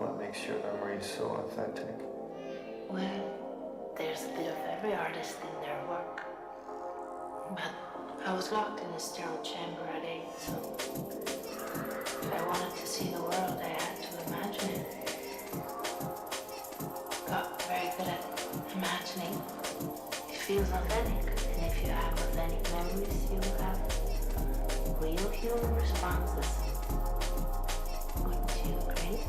What makes your memories so authentic? Well, there's a bit of every artist in their work. But I was locked in a sterile chamber at 8, so if I wanted to see the world, I had to imagine it. Got very good at imagining. It feels authentic, and if you have authentic memories, you'll have real human responses. Wouldn't you agree?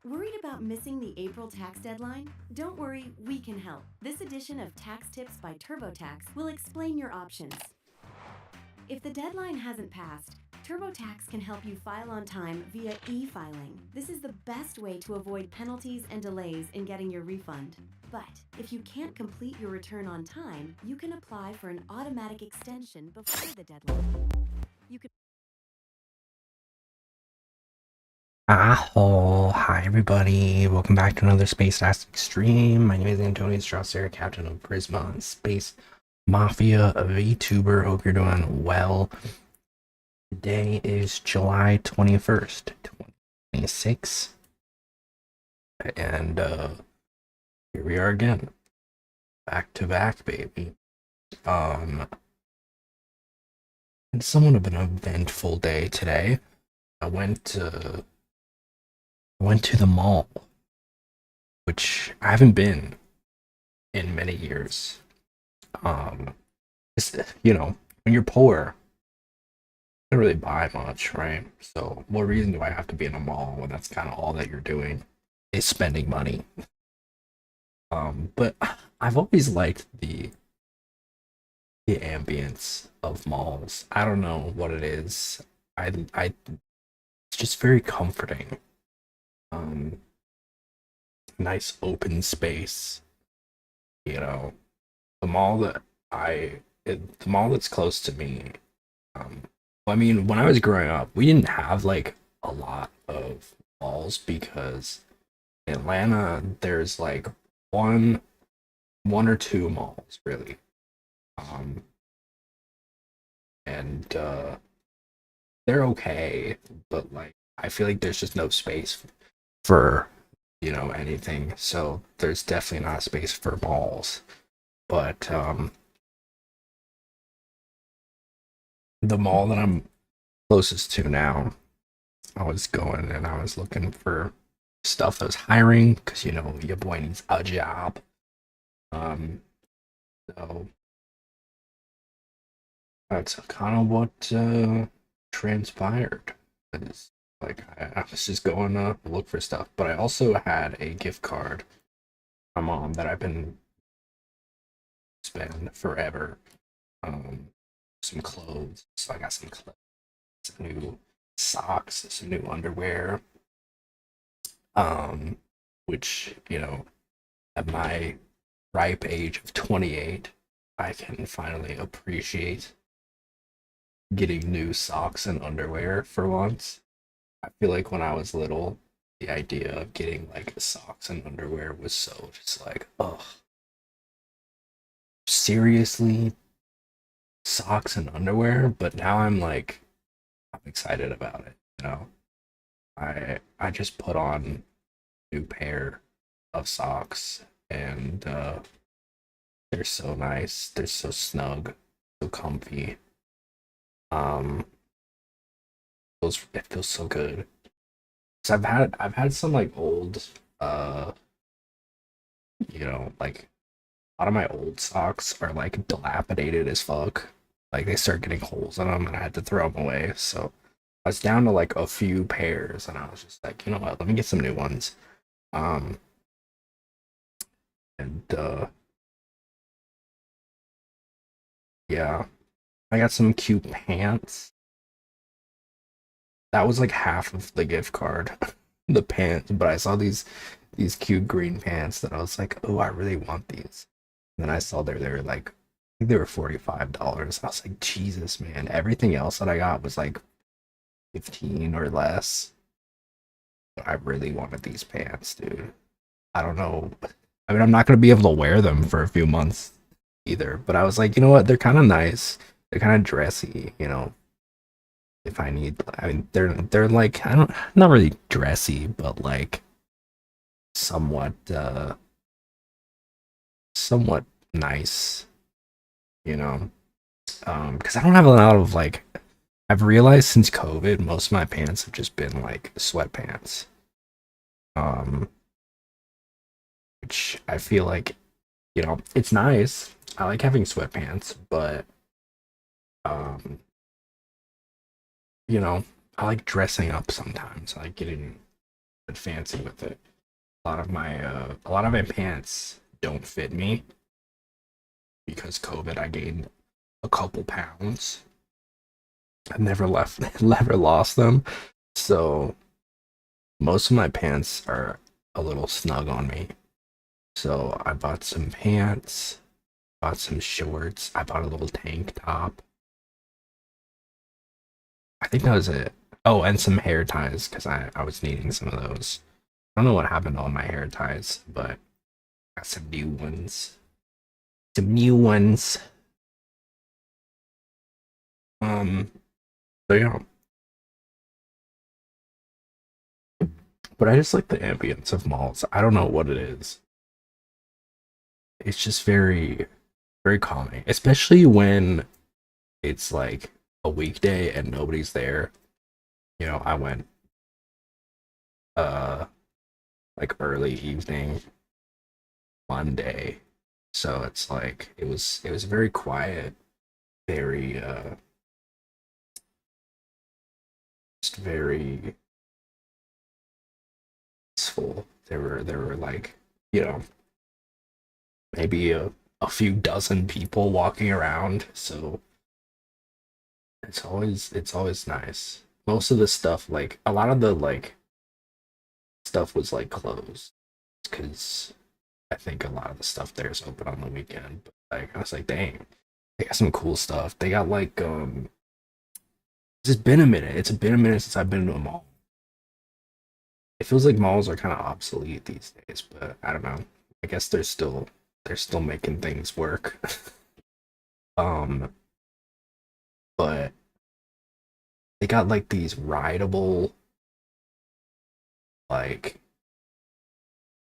Worried about missing the April tax deadline? Don't worry, we can help. This edition of Tax Tips by TurboTax will explain your options. If the deadline hasn't passed, TurboTax can help you file on time via e-filing. This is the best way to avoid penalties and delays in getting your refund. But if you can't complete your return on time, you can apply for an automatic extension before the deadline. You can Hi everybody, welcome back to another Space stream. My name is Antonius Drosera, Captain of PRISMA on Space Mafia VTuber. Hope you're doing well. Today is July 21st, 2026. And here we are again. Back to back, baby. It's somewhat of an eventful day today. I went to the mall, which I haven't been in many years. Just, when you're poor, you don't really buy much, right? So what reason do I have to be in a mall when that's kind of all that you're doing is spending money? But I've always liked the ambience of malls. I don't know what it is. It's just very comforting. Nice open space. The mall the mall that's close to me. I mean, when I was growing up, we didn't have like a lot of malls because in Atlanta there's like one or two malls really. And they're okay, but like I feel like there's just no space for, anything. So there's definitely not space for malls. But the mall that I'm closest to now, I was going and I was looking for stuff that was hiring because your boy needs a job. So that's kind of what transpired. It's like I was just going to look for stuff, but I also had a gift card from my mom that I've been spending forever. Some clothes. So I got some clothes, some new socks, some new underwear. Um, which at my ripe age of 28, I can finally appreciate getting new socks and underwear for once. I feel like when I was little, the idea of getting like socks and underwear was so just like, oh, seriously, socks and underwear? But now I'm excited about it. I just put on a new pair of socks and they're so nice. They're so snug, so comfy. Um, it feels so good. So I've had some like old like a lot of my old socks are like dilapidated as fuck. Like they start getting holes in them and I had to throw them away. So I was down to like a few pairs and I was just like, you know what, let me get some new ones. Um and yeah, I got some cute pants. That was like half of the gift card. The pants, but I saw these cute green pants that I was like, oh, I really want these. And then I saw they were like, I think they were $45. I was like, Jesus, man. Everything else that I got was like 15 or less. But I really wanted these pants, dude. I don't know. I mean, I'm not gonna be able to wear them for a few months either. But I was like, you know what? They're kind of nice. They're kind of dressy, if I need, I mean, they're like, I don't, not really dressy, but like somewhat somewhat nice, you know. Because I don't have a lot of like, I've realized since COVID, most of my pants have just been like sweatpants. Um, which I feel like, it's nice. I like having sweatpants, but um, you know, I like dressing up sometimes. I like getting a bit fancy with it. A lot of my pants don't fit me because COVID. I gained a couple pounds. I never left, never lost them. So most of my pants are a little snug on me. So I bought some pants, bought some shorts. I bought a little tank top. I think that was it. Oh, and some hair ties because I was needing some of those. I don't know what happened to all my hair ties, but I got some new ones. Some new ones. Um, so yeah. But I just like the ambience of malls. I don't know what it is. It's just very, very calming, especially when it's like a weekday and nobody's there. I went uh like early evening Monday, so it's like it was very quiet, very just very peaceful. There were like maybe a few dozen people walking around, so it's always nice. Most of the stuff, like a lot of the like stuff was like closed because I think a lot of the stuff there is open on the weekend. But like I was like, dang, they got some cool stuff. They got like it's just been a minute. It's been a minute since I've been to a mall. It feels like malls are kind of obsolete these days, but I don't know. I guess they're still making things work. um, but they got like these rideable, like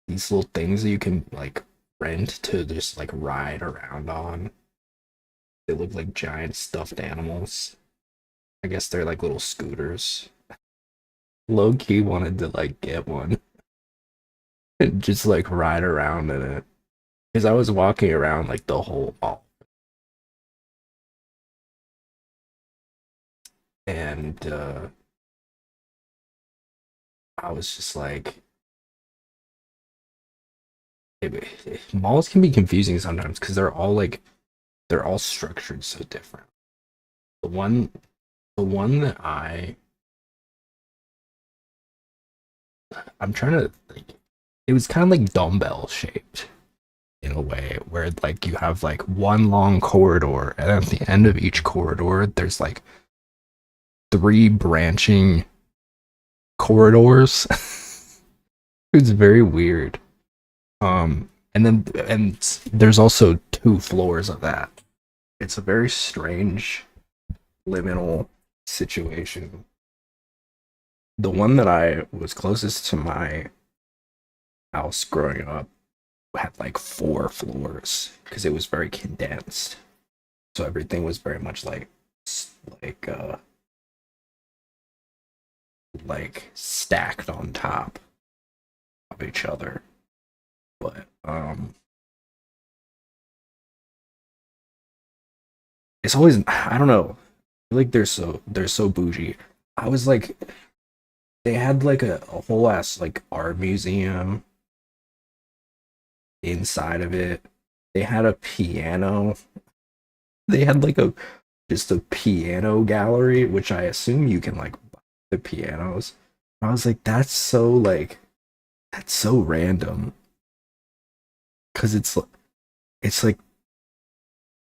these little things that you can like rent to just like ride around on. They look like giant stuffed animals. I guess they're like little scooters. Low key wanted to like get one and just like ride around in it. Because I was walking around like the whole mall. And I was just like, malls can be confusing sometimes because they're all structured so different. The one the one that I'm trying to like, it was kind of like dumbbell shaped in a way where like you have like one long corridor and at the end of each corridor there's like three branching corridors. It's very weird. And there's also two floors of that. It's a very strange liminal situation. The one that I was closest to my house growing up had like four floors because it was very condensed. So everything was very much like uh like stacked on top of each other. But it's always, I don't know. I feel like they're so bougie. I was like, they had like a whole ass like art museum inside of it. They had a piano. They had like a just a piano gallery, which I assume you can like buy the pianos. I was like, that's so random. Cause it's like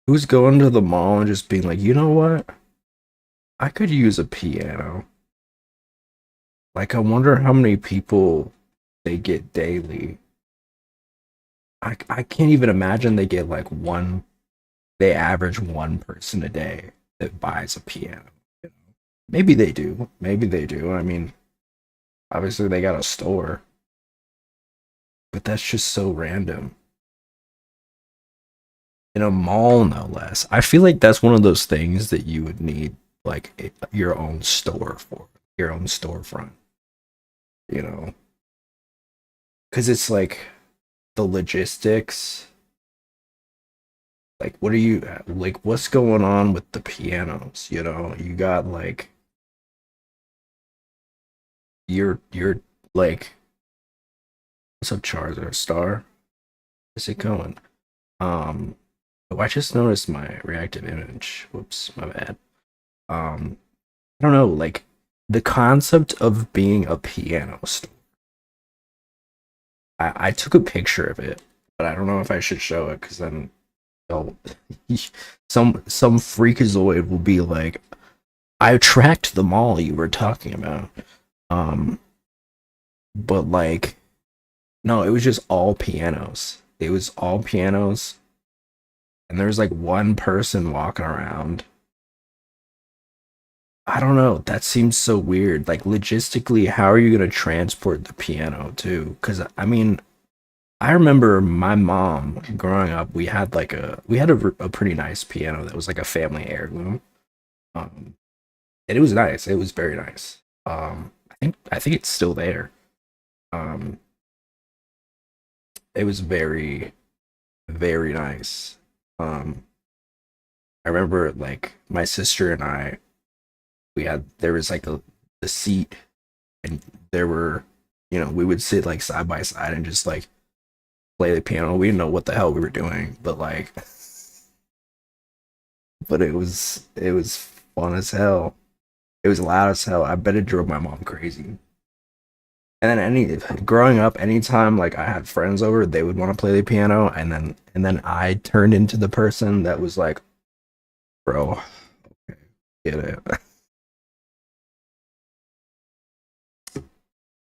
who's going to the mall and just being like, you know what? I could use a piano. Like I wonder how many people they get daily. I can't even imagine they get like one, they average one person a day that buys a piano. Maybe they do. Maybe they do. I mean, obviously they got a store, but that's just so random. In a mall, no less. I feel like that's one of those things that you would need like your own store for, your own storefront, you know? Because it's like the logistics. Like, what are you like? What's going on with the pianos? You know, you got like you're like, what's up, Charizard Star? Is it going? Um, oh, I just noticed my reactive image. Whoops, my bad. Um, I don't know, like the concept of being a piano store. I took a picture of it, but I don't know if I should show it because then they'll some freakazoid will be like, I tracked the mall you were talking about. Um, but like, no, it was just all pianos. It was all pianos, and there was like one person walking around. I don't know. That seems so weird. Like logistically, how are you gonna transport the piano too? Because I mean, I remember my mom growing up. We had a pretty nice piano that was like a family heirloom. Um, and it was nice. It was very nice. I think it's still there. Um, it was very very nice. Um, I remember like my sister and I, there was like the seat, and there were, we would sit like side by side and just like play the piano. We didn't know what the hell we were doing, but like, but it was fun as hell. It was loud as hell. I bet it drove my mom crazy. And then growing up, anytime like I had friends over, they would want to play the piano, and then I turned into the person that was like, bro, get it.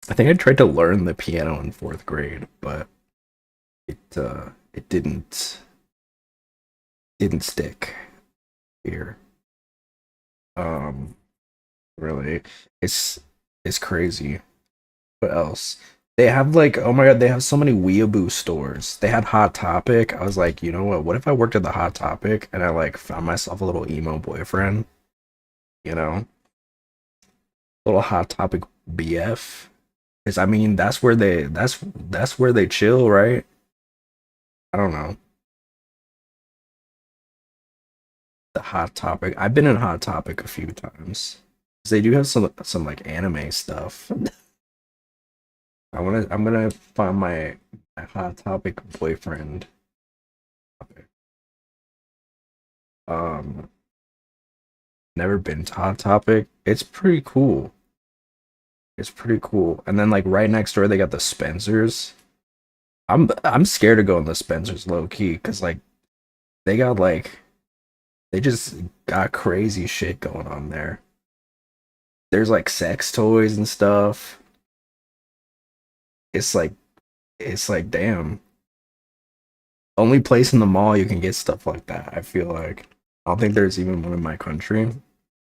I think I tried to learn the piano in fourth grade, but it didn't stick here. Um, Really, it's it's crazy. What else? They have like, oh my god, they have so many weeaboo stores. They had Hot Topic. I was like, you know what? What if I worked at the Hot Topic and I like found myself a little emo boyfriend? You know, little Hot Topic BF. Because I mean, that's where they chill, right? I don't know. The Hot Topic. I've been in Hot Topic a few times. 'Cause they do have some like anime stuff. I'm gonna find my Hot Topic boyfriend. Um, never been to Hot Topic. It's pretty cool. It's pretty cool. And then like right next door they got the Spencers. I'm scared to go in the Spencers low key because like they got like they just got crazy shit going on there. There's like sex toys and stuff. It's like it's like damn. Only place in the mall you can get stuff like that, I feel like. I don't think there's even one in my country.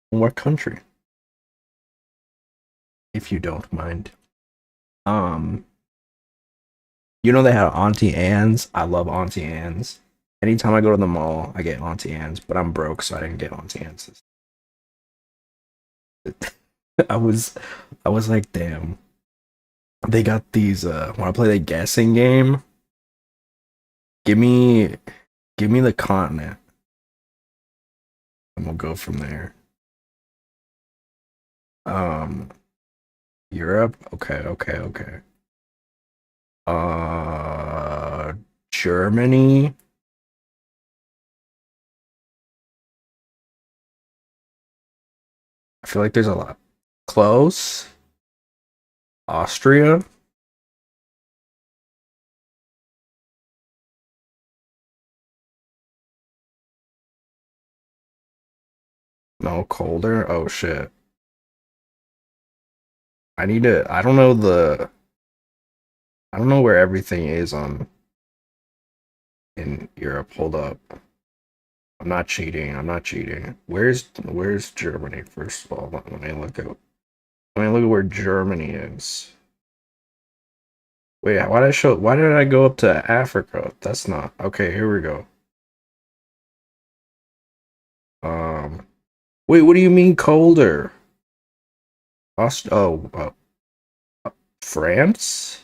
What country? If you don't mind. Um, you know they have Auntie Anne's. I love Auntie Anne's. Anytime I go to the mall, I get Auntie Anne's, but I'm broke, so I didn't get Auntie Anne's. I was I was like, damn. They got these wanna play the guessing game? Give me give me the continent. And we'll go from there. Um Europe? Okay, okay, okay. Uh Germany. I feel like there's a lot. Close. Austria. No, colder. Oh shit. I don't know I don't know where everything is on in Europe. Hold up. I'm not cheating. I'm not cheating. Where's Germany first of all? Let me look at where Germany is. Wait, why did I go up to Africa? That's not okay, here we go. Um Wait, what do you mean colder? France?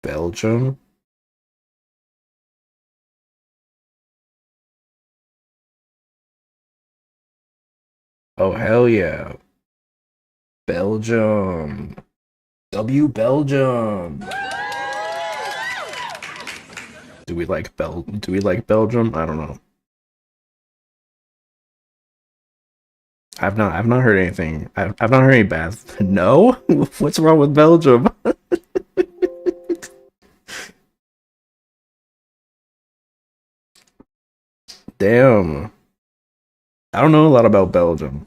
Belgium? Oh hell yeah. Belgium. Belgium. Do we like Belgium? I don't know. I've not heard anything. I've not heard any bad. No? What's wrong with Belgium? Damn. I don't know a lot about Belgium.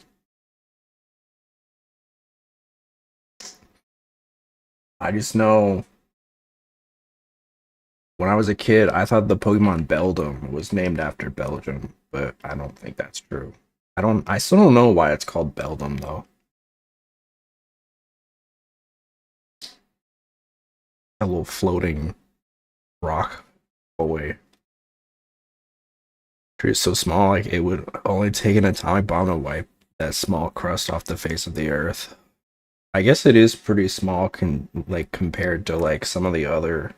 I just know when I was a kid, I thought the Pokemon Beldum was named after Belgium, but I don't think that's true. I still don't know why it's called Beldum though. A little floating rock away. It's so small, like it would only take an atomic bomb to wipe that small crust off the face of the earth. I guess it is pretty small compared to like some of the other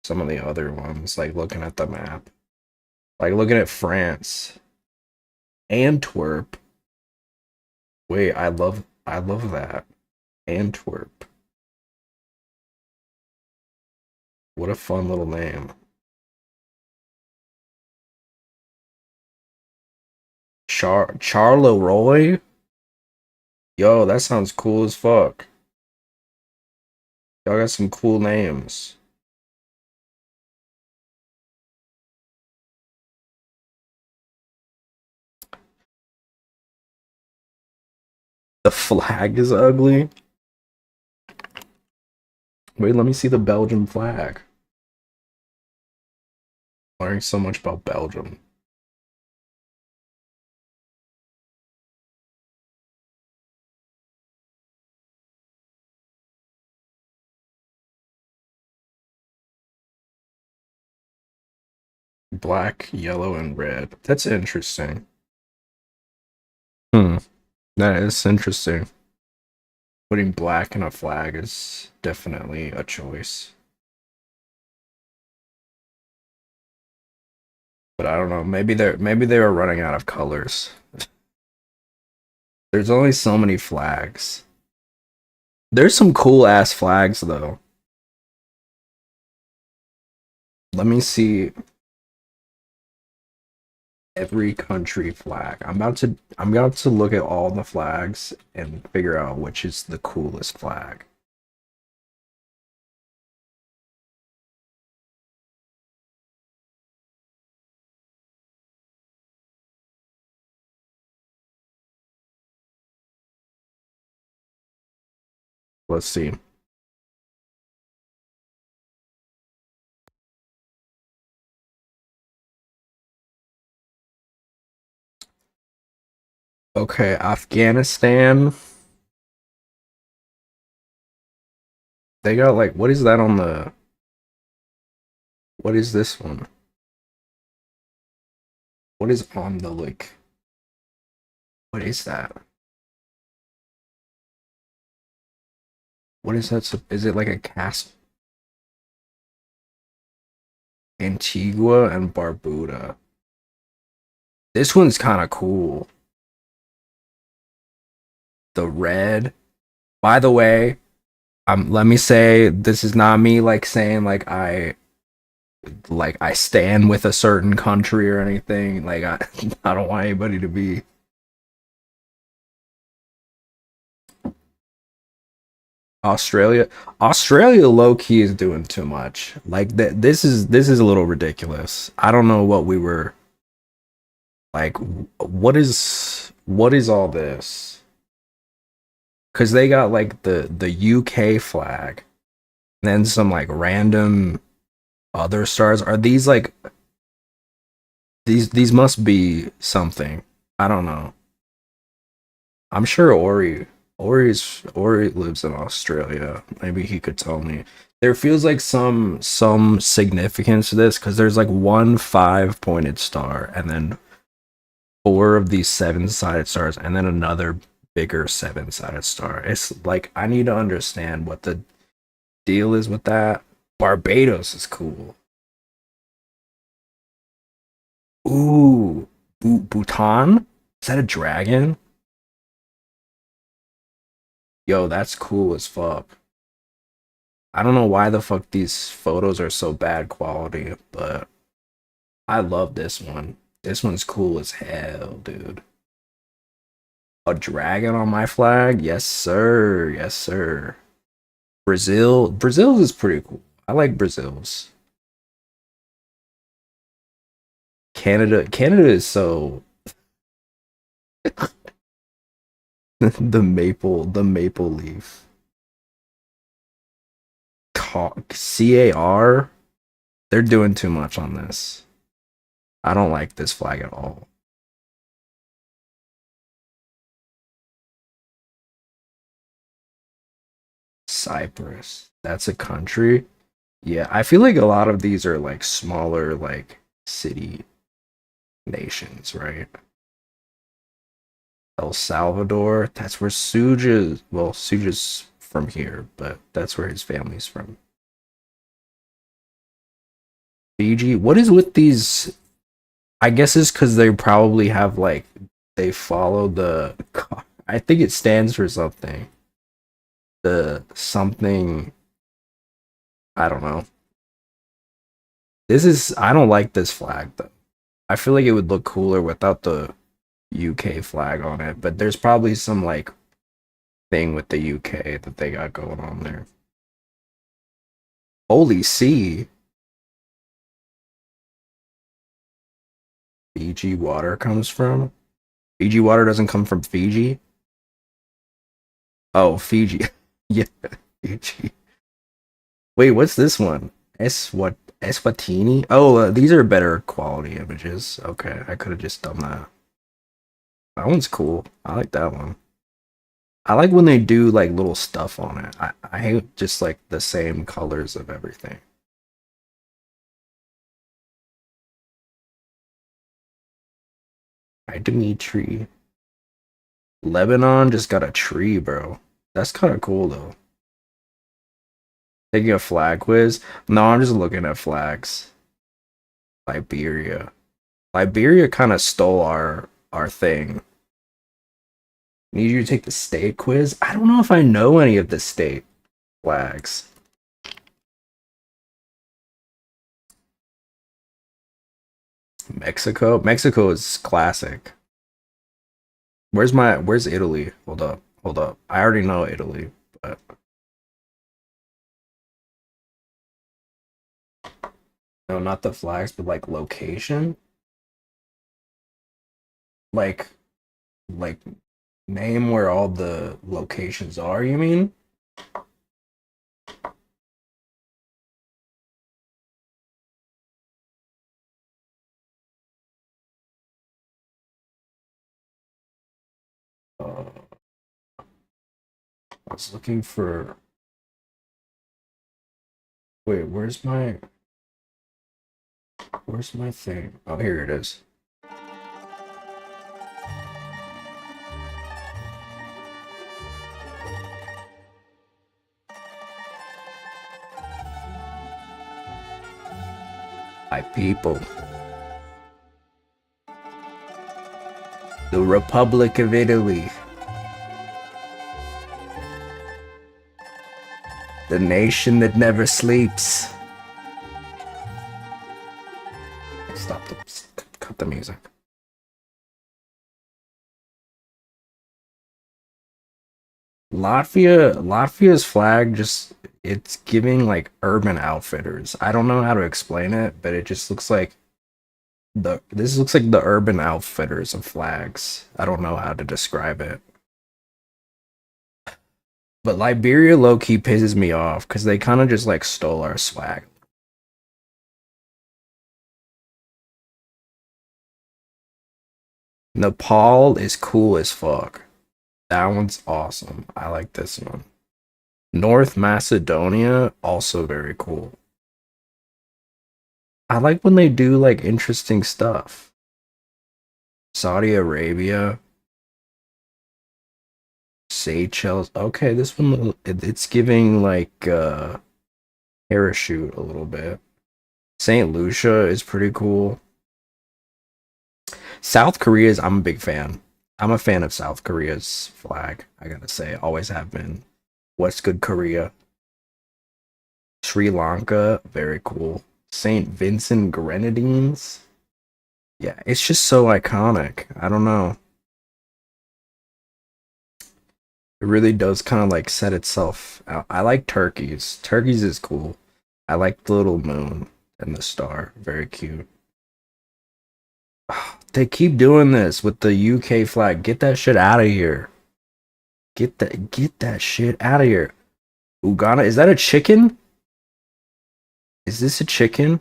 ones, like looking at the map. Like looking at France. Antwerp. Wait, I love that. Antwerp. What a fun little name. Charleroi? Yo, that sounds cool as fuck. Y'all got some cool names. The flag is ugly. Wait, let me see the Belgium flag. Learning so much about Belgium. black, yellow, and red. That's interesting. Hmm. That is interesting. Putting black in a flag is definitely a choice. But I don't know. Maybe they were running out of colors. There's only so many flags. There's some cool ass flags though. Let me see every country flag. I'm about to look at all the flags and figure out which is the coolest flag. Let's see. Okay, Afghanistan. They got like, what is that on the, what is this one? What is on the, like, what is that? What is that? Is it like a cast? Antigua and Barbuda. This one's kind of cool. The red. By the way, let me say this is not me like saying like I stand with a certain country or anything. Like I don't want anybody to be Australia. Australia low key is doing too much. Like this is a little ridiculous. I don't know what we were like. What is all this? Because they got like the UK flag, and then some like random other stars. Are these like these must be something? I don't know. I'm sure Ori lives in Australia. Maybe he could tell me. There feels like some significance to this because there's like one 5-pointed star and then 4 of these 7-sided stars and then another bigger 7-sided star. It's like I need to understand what the deal is with that. Barbados is cool. Ooh, Bhutan? Is that a dragon? Yo, that's cool as fuck. I don't know why the fuck these photos are so bad quality, but I love this one. This one's cool as hell, dude. A dragon on my flag? Yes, sir. Yes, sir. Brazil's is pretty cool. I like Brazil's. Canada is so the maple leaf. CAR, they're doing too much on this. I don't like this flag at all. Cyprus, that's a country. Yeah, I feel like a lot of these are like smaller like city nations, right? El Salvador, that's where Suja, well, Suja's from here, but that's where his family's from. Fiji, what is with these? I guess it's because they probably have like, they follow the, I think it stands for something. The something, I don't know. I don't like this flag though. I feel like it would look cooler without the UK flag on it, but there's probably some like thing with the UK that they got going on there. Holy see. Fiji water comes from? Fiji water doesn't come from Fiji? Oh, Fiji. Yeah, Fiji. Wait, what's this one? Eswatini? Oh, these are better quality images. Okay, I could have just done that. That one's cool. I like that one. I like when they do like little stuff on it. I hate just like the same colors of everything. Hi, Dimitri. Lebanon just got a tree, bro. That's kind of cool, though. Taking a flag quiz? No, I'm just looking at flags. Liberia. Liberia kind of stole our thing. Need you to take the state quiz? I don't know if I know any of the state flags. Mexico? Mexico is classic. Where's Italy? Hold up. Hold up. I already know Italy, but no, not the flags, but like location. Like like name where all the locations are, you mean? I was looking for. Wait, where's my thing? Oh, here it is. My people. The Republic of Italy. The nation that never sleeps. Stop the cut the music. Latvia's flag just it's giving like Urban Outfitters. I don't know how to explain it, but it just looks like this looks like the Urban Outfitters of flags. I don't know how to describe it. But Liberia low-key pisses me off because they kind of just like stole our swag. Nepal is cool as fuck. That one's awesome. I like this one. North Macedonia, also very cool. I like when they do like interesting stuff. Saudi Arabia, Seychelles. Okay, this one it's giving like parachute a little bit. St. Lucia is pretty cool. South Korea's I'm a big fan. I'm a fan of South Korea's flag, I gotta say. Always have been. What's good Korea? Sri Lanka, very cool. St. Vincent Grenadines. Yeah, it's just so iconic. I don't know. It really does kind of like set itself out. I like turkeys. Turkeys is cool. I like the little moon and the star. Very cute. They keep doing this with the UK flag. Get that shit out of here. Get that shit out of here. Uganda, is that a chicken? Is this a chicken?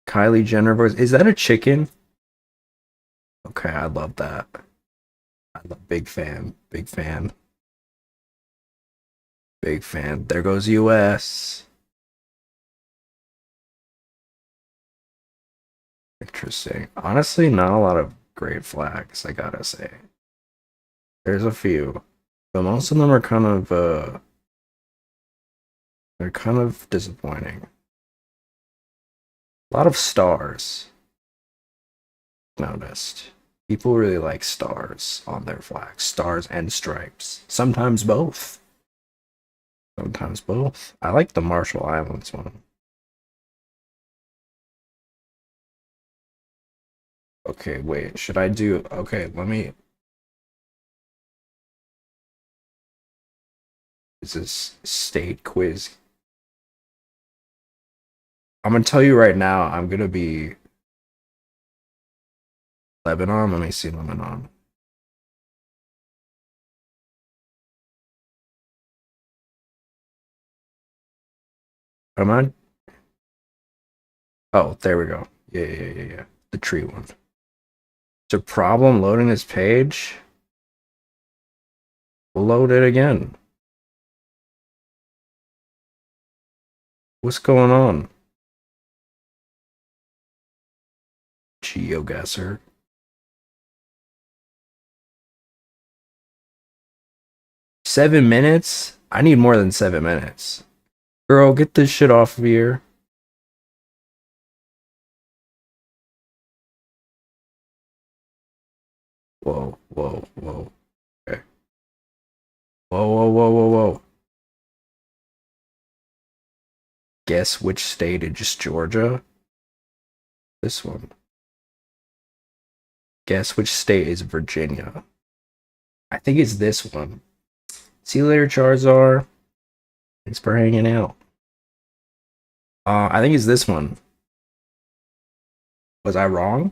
Kylie Jenner voice. Is that a chicken? Okay, I love that. I'm a big fan. Big fan. Big fan. There goes US. Interesting. Honestly, not a lot of great flags, I gotta say. There's a few. But most of them are kind of they're kind of disappointing. A lot of stars. Noticed. People really like stars on their flags. Stars and stripes. Sometimes both. Sometimes both. I like the Marshall Islands one. Okay, wait. Should I do... Okay, let me... Is this state quiz? I'm gonna tell you right now, I'm gonna be... Lebanon? Let me see Lebanon. Am I? Oh, there we go. Yeah. The tree one. It's a problem loading this page. We'll load it again. What's going on? GeoGuessr. $7 minutes? I need more than 7 minutes. Girl, get this shit off of here. Whoa, whoa, whoa. Okay. Whoa, whoa, whoa, whoa, whoa. Guess which state is Georgia? This one. Guess which state is Virginia? I think it's this one. See you later, Charizard. Thanks for hanging out. I think it's this one. Was I wrong?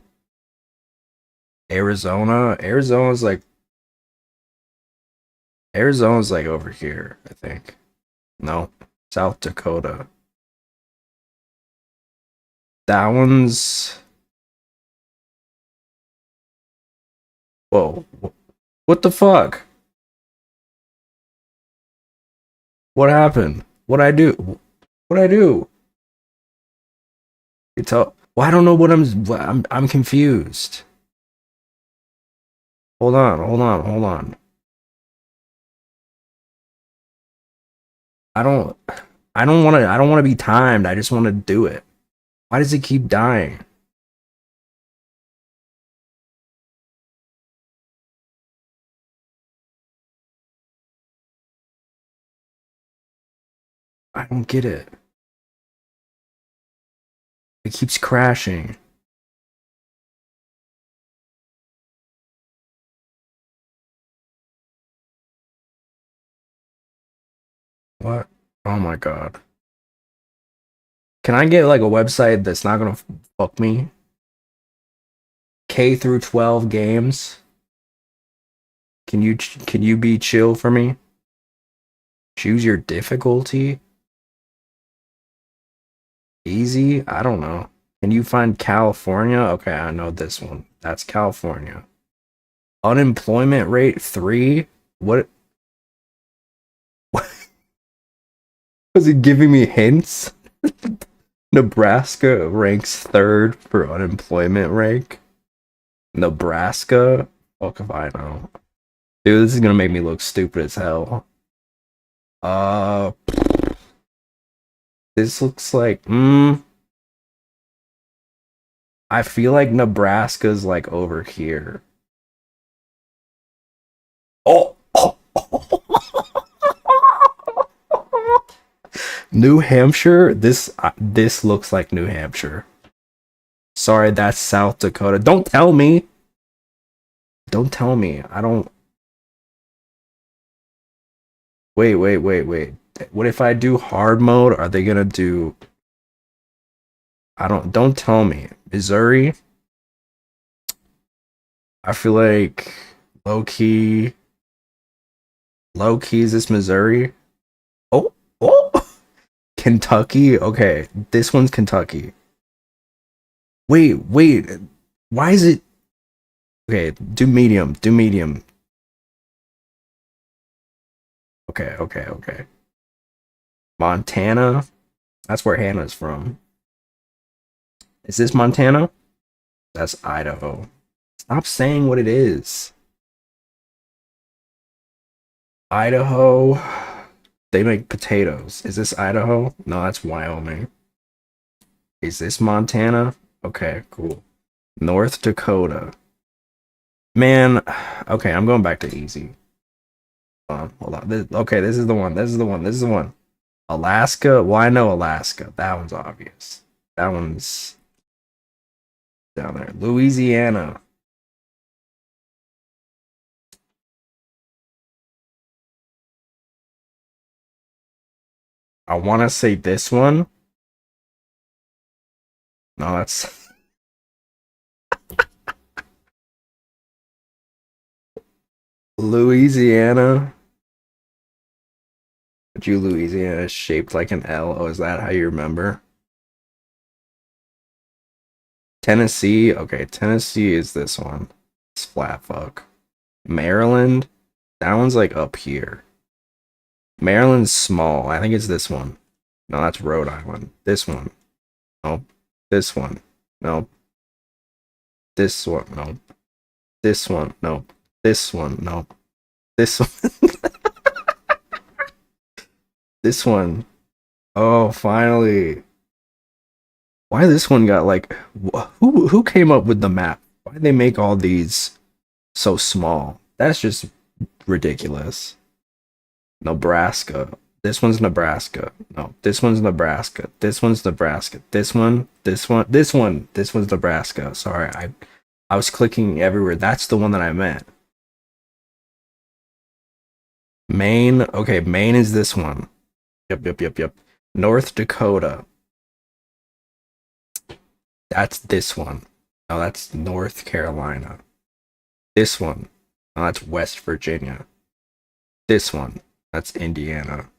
Arizona? Arizona's like over here, I think. No. South Dakota. That one's... Whoa. What the fuck? What happened? What'd I do? What'd I do? You tell... Well, I don't know what I'm confused. Hold on. I don't want to be timed. I just want to do it. Why does it keep dying? I don't get it. It keeps crashing. What? Oh my god. Can I get like a website that's not gonna fuck me? K through 12 games. Can you be chill for me? Choose your difficulty. Easy? I don't know. Can you find California? Okay, I know this one. That's California. Unemployment rate 3? What was it giving me hints? Nebraska ranks 3rd for unemployment rate. Nebraska? Fuck if I know. Dude, this is gonna make me look stupid as hell. This looks like, I feel like Nebraska's like over here. Oh! New Hampshire? This looks like New Hampshire. Sorry, that's South Dakota. Don't tell me. Don't tell me. I don't... Wait. What if I do hard mode? Are they gonna do... Don't tell me. Missouri? I feel like low-key... Low-key, is this Missouri? Oh! Kentucky? Okay, this one's Kentucky. Wait. Why is it... Okay, do medium. Okay. Montana? That's where Hannah's from. Is this Montana? That's Idaho. Stop saying what it is. Idaho. They make potatoes. Is this Idaho? No, that's Wyoming. Is this Montana? Okay, cool. North Dakota. Man, okay, I'm going back to easy. Hold on. This is the one. Alaska. Well, I know Alaska. That one's obvious. That one's down there. Louisiana. I want to say this one. No, that's... Louisiana. Louisiana is shaped like an L. Oh, is that how you remember? Tennessee. Okay, Tennessee is this one. It's flat fuck. Maryland. That one's like up here. Maryland's small. I think it's this one. No, that's Rhode Island. This one. Nope. This one. Nope. This one, no. This one, no. This one, no. This one. This one. Oh, finally. Why this one got like who came up with the map? Why did they make all these so small? That's just ridiculous. Nebraska. This one's Nebraska. No, this one's Nebraska. This one's Nebraska. This one's Nebraska. Sorry, I was clicking everywhere. That's the one that I meant. Maine. Okay, Maine is this one. Yep. North Dakota. That's this one. No, that's North Carolina. This one. No, that's West Virginia. This one. That's Indiana.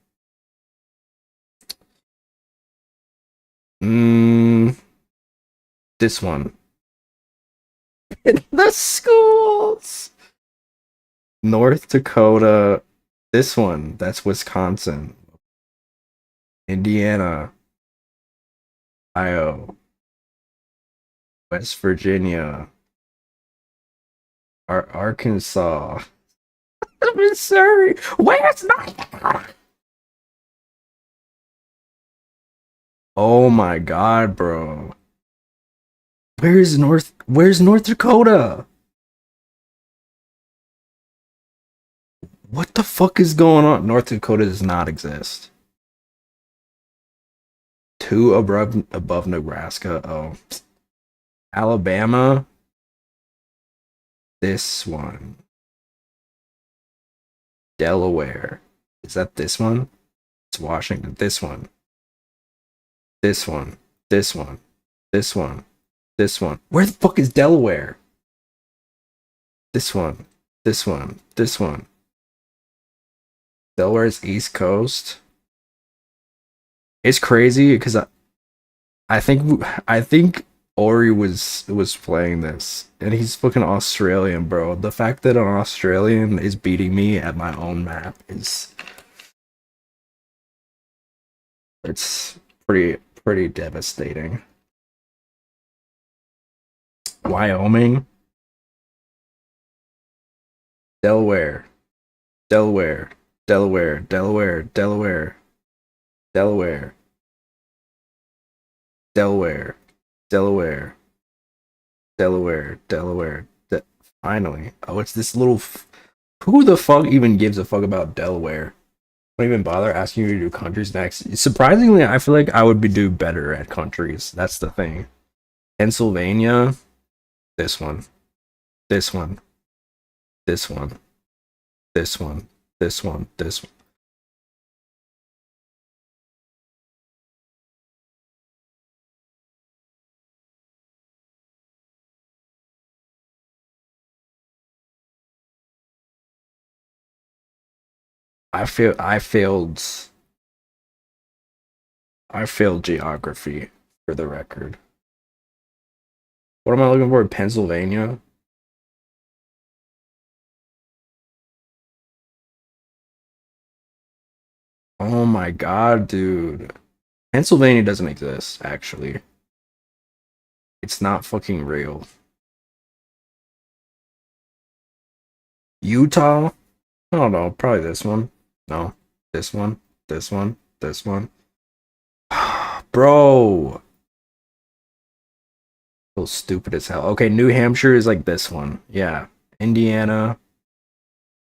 This one. The schools. North Dakota. This one. That's Wisconsin. Indiana. Ohio. West Virginia. Arkansas. Missouri. Where's not? Oh my god, bro. Where's North Dakota? What the fuck is going on? North Dakota does not exist. 2 above Nebraska. Oh. Alabama. This one. Delaware. Is that this one? It's Washington. This one. This one. This one. This one. This one. Where the fuck is Delaware? This one. This one. This one. Delaware is East Coast. It's crazy because I think Ori was playing this, and he's fucking Australian, bro. The fact that an Australian is beating me at my own map it's pretty devastating. Wyoming, Delaware, Delaware, Delaware, Delaware, Delaware, Delaware, Delaware. Delaware. Finally. Oh, it's this little. Who the fuck even gives a fuck about Delaware? Don't even bother asking you to do countries next. Surprisingly, I feel like I would do better at countries. That's the thing. Pennsylvania. This one. This one. This one. This one. This one. This one. I failed geography, for the record. What am I looking for? Pennsylvania? Oh my god, dude. Pennsylvania doesn't exist, actually. It's not fucking real. Utah? I don't know, probably this one. No, this one, this one, this one. Bro. So stupid as hell. Okay, New Hampshire is like this one. Yeah. Indiana.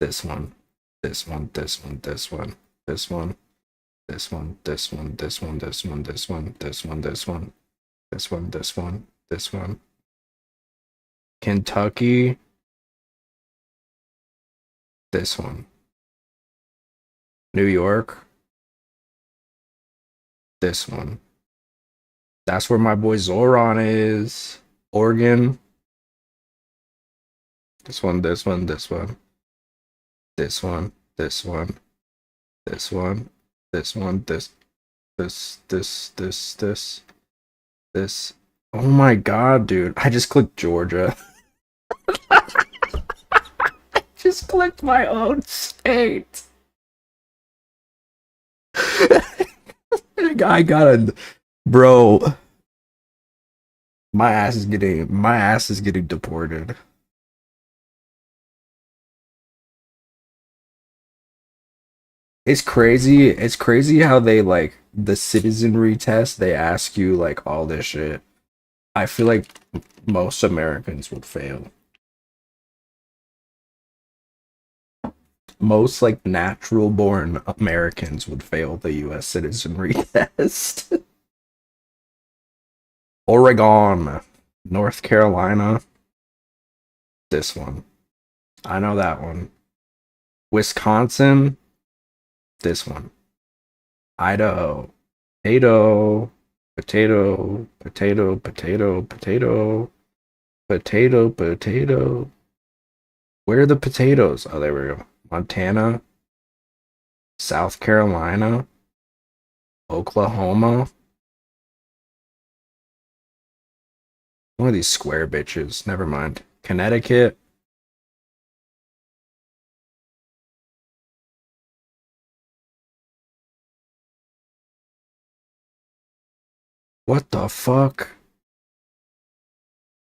This one. This one, this one, this one, this one. This one, this one, this one, this one, this one, this one, this one, this one, this one, this one. Kentucky. This one. New York. This one. That's where my boy Zoran is. Oregon. This one, this one, this one. This one, this one. This one. This one, this. Oh my god, dude. I just clicked Georgia. I just clicked my own state. I got a. Bro. My ass is getting deported. It's crazy. It's crazy how they like the citizenry test, they ask you like all this shit. I feel like most Americans would fail. Most like natural born Americans would fail the US citizenry test. Oregon, North Carolina. This one. I know that one. Wisconsin. This one. Idaho. Potato. Potato. Potato. Potato. Potato. Potato. Potato. Where are the potatoes? Oh, there we go. Montana. South Carolina. Oklahoma. One of these square bitches. Never mind. Connecticut. What the fuck?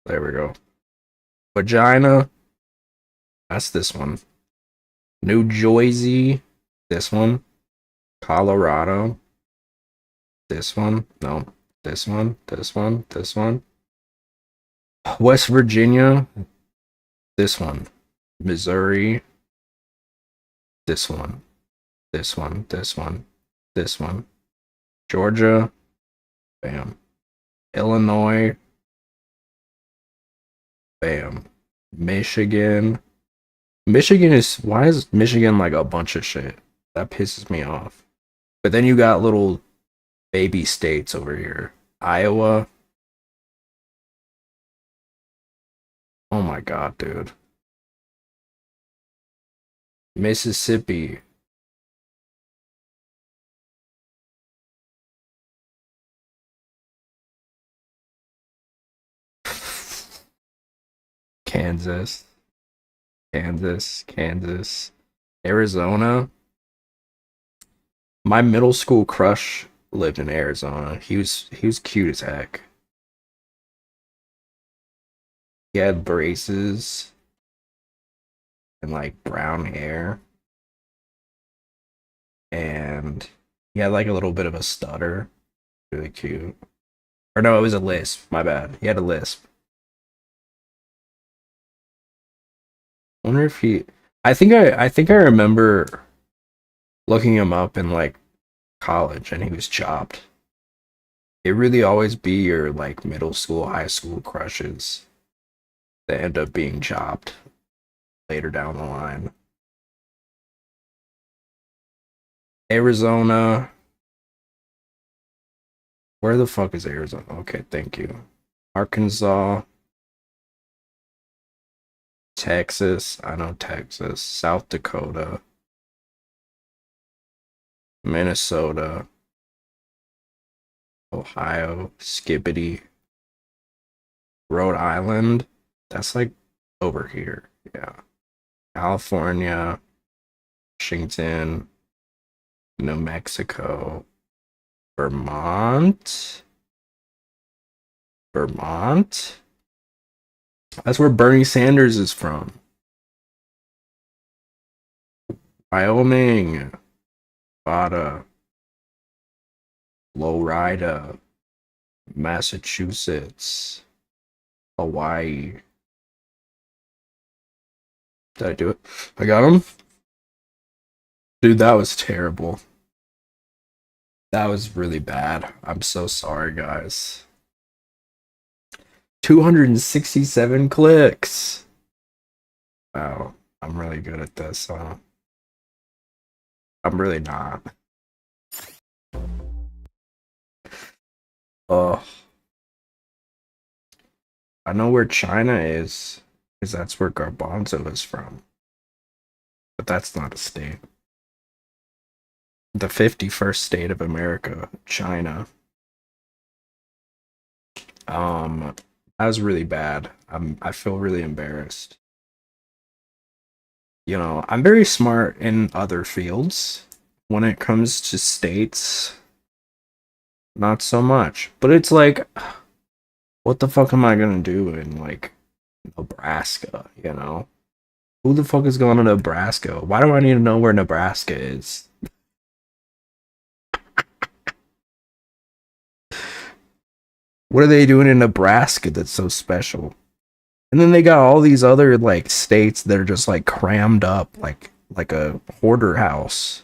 There we go. Vagina. That's this one. New Jersey. This one. Colorado. This one. No. This one. This one. This one. West Virginia. This one. Missouri. This one. This one. This one. This one. Georgia. Bam. Illinois. Bam. Michigan. Michigan is, why is Michigan like a bunch of shit? That pisses me off. But then you got little baby states over here. Iowa. Oh my god, dude. Mississippi. Kansas. Kansas. Arizona. My middle school crush lived in Arizona. He was cute as heck. He had braces and like brown hair. And he had like a little bit of a stutter. Really cute. Or no, it was a lisp. My bad. He had a lisp. I wonder if he. I think I remember looking him up in like college, and he was chopped. It really always be your like middle school, high school crushes that end up being chopped later down the line. Arizona. Where the fuck is Arizona? Okay, thank you. Arkansas. Texas. I know Texas. South Dakota. Minnesota. Ohio. Skippity. Rhode Island. That's like over here. Yeah. California. Washington. New Mexico. Vermont. That's where Bernie Sanders is from. Wyoming. Nevada. Florida. Massachusetts. Hawaii. Did I do it? I got him? Dude, that was terrible. That was really bad. I'm so sorry, guys. 267 clicks. Wow, I'm really good at this, huh? I'm really not. Oh. I know where China is, because that's where Garbanzo is from. But that's not a state. The 51st state of America, China. That was really bad. I feel really embarrassed. You know, I'm very smart in other fields. When it comes to states, not so much. But it's like, what the fuck am I gonna do in like Nebraska, you know? Who the fuck is going to Nebraska? Why do I need to know where Nebraska is? What are they doing in Nebraska that's so special? And then they got all these other like states that are just like crammed up like a hoarder house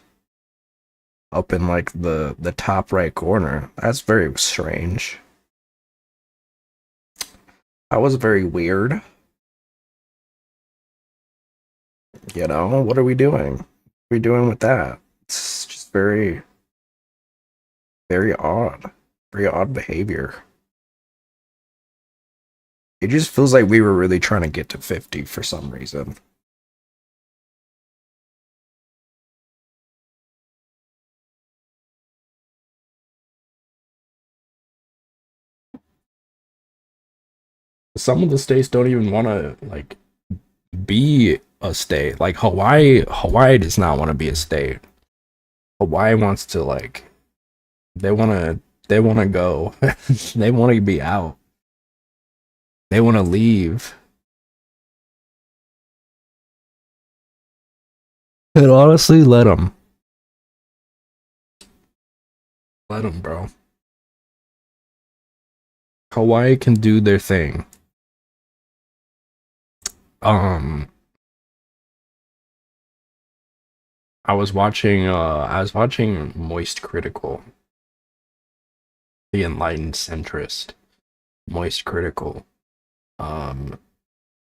up in like the top right corner. That's very strange. That was very weird. You know, what are we doing? What are we doing with that? It's just very, very odd. Very odd behavior. It just feels like we were really trying to get to 50 for some reason. Some of the states don't even want to like be a state. Like Hawaii does not want to be a state. Hawaii wants to like they want to go. They want to be out. They want to leave. And honestly, let them. Let them, bro. Hawaii can do their thing. I was watching Moist Critical, the enlightened centrist, Moist Critical.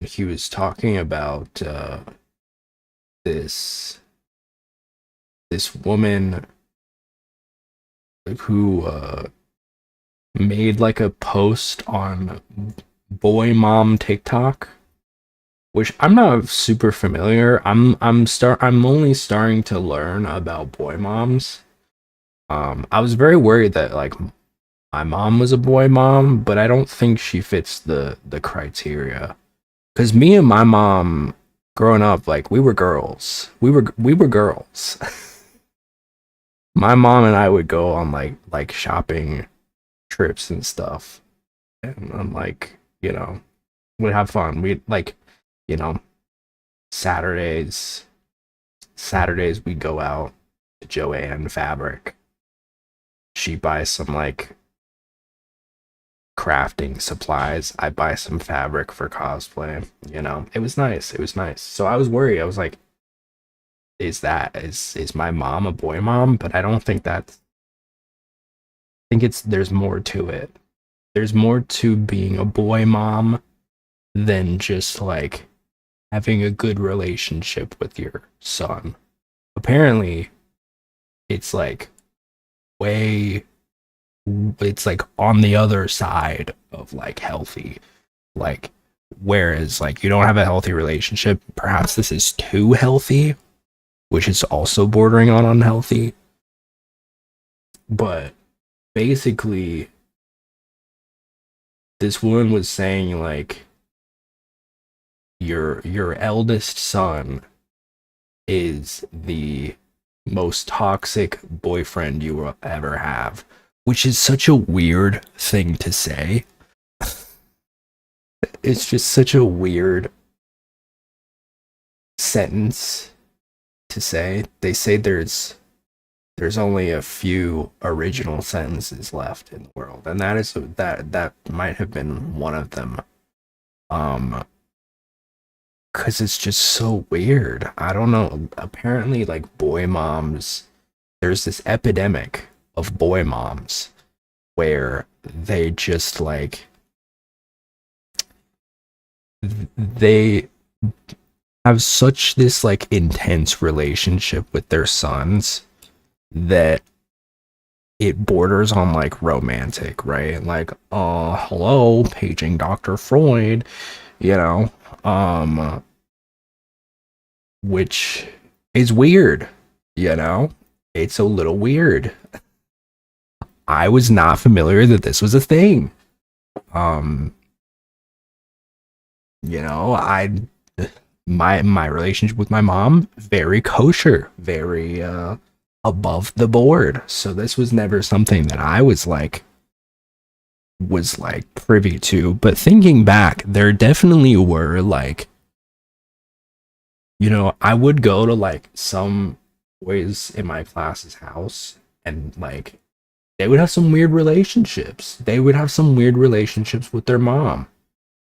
He was talking about this woman who made like a post on boy mom TikTok, which I'm not super familiar. I'm only starting to learn about boy moms. I was very worried that like my mom was a boy mom, but I don't think she fits the criteria. Cause me and my mom growing up, like we were girls. We were girls. My mom and I would go on like shopping trips and stuff. And I'm like, you know, we'd have fun. We'd like, you know, Saturdays we'd go out to Joanne Fabric. She buys some like crafting supplies. I buy some fabric for cosplay. You know, it was nice. It was nice. So I was worried. I was like, is my mom a boy mom? But I don't think that's. I think there's more to it. There's more to being a boy mom than just like having a good relationship with your son. Apparently, it's like it's like on the other side of like healthy. Like, whereas like you don't have a healthy relationship, perhaps this is too healthy, which is also bordering on unhealthy. But basically, this woman was saying like your eldest son is the most toxic boyfriend you will ever have, which is such a weird thing to say. It's just such a weird sentence to say. They say there's only a few original sentences left in the world, and that might have been one of them. Because it's just so weird. I don't know. Apparently, like boy moms, there's this epidemic of boy moms where they just like they have such this like intense relationship with their sons that it borders on like romantic, right? Like, hello, paging Dr. Freud, you know, which is weird, you know? It's a little weird. I was not familiar that this was a thing. You know, my relationship with my mom, very kosher, very above the board. So this was never something that I was like was like privy to. But thinking back, there definitely were like, you know, I would go to like some boys in my class's house, and like they would have some weird relationships. They would have some weird relationships with their mom,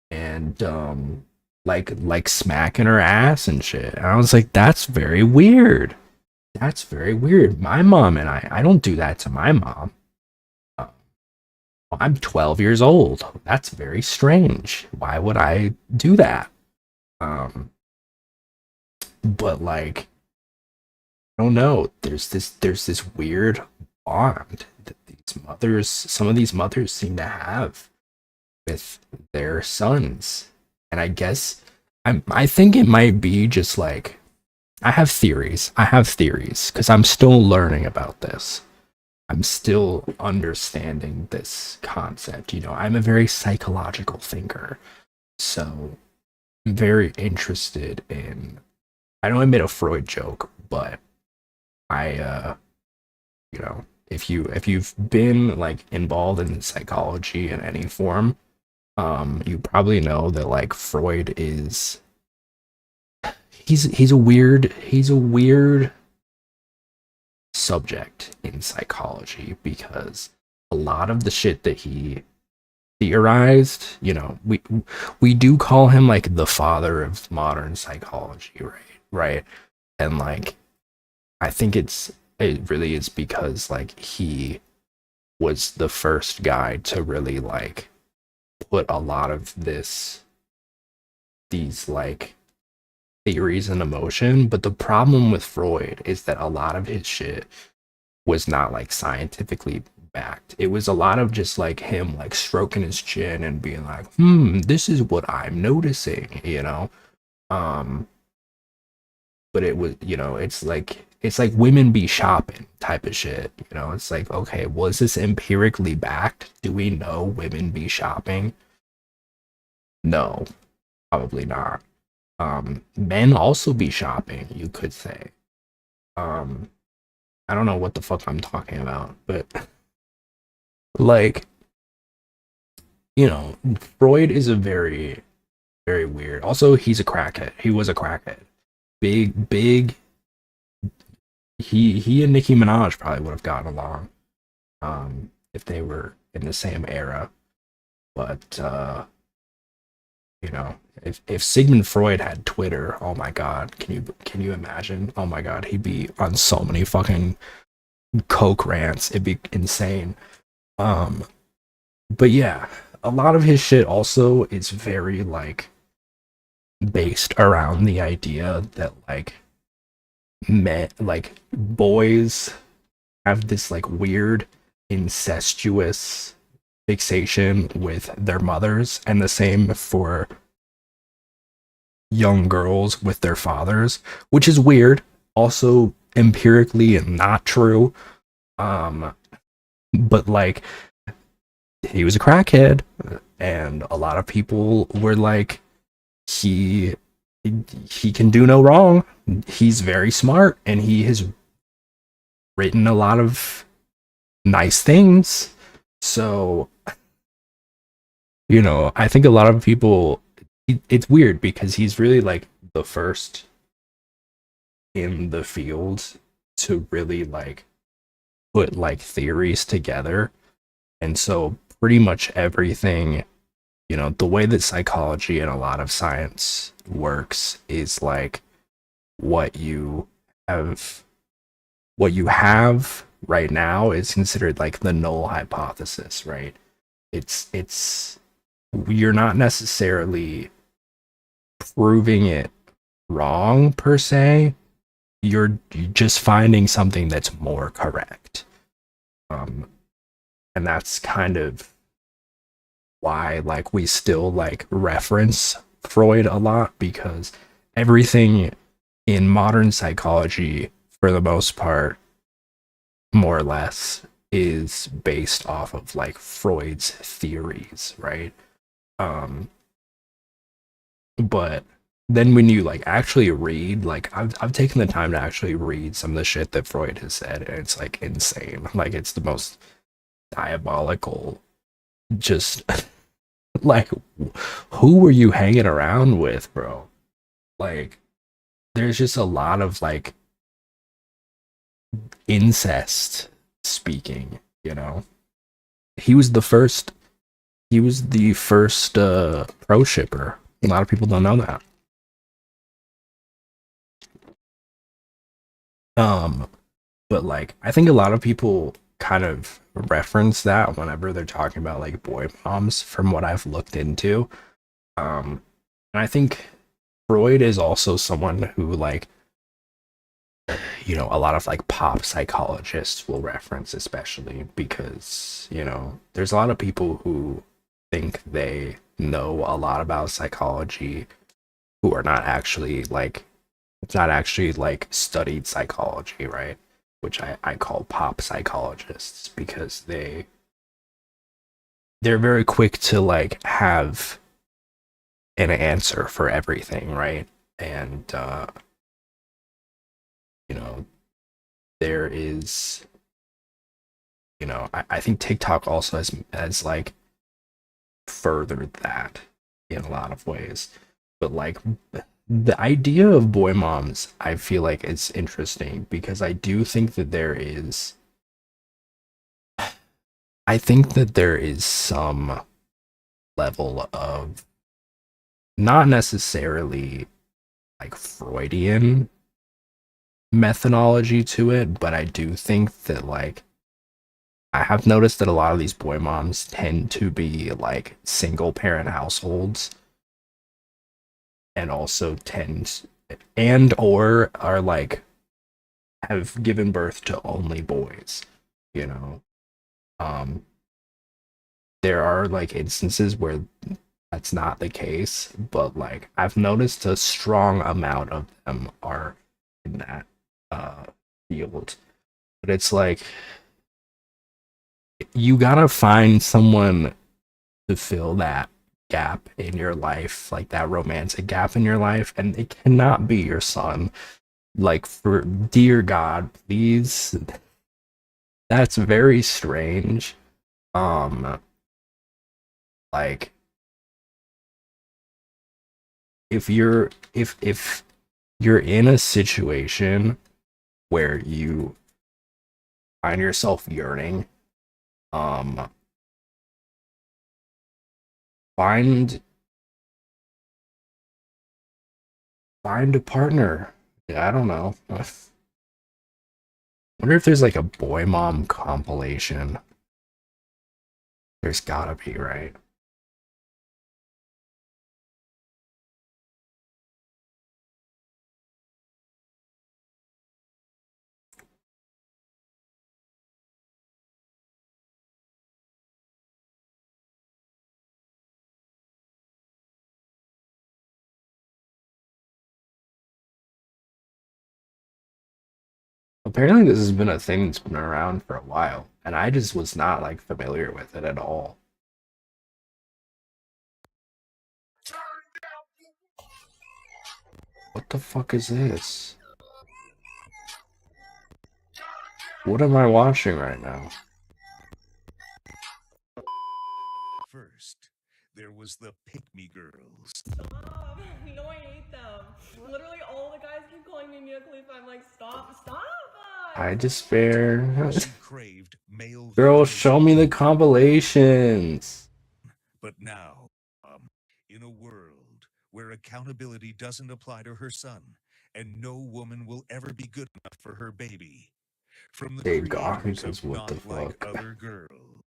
and like smacking her ass and shit. And I was like, that's very weird. That's very weird. My mom and I don't do that to my mom. Uh, I'm 12 years old. That's very strange. Why would I do that? But like, I don't know. There's this weird bond that some of these mothers seem to have with their sons. And I guess I think it might be just like, I have theories because I'm still learning about this. I'm still understanding this concept. You know, I'm a very psychological thinker, so I'm very interested in, I know I made a Freud joke, but I you know, if you've been like involved in psychology in any form, you probably know that like Freud is, he's a weird subject in psychology, because a lot of the shit that he theorized, you know, we do call him like the father of modern psychology, right? And like, I think it really is because like he was the first guy to really like put a lot of these like theories and emotion. But the problem with Freud is that a lot of his shit was not like scientifically backed. It was a lot of just like him like stroking his chin and being like, this is what I'm noticing, you know. But it was, you know, it's like women be shopping type of shit, you know. It's like, okay, was this empirically backed? Do we know women be shopping? No, probably not. Men also be shopping, you could say. I don't know what the fuck I'm talking about, but like, you know, Freud is a very, very weird. Also, he's a crackhead. He was a crackhead. Big. He and Nicki Minaj probably would have gotten along, if they were in the same era. But you know, if Sigmund Freud had Twitter, oh my god, can you imagine? Oh my god, he'd be on so many fucking coke rants. It'd be insane. But yeah, a lot of his shit also is very like based around the idea that like men, like boys have this like weird incestuous fixation with their mothers, and the same for young girls with their fathers, which is weird, also empirically not true. But like, he was a crackhead, and a lot of people were like, he can do no wrong. He's very smart, and he has written a lot of nice things. So, you know, I think a lot of people, it's weird because he's really like the first in the field to really like put like theories together. And so pretty much everything, you know, the way that psychology and a lot of science works is like what you have right now is considered like the null hypothesis, right? It's you're not necessarily proving it wrong per se. You're just finding something that's more correct. And that's kind of why like we still like reference Freud a lot, because everything in modern psychology for the most part, more or less, is based off of like Freud's theories, right? But then when you like actually read, like I've taken the time to actually read some of the shit that Freud has said, and it's like insane. Like, it's the most diabolical just like, who were you hanging around with, bro? Like, there's just a lot of like incest speaking, you know? He was the first pro shipper. A lot of people don't know that. But like I think a lot of people kind of reference that whenever they're talking about like boy moms from what I've looked into. And I think Freud is also someone who like, you know, a lot of like pop psychologists will reference, especially because, you know, there's a lot of people who think they know a lot about psychology who are not actually like, it's not actually like studied psychology, right? Which I call pop psychologists because they're very quick to like have an answer for everything, right? And you know, there is, you know, I think TikTok also has like furthered that in a lot of ways. But like the idea of boy moms, I feel like it's interesting because I do think that I think that there is some level of not necessarily like Freudian methodology to it, but I do think that like I have noticed that a lot of these boy moms tend to be like single parent households and also tend and or are like have given birth to only boys, you know. Um there are like instances where that's not the case, but like I've noticed a strong amount of them are in that uh field. But it's like you gotta find someone to fill that gap in your life, like that romantic gap in your life, and it cannot be your son. Like, for dear God, please. That's very strange. Um, like if you're in a situation where you find yourself yearning, um, find find a partner. Yeah, I don't know. Wonder if there's like a boy mom compilation. There's gotta be, right? Apparently, this has been a thing that's been around for a while, and I just was not like familiar with it at all. What the fuck is this? What am I watching right now? First, there was the Pick-Me Girls. Stop. No, I hate them. Literally, all the guys keep calling me Mia Khalifa. I'm like, stop. I despair. She craved male Girl, validation. show me the compilations. But now, in a world where accountability doesn't apply to her son, and no woman will ever be good enough for her baby, from the Hey, creators Garbanzo, of what the Not Like fuck? Other Girls.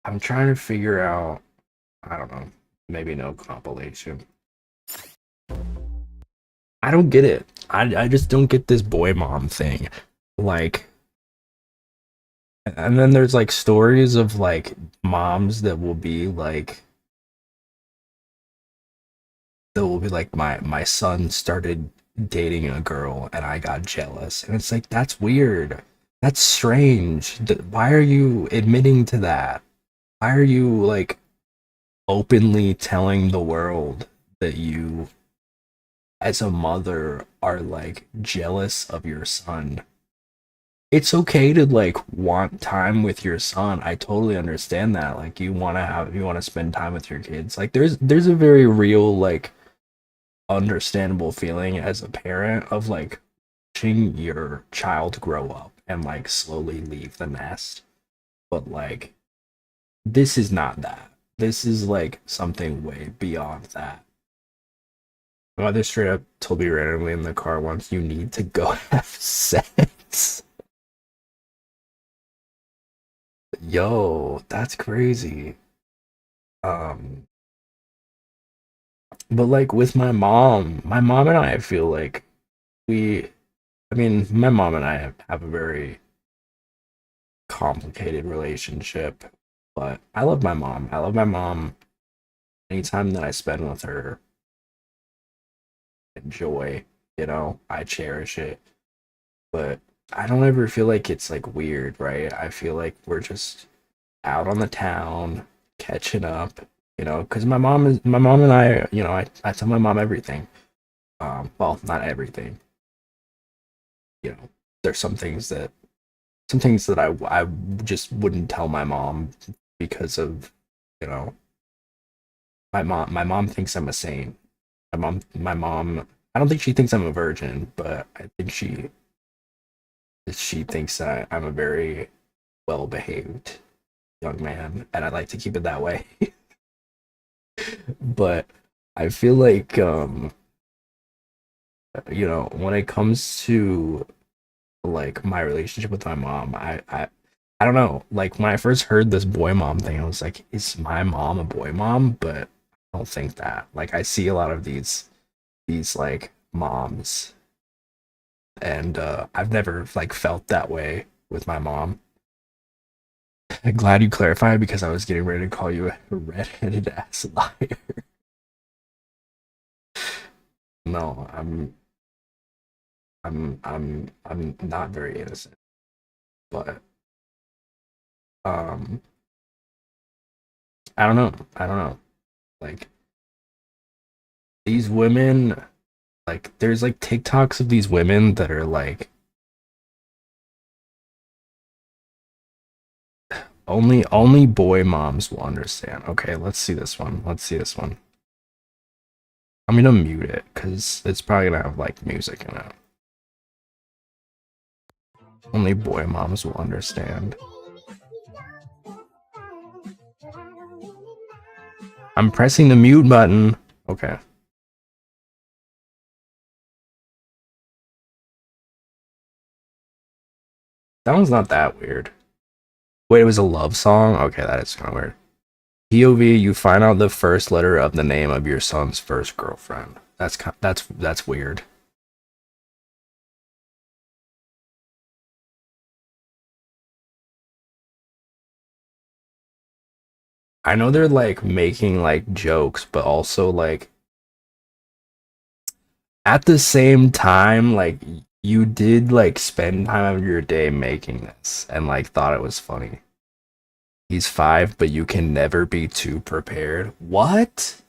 I'm trying to figure out, I don't know, maybe no compilation. I don't get it. I just don't get this boy mom thing. Like, and then there's like stories of like moms that will be like, my son started dating a girl and I got jealous. And it's like, that's weird. That's strange. Why are you admitting to that? Why are you like openly telling the world that you as a mother are like jealous of your son? it's okay to like want time with your son. I totally understand that. Like you want to spend time with your kids. Like there's a very real like understandable feeling as a parent of like watching your child grow up and like slowly leave the nest. But like this is not that. This is like something way beyond that. My mother straight up told me randomly in the car once, you need to go have sex. Yo, that's crazy. Um, but like with my mom and I feel like we, I mean, my mom and I have a very complicated relationship, but I love my mom. I love my mom. Anytime that I spend with her, enjoy, I cherish it. But I don't ever feel like it's like weird, right? I feel like we're just out on the town catching up, because my mom and I, I tell my mom everything. Well, not everything. There's some things that I just wouldn't tell my mom because of, you know, my mom thinks I'm a saint. My mom I don't think she thinks I'm a virgin, but I think she thinks that I'm a very well behaved young man, and I like to keep it that way. But I feel like when it comes to like my relationship with my mom, I don't know. Like when I first heard this boy mom thing, I was like, is my mom a boy mom? But I don't think that. Like I see a lot of these like moms, and I've never like felt that way with my mom. I'm glad you clarified because I was getting ready to call you a redheaded ass liar. No, I'm not very innocent, but um, I don't know. I don't know. Like these women, like there's like TikToks of these women that are like only boy moms will understand. Okay, let's see this one. Let's see this one. I'm gonna mute it because it's probably gonna have like music in it. Only boy moms will understand. I'm pressing the mute button. Okay. That one's not that weird. Wait, it was a love song? Okay, that is kind of weird. POV, you find out the first letter of the name of your son's first girlfriend. That's weird. I know they're like making like jokes, but also like at the same time, like you did like spend time of your day making this and like thought it was funny. He's 5, but you can never be too prepared. What?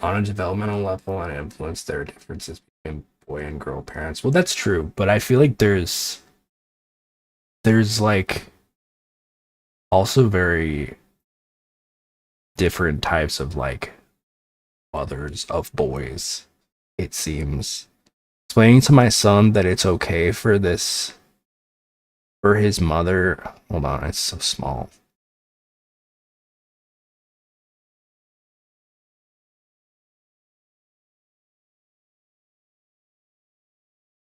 On a developmental level and influence there are differences between boy and girl parents. Well, that's true, but I feel like there's like also very different types of like mothers of boys, it seems. Explaining to my son that it's okay for his mother. Hold on, it's so small.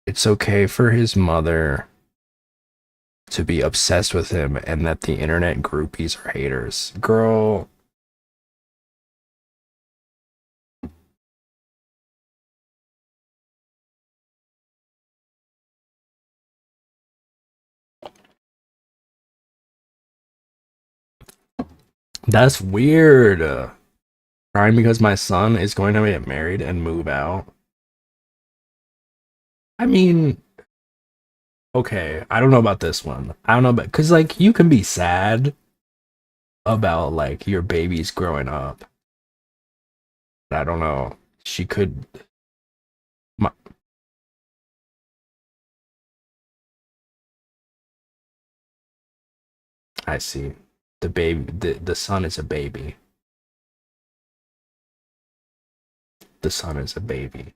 It's okay for his mother to be obsessed with him and that the internet groupies are haters. Girl, that's weird. Crying because my son is going to get married and move out. I mean, okay, I don't know about this one. I don't know about, because like you can be sad about like your babies growing up, I don't know. She could. My, I see. The baby. The son is a baby. The son is a baby.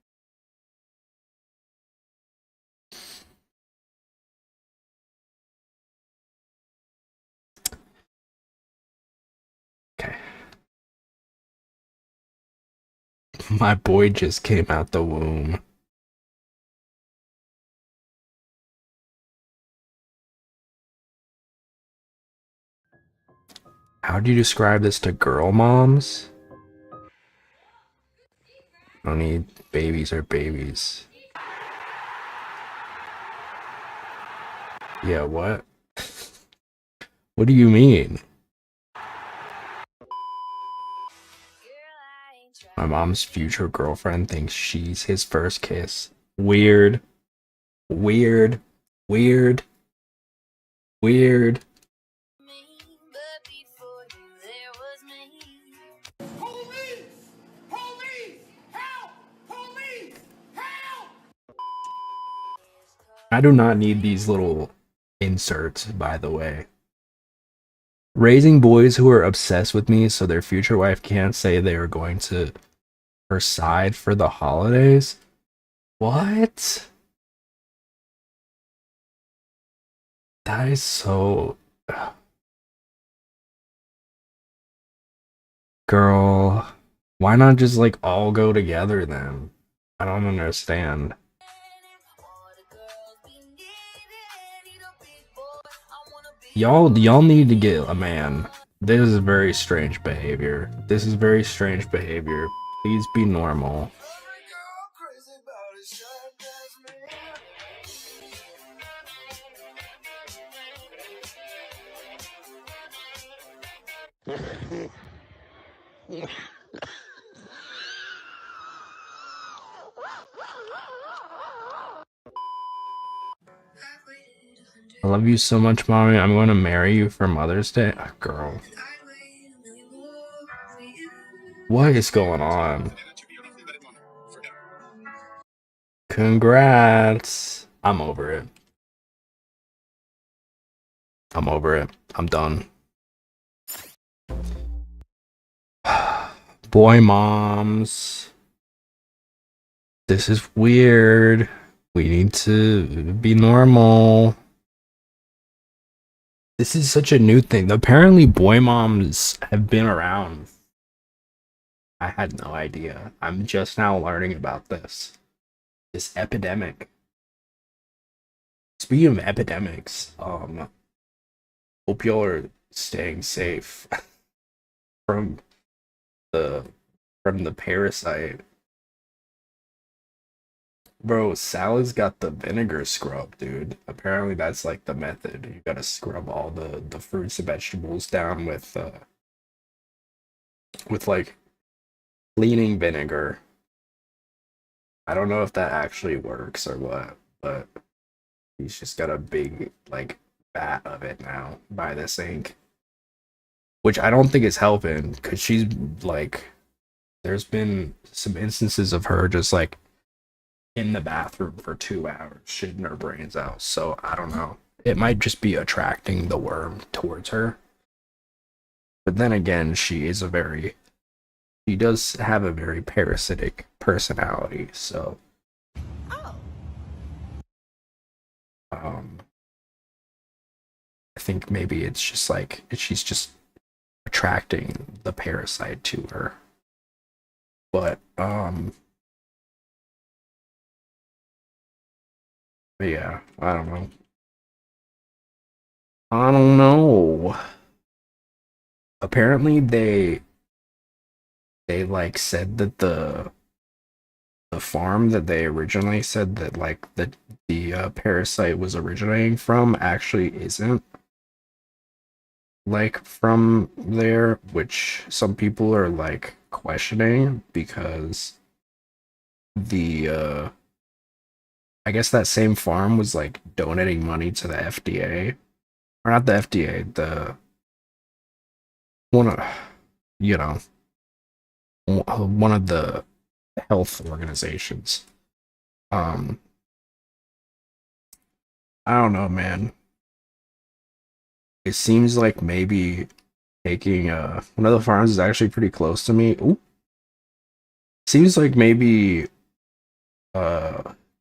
Okay. My boy just came out the womb. How do you describe this to girl moms? Only babies are babies. Yeah, what? What do you mean? My mom's future girlfriend thinks she's his first kiss. Weird. Weird. Weird. Weird. I do not need these little inserts, by the way. Raising boys who are obsessed with me so their future wife can't say they are going to her side for the holidays? What? That is so... Girl, why not just like all go together then? I don't understand. Y'all need to get a man. This is very strange behavior. This is very strange behavior. Please be normal. I love you so much, mommy. I'm going to marry you for Mother's Day. Oh, girl. What is going on? Congrats. I'm over it. I'm over it. I'm done. Boy moms. This is weird. We need to be normal. This is such a new thing. Apparently boy moms have been around. I had no idea. I'm just now learning about this. This epidemic. Speaking of epidemics, hope y'all are staying safe from the parasite. Bro, Sally's got the vinegar scrub, dude. Apparently that's like the method. You gotta scrub all the fruits and vegetables down with like cleaning vinegar. I don't know if that actually works or what, but he's just got a big like vat of it now by the sink. Which I don't think is helping, because she's like, there's been some instances of her just like in the bathroom for 2 hours shitting her brains out. So I don't know. It might just be attracting the worm towards her. But then again, she does have a very parasitic personality, so I think maybe it's just like she's just attracting the parasite to her. But yeah, I don't know. I don't know. Apparently they like said that the farm that they originally said that like the parasite was originating from actually isn't like from there, which some people are like questioning, because the I guess that same farm was like donating money to the FDA, or not the FDA, the one, you know, one of the health organizations. I don't know, man. It seems like maybe taking one of the farms is actually pretty close to me. Ooh. Seems like maybe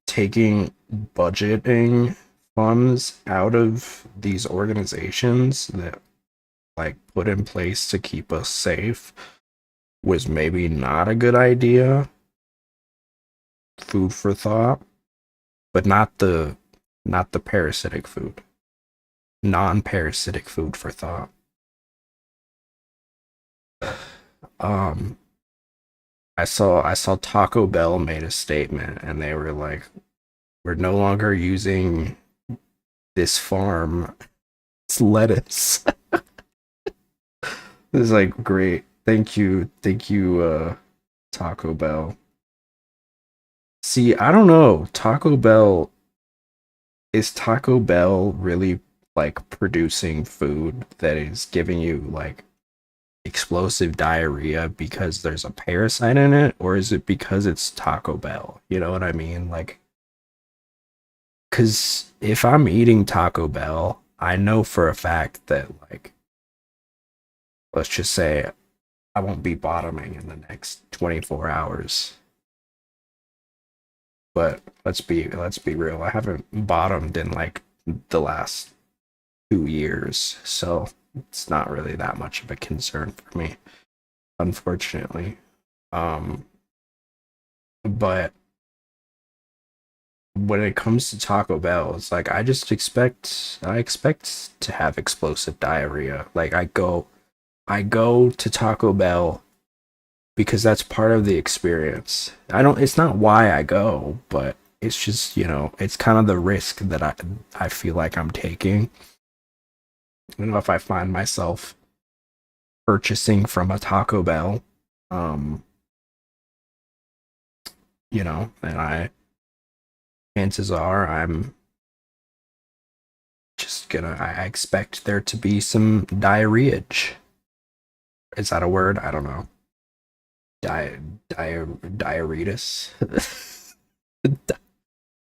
taking budgeting funds out of these organizations that like put in place to keep us safe was maybe not a good idea. Food for thought, but not the parasitic food. Non-parasitic food for thought. Um I saw Taco Bell made a statement and they were like, we're no longer using this farm. It's lettuce. This is like great. Thank you, Taco Bell. See, I don't know. Is Taco Bell really like producing food that is giving you like explosive diarrhea because there's a parasite in it, or is it because it's Taco Bell? You know what I mean? Like, because if I'm eating Taco Bell, I know for a fact that, like, let's just say I won't be bottoming in the next 24 hours. But let's be real. I haven't bottomed in like the last 2 years, so it's not really that much of a concern for me, unfortunately. But when it comes to Taco Bell, it's like I expect to have explosive diarrhea. Like I go to Taco Bell because that's part of the experience. It's not why I go, but it's just, it's kind of the risk that I feel like I'm taking. If I find myself purchasing from a Taco Bell, and chances are I'm just I expect there to be some diarrheage. Is that a word? I don't know. Diaretus.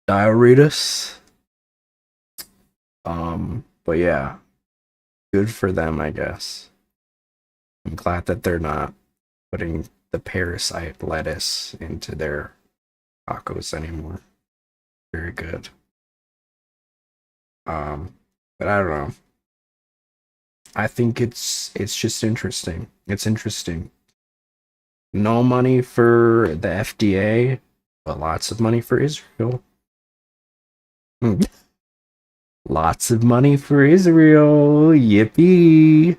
Diaretus. But yeah, good for them, I guess. I'm glad that they're not putting the parasite lettuce into their tacos anymore. Very good. But I don't know. I think it's just interesting. It's interesting. No money for the FDA, but lots of money for Israel. Lots of money for Israel. Yippee.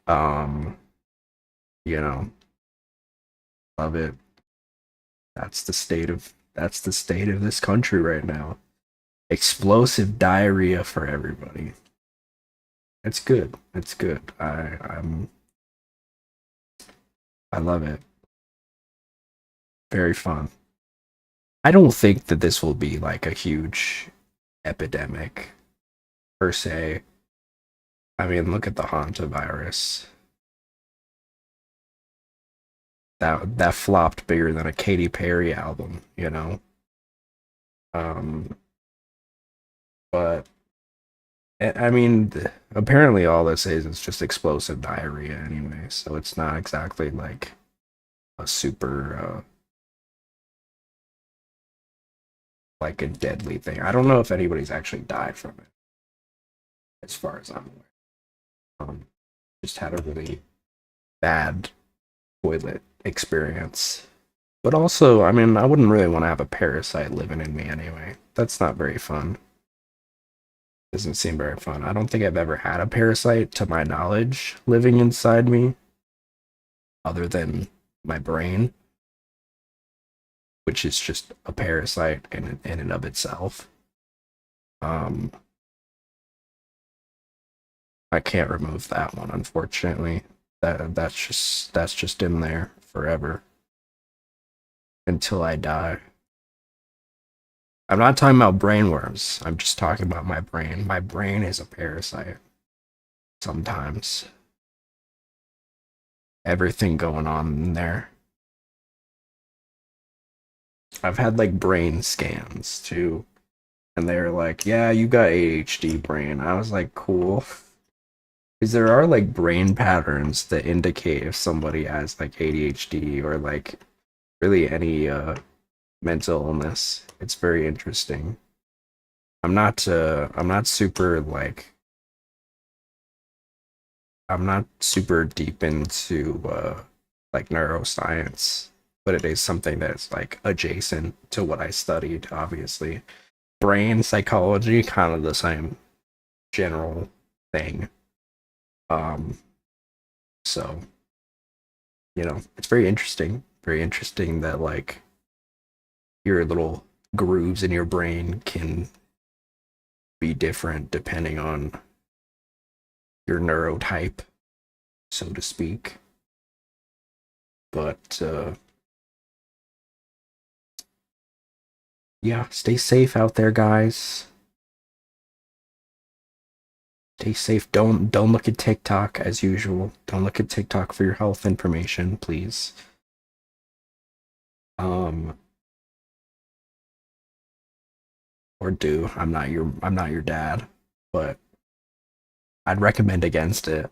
Um, love it. That's the state of this country right now. Explosive diarrhea for everybody. It's good. It's good. I love it. Very fun. I don't think that this will be like a huge epidemic per se. I mean, look at the hantavirus. That flopped bigger than a Katy Perry album, But I mean, apparently all this is just explosive diarrhea anyway, so it's not exactly like a super like a deadly thing. I don't know if anybody's actually died from it, as far as I'm aware. Just had a really bad toilet experience. But also, I mean, I wouldn't really want to have a parasite living in me anyway. That's not very fun. Doesn't seem very fun. I don't think I've ever had a parasite, to my knowledge, living inside me, other than my brain, which is just a parasite in and of itself. I can't remove that one, unfortunately. That's just in there forever until I die. I'm not talking about brain worms. I'm just talking about my brain. My brain is a parasite. sometimes. Everything going on in there. I've had like brain scans too, and they were like, yeah, you got ADHD brain. I was like, cool. Because there are like brain patterns that indicate if somebody has like ADHD or like really any mental illness. It's very interesting. I'm not super like I'm not super deep into like neuroscience, but it is something that's like adjacent to what I studied, obviously. Brain psychology, kind of the same general thing. Um, so you know, it's very interesting. Very interesting that like your little grooves in your brain can be different depending on your neurotype, so to speak. But yeah, stay safe out there, guys. Stay safe. Don't look at TikTok as usual. Don't look at TikTok for your health information, please. Or do. I'm not your dad, but I'd recommend against it.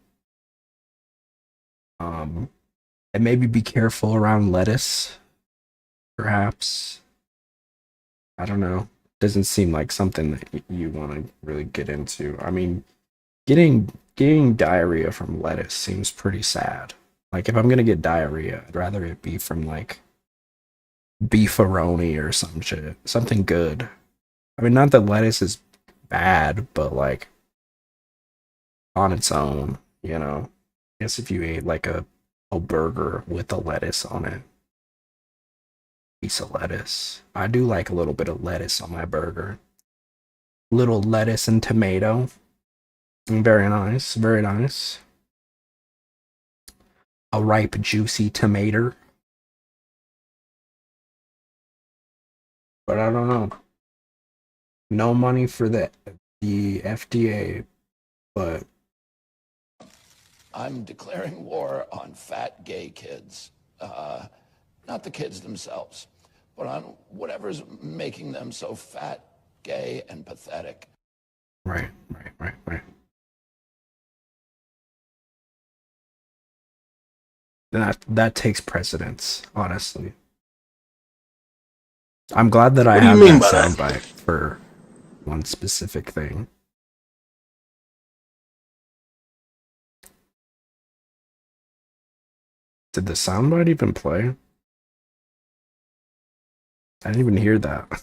And maybe be careful around lettuce, perhaps. I don't know. Doesn't seem like something that you want to really get into. I mean, getting diarrhea from lettuce seems pretty sad. Like if I'm gonna get diarrhea, I'd rather it be from like beefaroni or some shit, something good. I mean, not that lettuce is bad, but like on its own, you know. I guess if you ate like a burger with a lettuce on it, piece of lettuce. I do like a little bit of lettuce on my burger. Little lettuce and tomato. Very nice, very nice. A ripe, juicy tomato. But I don't know. No money for the FDA, but I'm declaring war on fat gay kids. Not the kids themselves, but on whatever's making them so fat, gay, and pathetic. right. That takes precedence, honestly. I'm glad that I What do you have mean that by that? soundbite for one specific thing. Did the soundbite even play? I didn't even hear that.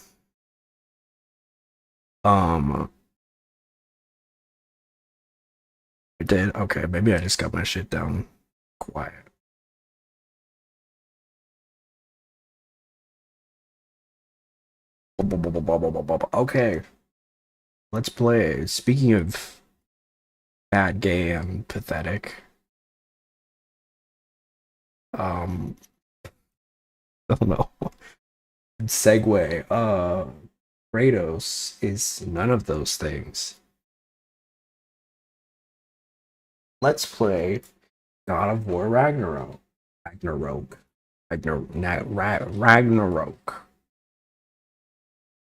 I did. Okay, maybe I just got my shit down quiet. Okay, let's play. Speaking of fat, gay, and pathetic, I don't know. Segue. Kratos is none of those things. Let's play God of War Ragnarok. Ragnarok.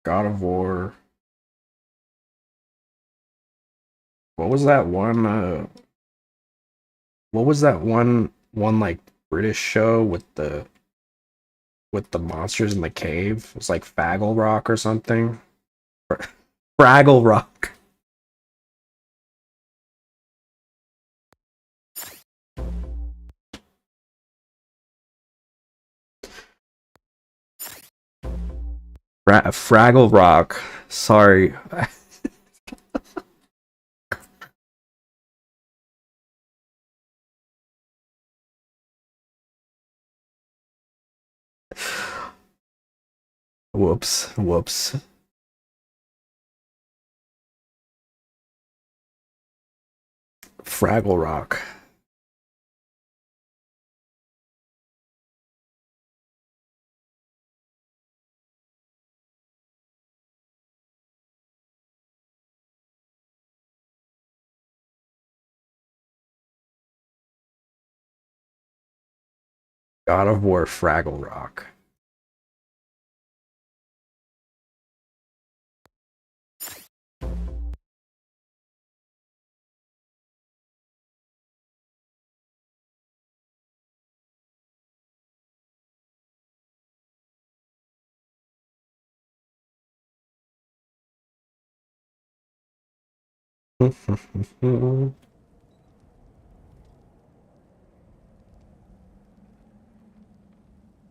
God of War. What was that one? What was that one like British show with the monsters in the cave? It was like Faggle Rock or something. Fraggle Rock. Fraggle Rock. Sorry. Whoops. Fraggle Rock. God of War Fraggle Rock.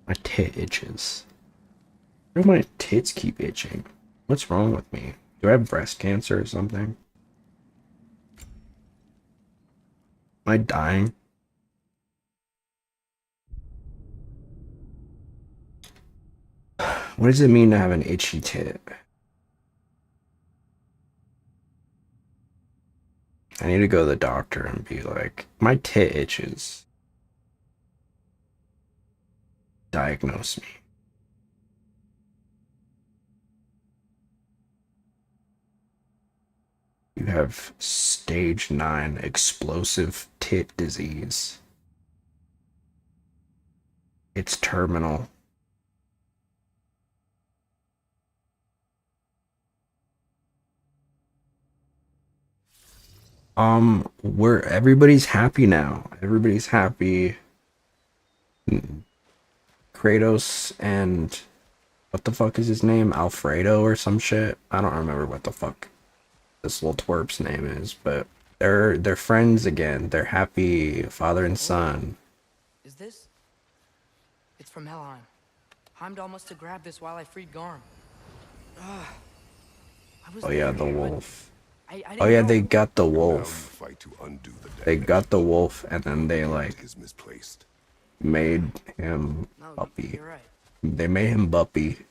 My tit itches. Why do my tits keep itching? What's wrong with me? Do I have breast cancer or something? Am I dying? What does it mean to have an itchy tit? I need to go to the doctor and be like, my tit itches. Diagnose me. You have stage 9 explosive tit disease. It's terminal. Where everybody's happy now. Everybody's happy. Kratos and what the fuck is his name? Alfredo or some shit? I don't remember what the fuck this little twerp's name is, but they're friends again. They're happy, father and son. Is this? It's from Helheim. Heimdall must have grabbed this while I freed Garm. Oh yeah, the wolf. I Oh yeah, know. they got the Now you wolf. fight to undo the They damage. got the wolf and then they It like is misplaced. made him No, Buppy. you're right. They made him Buppy.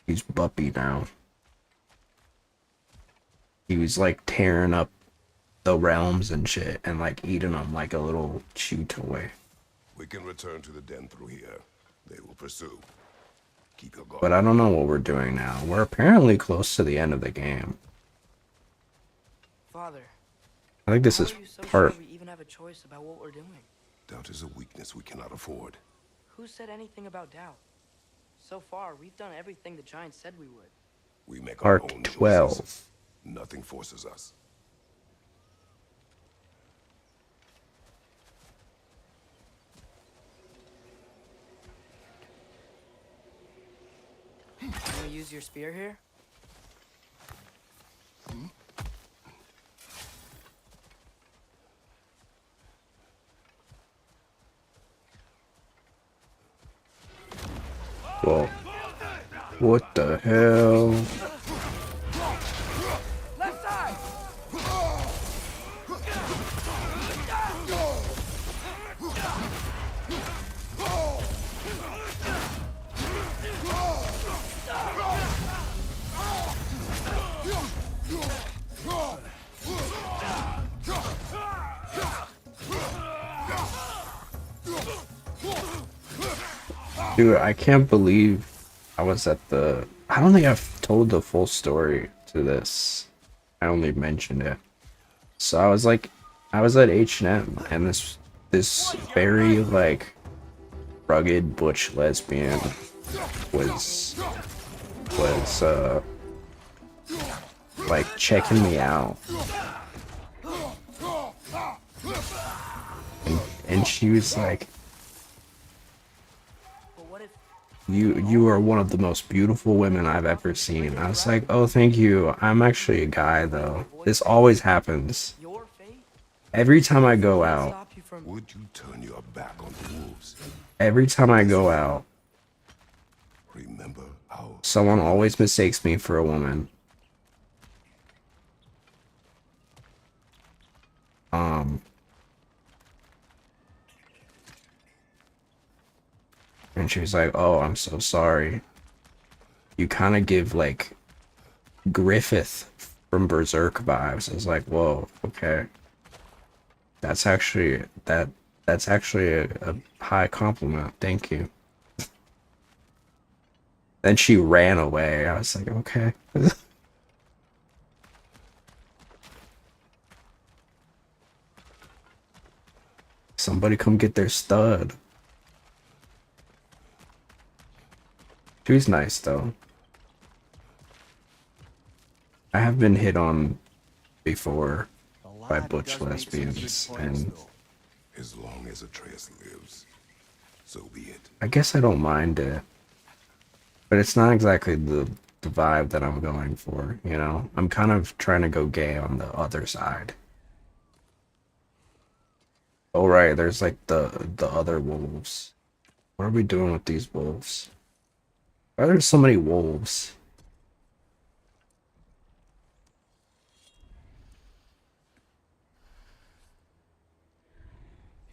He's Buppy now. He was like tearing up the realms and shit and like eating them like a little chew toy. We can return to the den through here. They will pursue. Keep your guard. But I don't know what we're doing now. We're apparently close to the end of the game. Father, I think this how is are you so part. sure we even have a choice about what we're doing? Doubt is a weakness we cannot afford. Who said anything about doubt? So far, we've done everything the Giants said we would. We make our Part own 12. choices. Nothing forces us. Can we use your spear here? Whoa. What the hell? Left side! Dude, I can't believe I was at the... I don't think I've told the full story to this. I only mentioned it. So I was like, I was at H&M and this very like rugged butch lesbian was like checking me out. And she was like, But what if you are one of the most beautiful women I've ever seen. I was like, oh, thank you. I'm actually a guy though. This always happens. your fate Every time I go out, stop you from... Would you turn your back on the wolves? every time I go out, Remember our someone always mistakes me for a woman. And she was like, oh, I'm so sorry. You kind of give like Griffith from Berserk vibes. I was like, whoa, okay. That's actually that's actually a high compliment. Thank you. Then she ran away. I was like, okay. Somebody come get their stud. She's nice though. I have been hit on before by butch lesbians, and As long as Atreus lives, so be it. I guess I don't mind it. But it's not exactly the vibe that I'm going for, you know? I'm kind of trying to go gay on the other side. Oh right, there's like the other wolves. What are we doing with these wolves? Why are there so many wolves?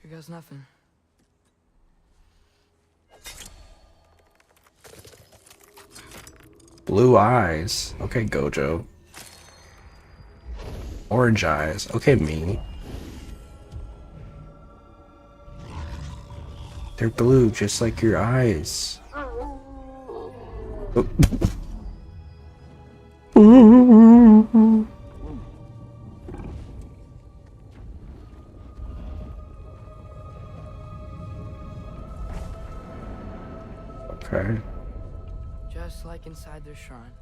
Here goes nothing. Blue eyes. Okay, Gojo. Orange eyes. Okay, me. They're blue, just like your eyes. Oh. Okay. Just like inside their shrine.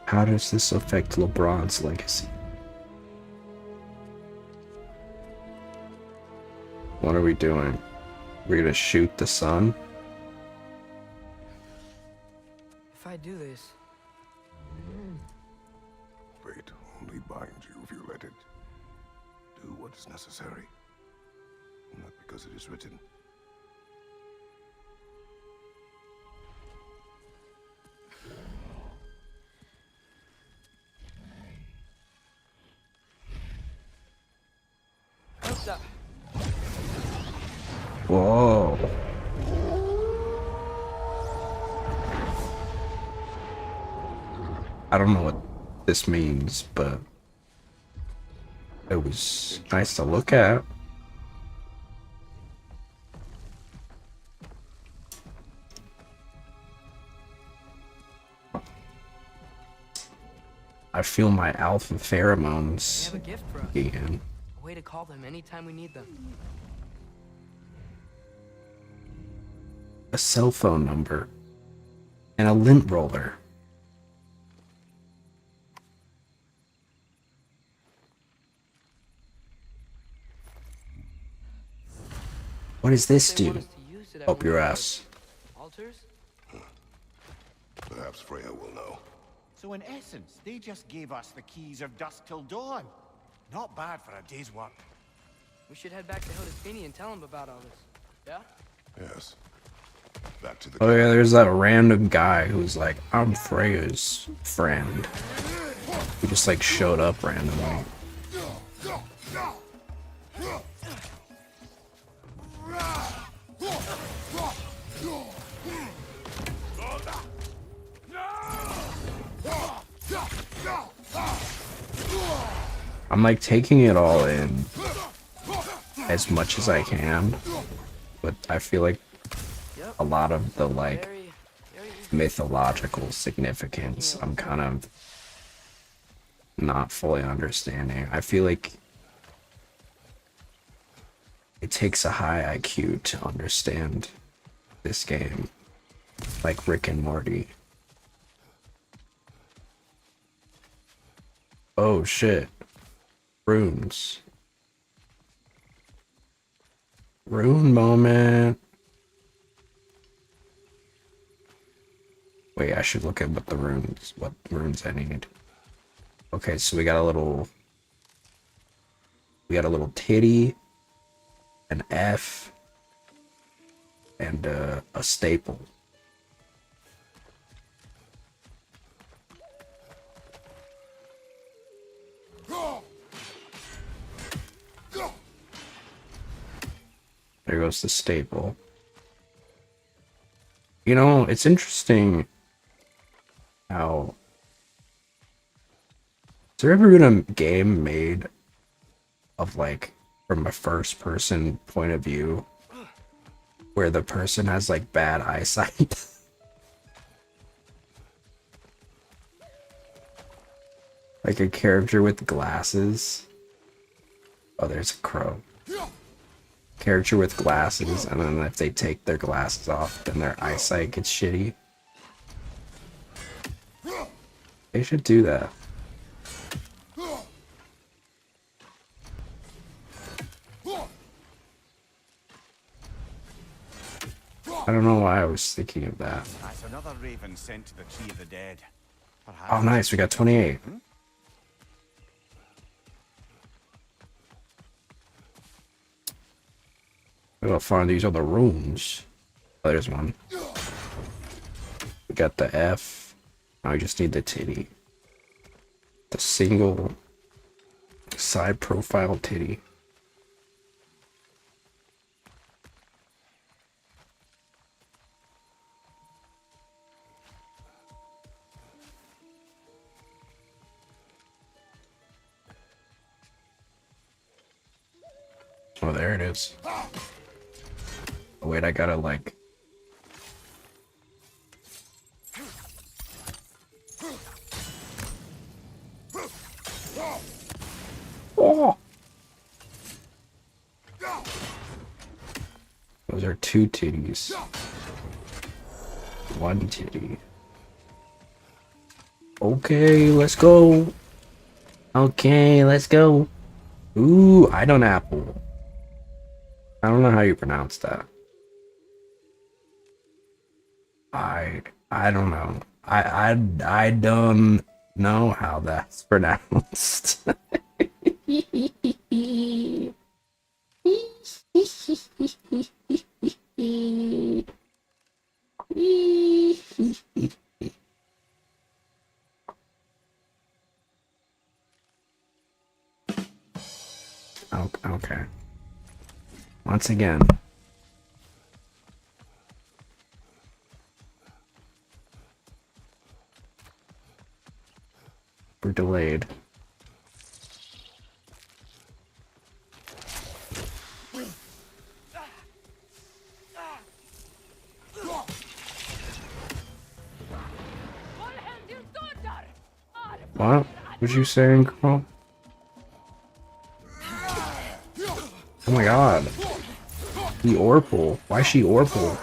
How does this affect LeBron's legacy? What are we doing? We're gonna shoot the sun? If I do this, Fate only binds you if you let it. Do what is necessary. Not because it is written. Whoa. I don't know what this means, but it was nice to look at. I feel my alpha they pheromones have a gift for us. again. A way to call them anytime we need them. A cell phone number and a lint roller. What does this They want do? us to use it at Up one your point. ass. Altars? Perhaps Freya will know. So in essence, they just gave us the keys of dusk till dawn. Not bad for a day's work. We should head back to Hildesfinia and tell them about all this. Yeah? Yes. Back to the Oh yeah, there's that random guy who's like, I'm Freya's friend. He just like showed up randomly. I'm like taking it all in as much as I can, but I feel like a lot of the like mythological significance I'm kind of not fully understanding. I feel like it takes a high IQ to understand this game, like Rick and Morty. Oh shit. Runes. Rune moment. Wait, I should look at what runes I need. Okay, so we got a little titty, an F, and a staple. There goes the staple. You know, it's interesting how... Has there ever been a game made of like, from a first person point of view, where the person has like bad eyesight? Like a character with glasses? Oh, there's a crow. Character with glasses, and then if they take their glasses off, then their eyesight gets shitty. They should do that. I don't know why I was thinking of that. That's another raven sent to the Tree of the Dead. Perhaps Oh, nice. We got 28. I gotta find these other rooms. Oh, there's one. We got the F. Now we just need the titty. The single side profile titty. Oh, there it is. Oh, wait, I gotta like... Oh! Those are 2 titties. 1 titty. Okay, let's go. Okay, let's go. Ooh, I don't apple. I don't know how you pronounce that. I don't know. I don't know how that's pronounced. Okay. Once again. We're delayed. What? What you saying, girl? Oh my god. The Orpal. Why is she Orpal?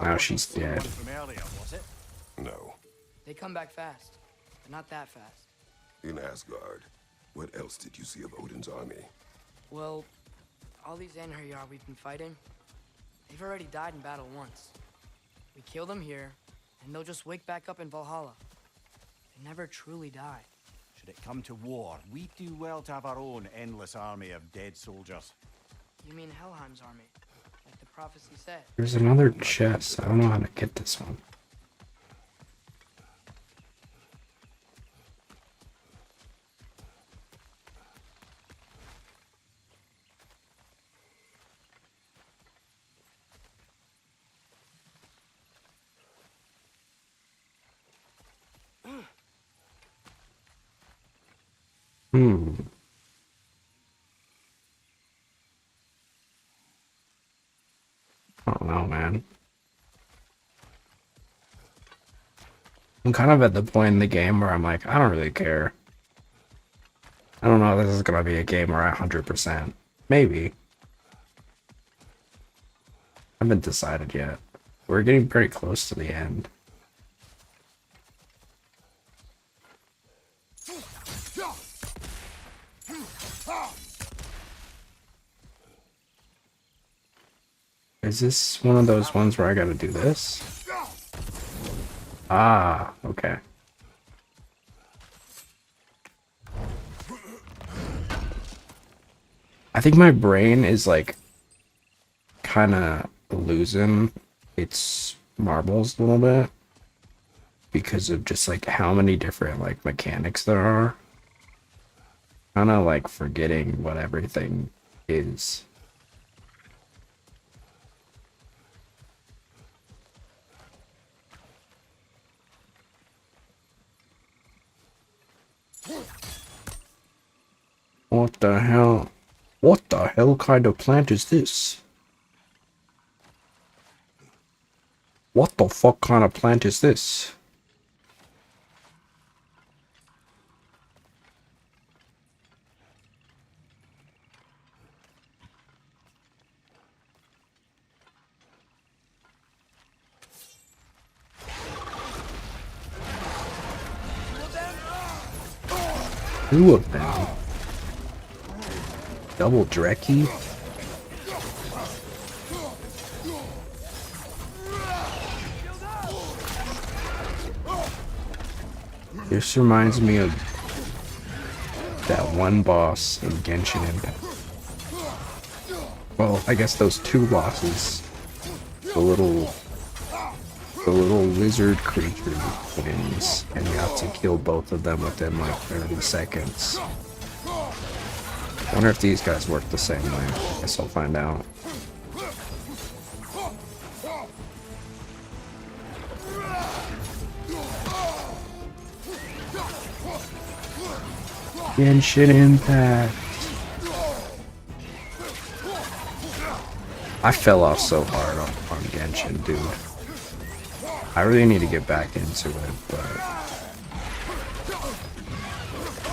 Now she's dead. No. They come back fast, but not that fast. In Asgard, what else did you see of Odin's army? Well, all these Einherjar we've been fighting, they've already died in battle once. We kill them here, and they'll just wake back up in Valhalla. They never truly die. Should it come to war, we do well to have our own endless army of dead soldiers. You mean Helheim's army, like the prophecy said? There's another chest. I don't know how to get this one. I don't know, man. I'm kind of at the point in the game where I'm like, I don't really care. I don't know if this is gonna be a game where I 100%. Maybe. I haven't decided yet. We're getting pretty close to the end. Is this one of those ones where I gotta do this? Ah, okay. I think my brain is like kind of losing its marbles a little bit because of just like how many different like mechanics there are. Kind of like forgetting what everything is. What the hell? What the hell kind of plant is this? What the fuck kind of plant is this? Two of them. Double Drekkie. This reminds me of that one boss in Genshin Impact. Well, I guess those two bosses. The little lizard creature things, and you have to kill both of them within like 30 seconds. I wonder if these guys work the same way. Guess I'll find out. Genshin Impact. I fell off so hard on Genshin, dude. I really need to get back into it, but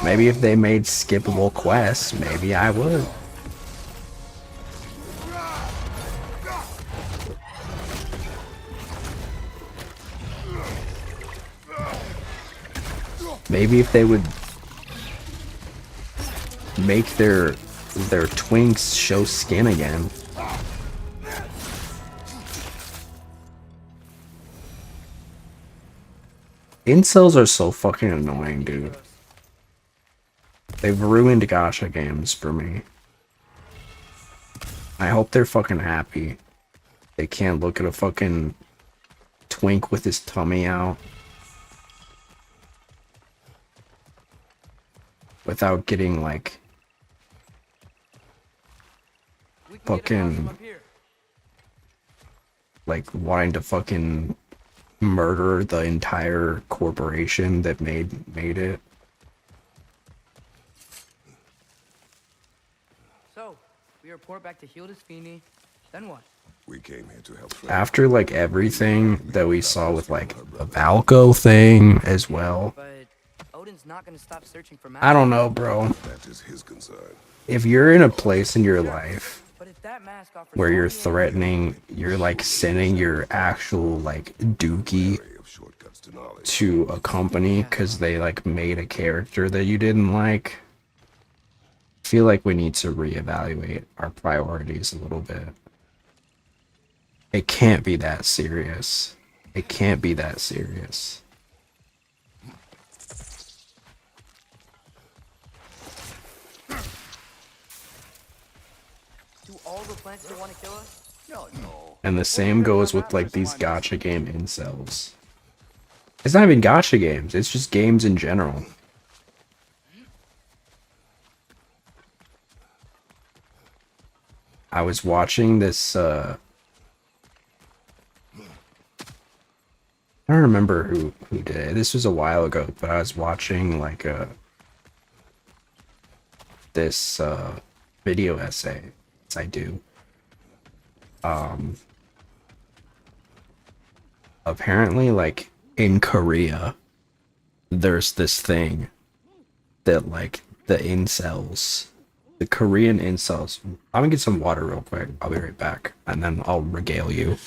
maybe if they made skippable quests, maybe I would. Maybe if they would make their twinks show skin again. Incels are so fucking annoying, dude. They've ruined gacha games for me. I hope they're fucking happy. They can't look at a fucking twink with his tummy out without getting like fucking like wanting to fucking murder the entire corporation that made it. So, we report back to Hildesfini, then what? We came here to help. After like everything that we saw with like the Valko thing as well. But Odin's not gonna stop searching for I don't know, bro. That is his concern. If you're in a place in your life where you're threatening, you're like sending your actual like dookie to a company because they like made a character that you didn't like, I feel like we need to reevaluate our priorities a little bit. It can't be that serious. It can't be that serious. Do all the plants still want to kill us? No. And the same goes with like these gacha game incels. It's not even gacha games, it's just games in general. I was watching this I don't remember who did it. This was a while ago, but I was watching like this video essay, as I do. Apparently like in Korea there's this thing that like the incels, the Korean incels. I'm gonna get some water real quick. I'll be right back and then I'll regale you.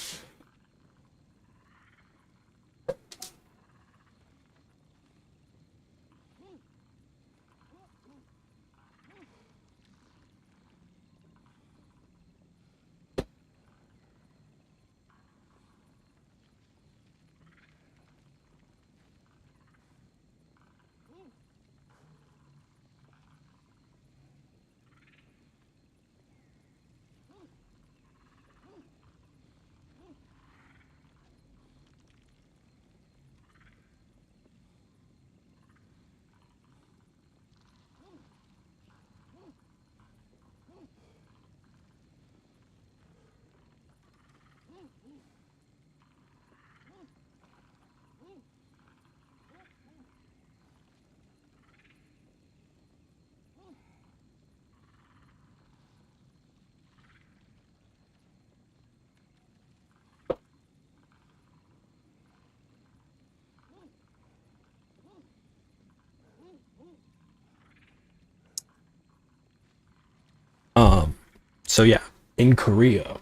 So yeah, in Korea,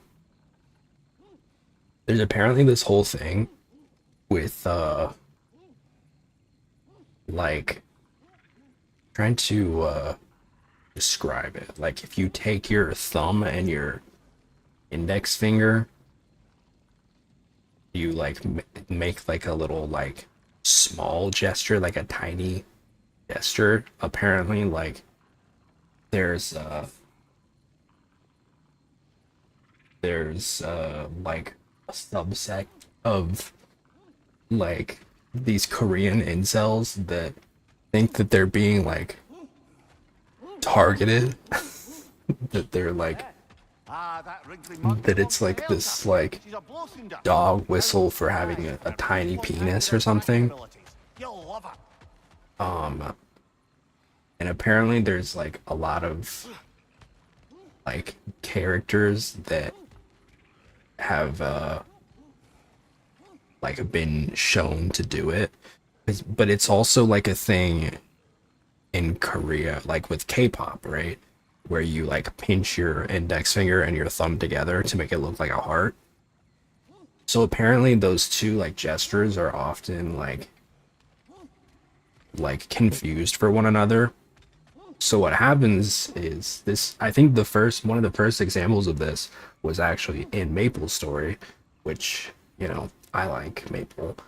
there's apparently this whole thing with like trying to describe it. Like if you take your thumb and your index finger, you like make like a little like small gesture, like a tiny gesture. Apparently, like there's like a subset of like these Korean incels that think that they're being like targeted, that they're like that it's like this like dog whistle for having a tiny penis or something. And apparently there's like a lot of like characters that have like been shown to do it, but it's also like a thing in Korea, like with K-pop, right? Where you like pinch your index finger and your thumb together to make it look like a heart. So apparently those two like gestures are often like confused for one another. So what happens is this, I think one of the first examples of this was actually in Maple's story, which, you know, I like Maple.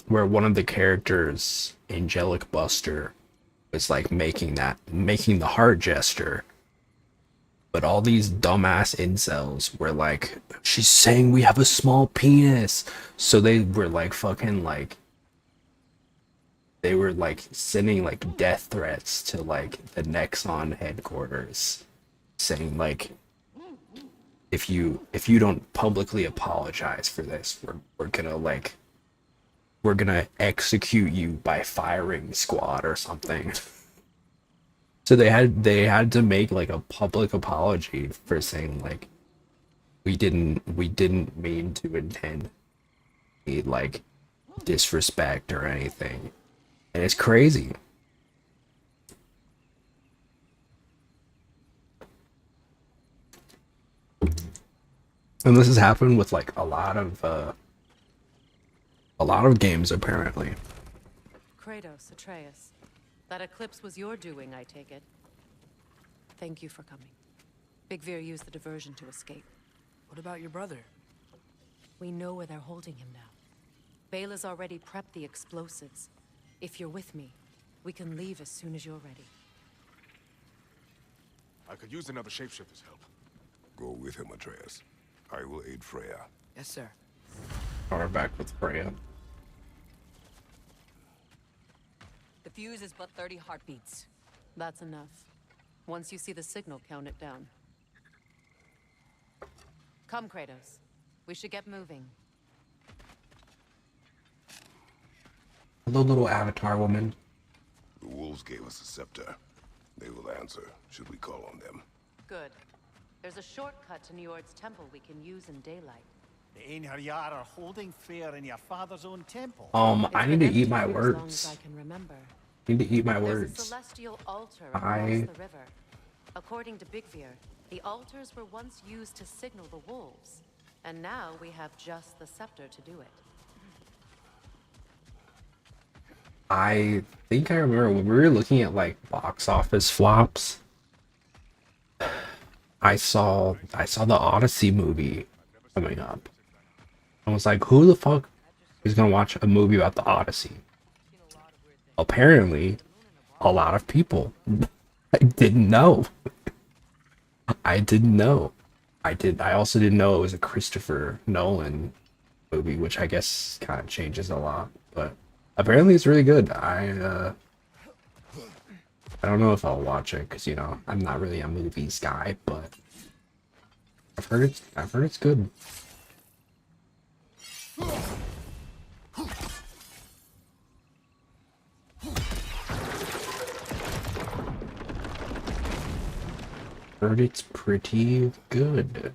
Where one of the characters, Angelic Buster, was like making the heart gesture. But all these dumbass incels were like, she's saying we have a small penis. So they were like fucking like, they were like sending like death threats to like the Nexon headquarters, saying like, if you don't publicly apologize for this, we're gonna execute you by firing squad or something. So they had to make like a public apology for saying like, we didn't mean to intend like disrespect or anything. And it's crazy. And this has happened with like a lot of games apparently. Kratos, Atreus. That eclipse was your doing, I take it. Thank you for coming. Big Veer used the diversion to escape. What about your brother? We know where they're holding him now. Bela's already prepped the explosives. If you're with me, we can leave as soon as you're ready. I could use another shapeshifter's help. Go with him, Atreus. I will aid Freya. Yes, sir. We're back with Freya. The fuse is but 30 heartbeats. That's enough. Once you see the signal, count it down. Come, Kratos. We should get moving. Hello, little avatar woman. The wolves gave us a scepter. They will answer, should we call on them. Good. There's a shortcut to Njord's temple we can use in daylight. The Einherjar are holding fair in your father's own temple. I need to eat my As long words. as I can remember. I need to eat my There's a words. celestial altar across the river. According to Big Veer, the altars were once used to signal the wolves, and now we have just the scepter to do it. I think I remember when we were looking at like box office flops. I saw the Odyssey movie coming up. I was like, who the fuck is gonna watch a movie about the Odyssey? Apparently, a lot of people. I didn't know. I didn't know. I also didn't know it was a Christopher Nolan movie, which I guess kind of changes a lot. But apparently, it's really good. I don't know if I'll watch it because, you know, I'm not really a movies guy, but I've heard it's good. Heard it's pretty good.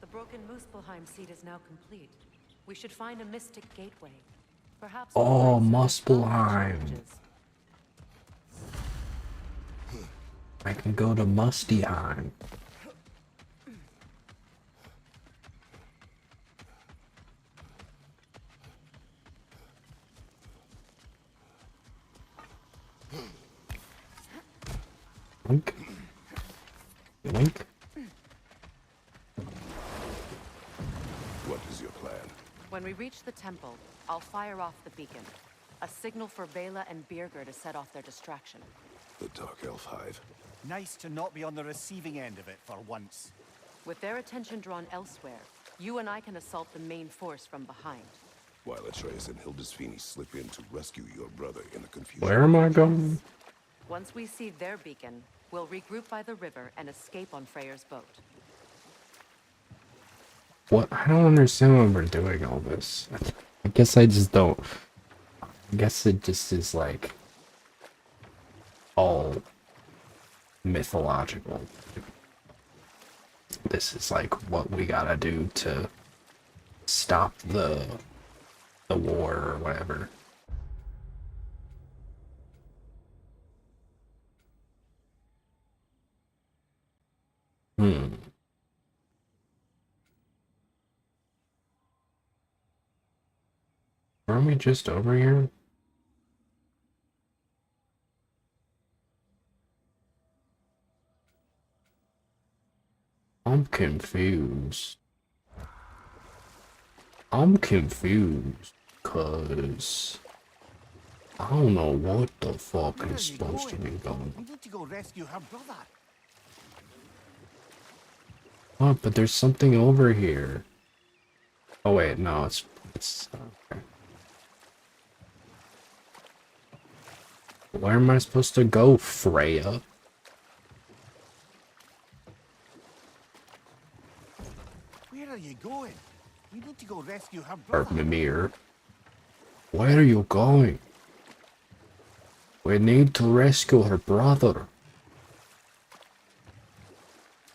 The broken Muspelheim seed is now complete. We should find a mystic gateway. Perhaps. Oh, Muspelheim. I can go to Mustyheim. Link. Link. What is your plan? When we reach the temple, I'll fire off the beacon. A signal for Bela and Birger to set off their distraction. The Dark Elf Hive. Nice to not be on the receiving end of it for once. With their attention drawn elsewhere, you and I can assault the main force from behind. While Atreus and Hildisvini slip in to rescue your brother in the confusion. Where am I going? Once we see their beacon, we'll regroup by the river and escape on Freyr's boat. What? I don't understand why we're doing all this. I guess I just don't. I guess it just is like all mythological. This is like what we gotta do to stop the war or whatever. Aren't we just over here? I'm confused. Cause I don't know what the fuck is supposed to be going. We need to go rescue her brother. Oh, but there's something over here. Oh wait, no, it's okay. Where am I supposed to go, Freya? Where are you going? We need to go rescue her brother. Or Mimir. Where are you going? We need to rescue her brother.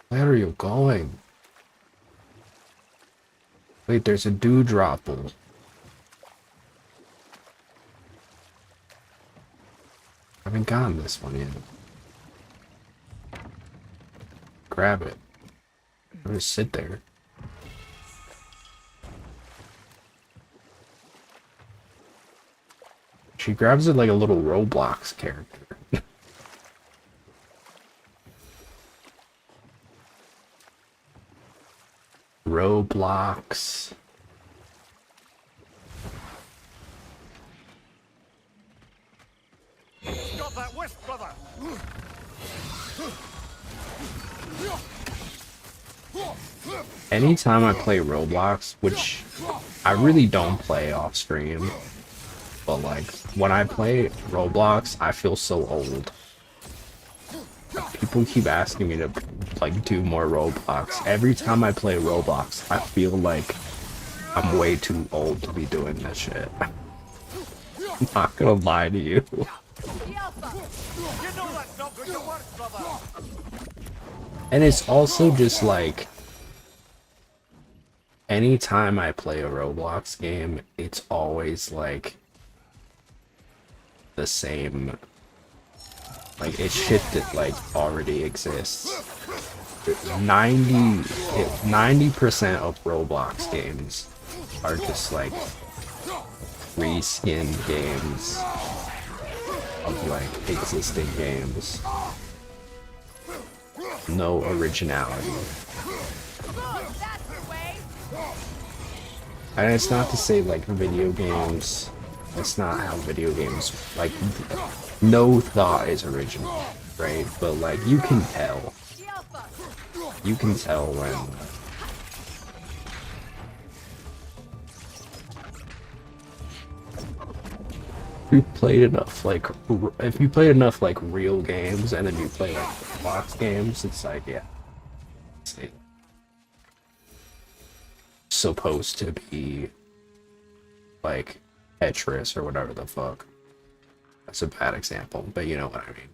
Where are you going? Wait, there's a dewdropple. I haven't gotten this one yet. Grab it. I'm gonna sit there. She grabs it like a little Roblox character. Roblox. Stop that wisp, brother! Anytime I play Roblox, which I really don't play off stream, but like when I play Roblox, I feel so old. People keep asking me to like do more Roblox. Every time I play Roblox, I feel like I'm way too old to be doing this shit. I'm not gonna lie to you. And it's also just like, anytime I play a Roblox game, it's always like the same, like it's shit that like already exists. 90% of Roblox games are just like reskinned games of like existing games. No originality. And it's not to say like video games, it's not how video games, like no thought is original, right? But like you can tell when you played enough like, if you played enough like real games and then you play like box games, it's like, yeah, it's supposed to be like Tetris or whatever the fuck. That's a bad example, but you know what I mean.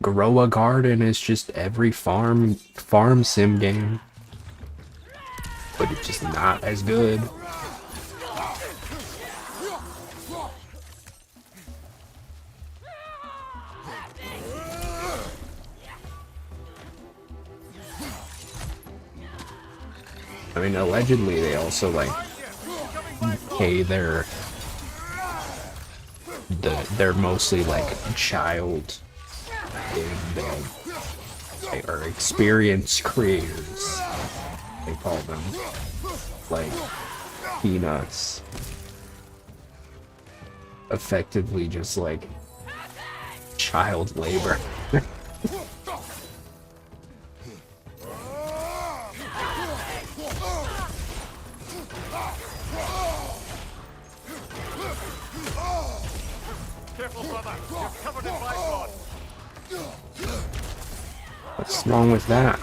Grow a Garden is just every farm sim game, but it's just not as good. I mean, allegedly they also like hey, they're mostly like child, and they are experienced creators. They call them like peanuts. Effectively, just like child labor. Careful, brother. You're covered in blood. What's wrong with that?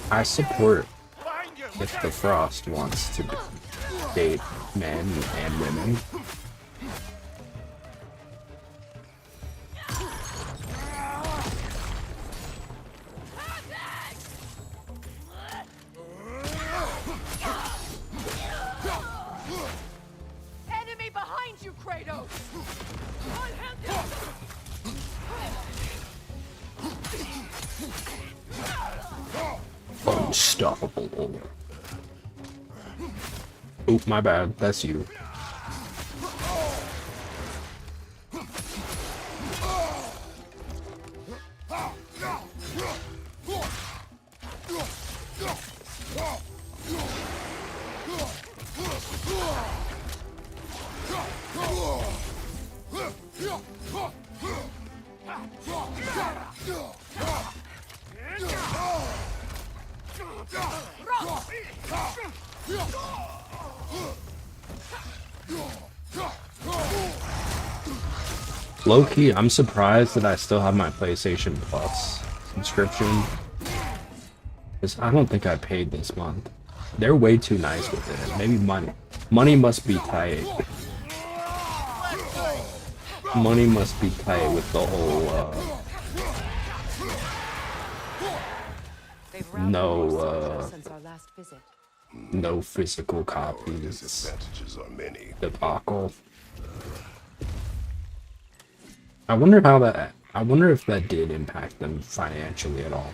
I support if the Frost wants to date men and women. Enemy behind you, Kratos! Unstoppable. Oop, my bad. That's you. Low-key, I'm surprised that I still have my PlayStation Plus subscription. Because I don't think I paid this month. They're way too nice with it. Maybe money must be tight. Money must be tight with the whole, no physical copies debacle. I wonder if that did impact them financially at all.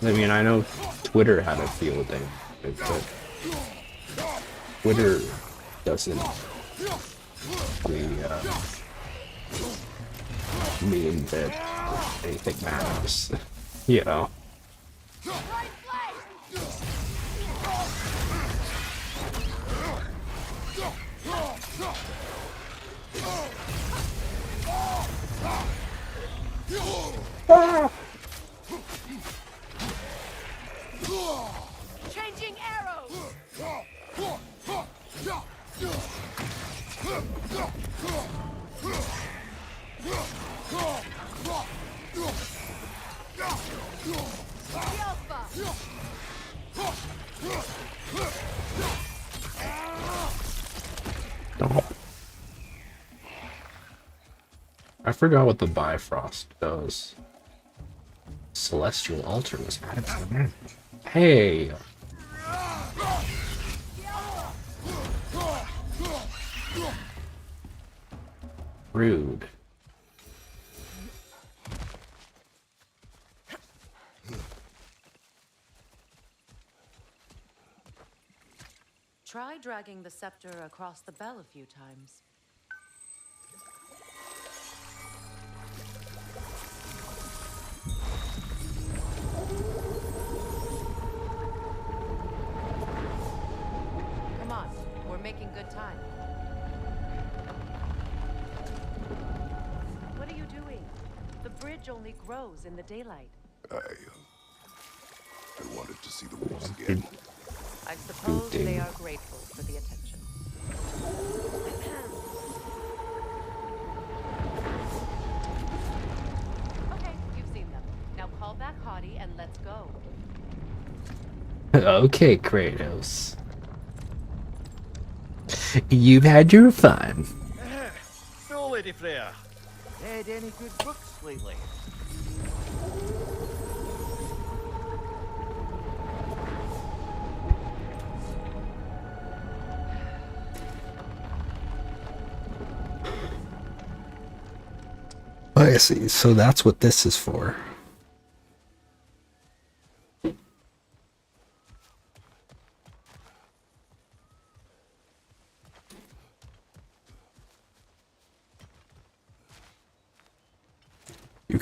I mean, I know Twitter had a field day, but Twitter doesn't really mean that anything matters, you know. Changing arrows! I forgot what the Bifrost does. Celestial Altar was added to the map. Hey! Rude. Try dragging the scepter across the bell a few times. Come on, we're making good time. What are you doing? The bridge only grows in the daylight. I wanted to see the wolves again. I suppose they are grateful for the attention. Okay, you've seen them. Now call back Hottie and let's go. Okay, Kratos. You've had your fun. So, Lady Freya, read any good books lately? I see, so that's what this is for.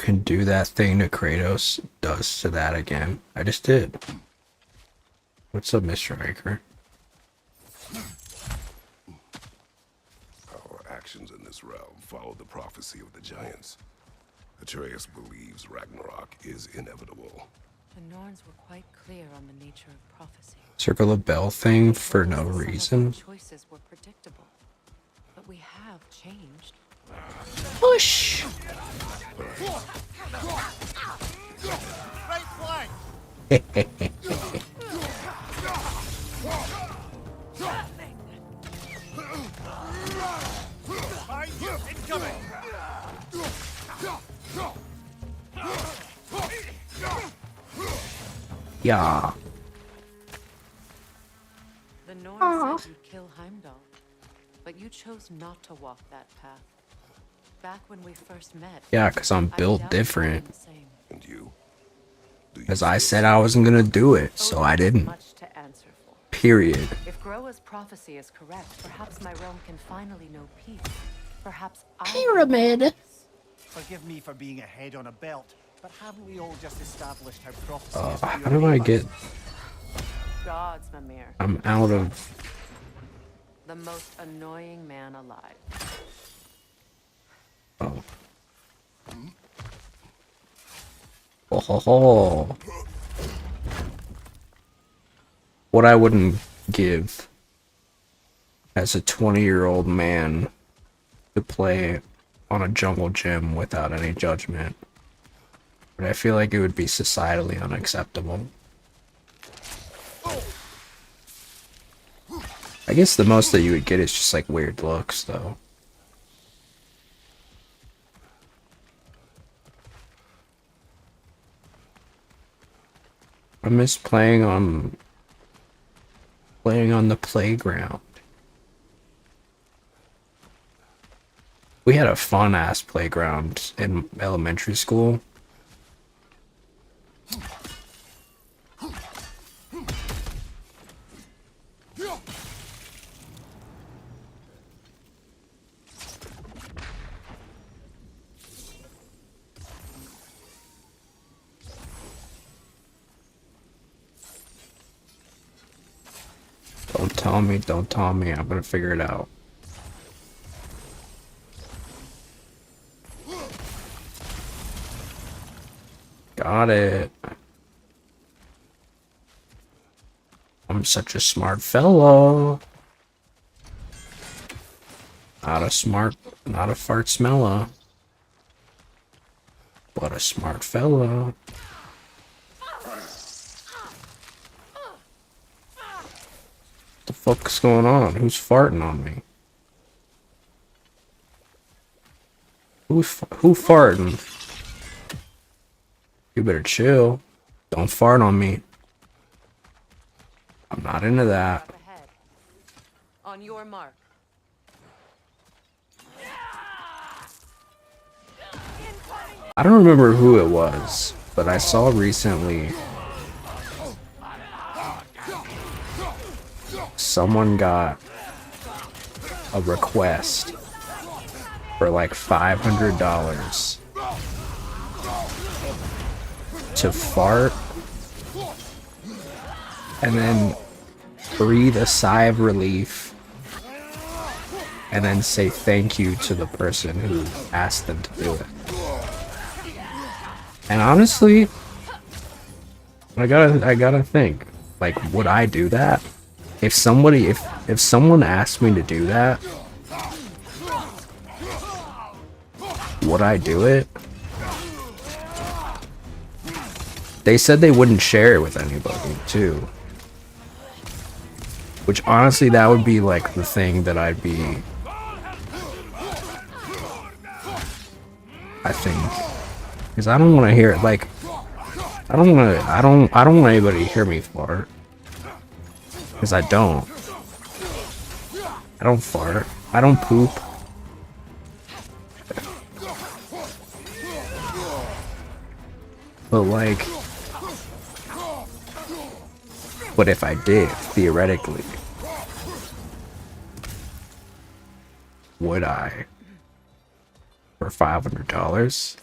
can do that thing that Kratos does to that again. I just did. What's up, Mr. Hiker? Our actions in this realm follow the prophecy of the giants. Atreus believes Ragnarok is inevitable. The Norns were quite clear on the nature of prophecy. Circle the bell thing for no reason. Choices were predictable, but we have changed. Push. Yeah. The Norns said you'd kill Heimdall, but you chose not to walk that path. Back when we first met. Yeah, because I'm built different. And you? Because I said I wasn't gonna do it, so I didn't. Much to answer for. Period. If Groa's prophecy is correct, perhaps my realm can finally know peace. Perhaps Pyramid. Forgive me for being a head on a belt, but haven't we all just established how prophecy is How do I get... Gods, Mimir. I'm out of... The most annoying man alive. Oh. Oh ho ho. What I wouldn't give as a 20-year-old man to play on a jungle gym without any judgment. But I feel like it would be societally unacceptable. I guess the most that you would get is just like weird looks, though. I miss playing on the playground. We had a fun ass playground in elementary school. Don't tell me, I'm gonna figure it out. Got it. I'm such a smart fellow. Not a fart smeller, but a smart fellow. What the fuck's going on? Who's farting on me? Who farting? You better chill. Don't fart on me. I'm not into that. On your mark. I don't remember who it was, but I saw recently someone got a request for like $500 to fart and then breathe a sigh of relief and then say thank you to the person who asked them to do it. And honestly, I gotta think, like, would I do that? If someone asked me to do that, would I do it? They said they wouldn't share it with anybody, too. Which, honestly, that would be, like, the thing that I'd be... I think. Because I don't want to hear it, like... I don't want anybody to hear me fart. Because I don't. I don't fart. I don't poop. But, like... But if I did, theoretically, would I? For $500?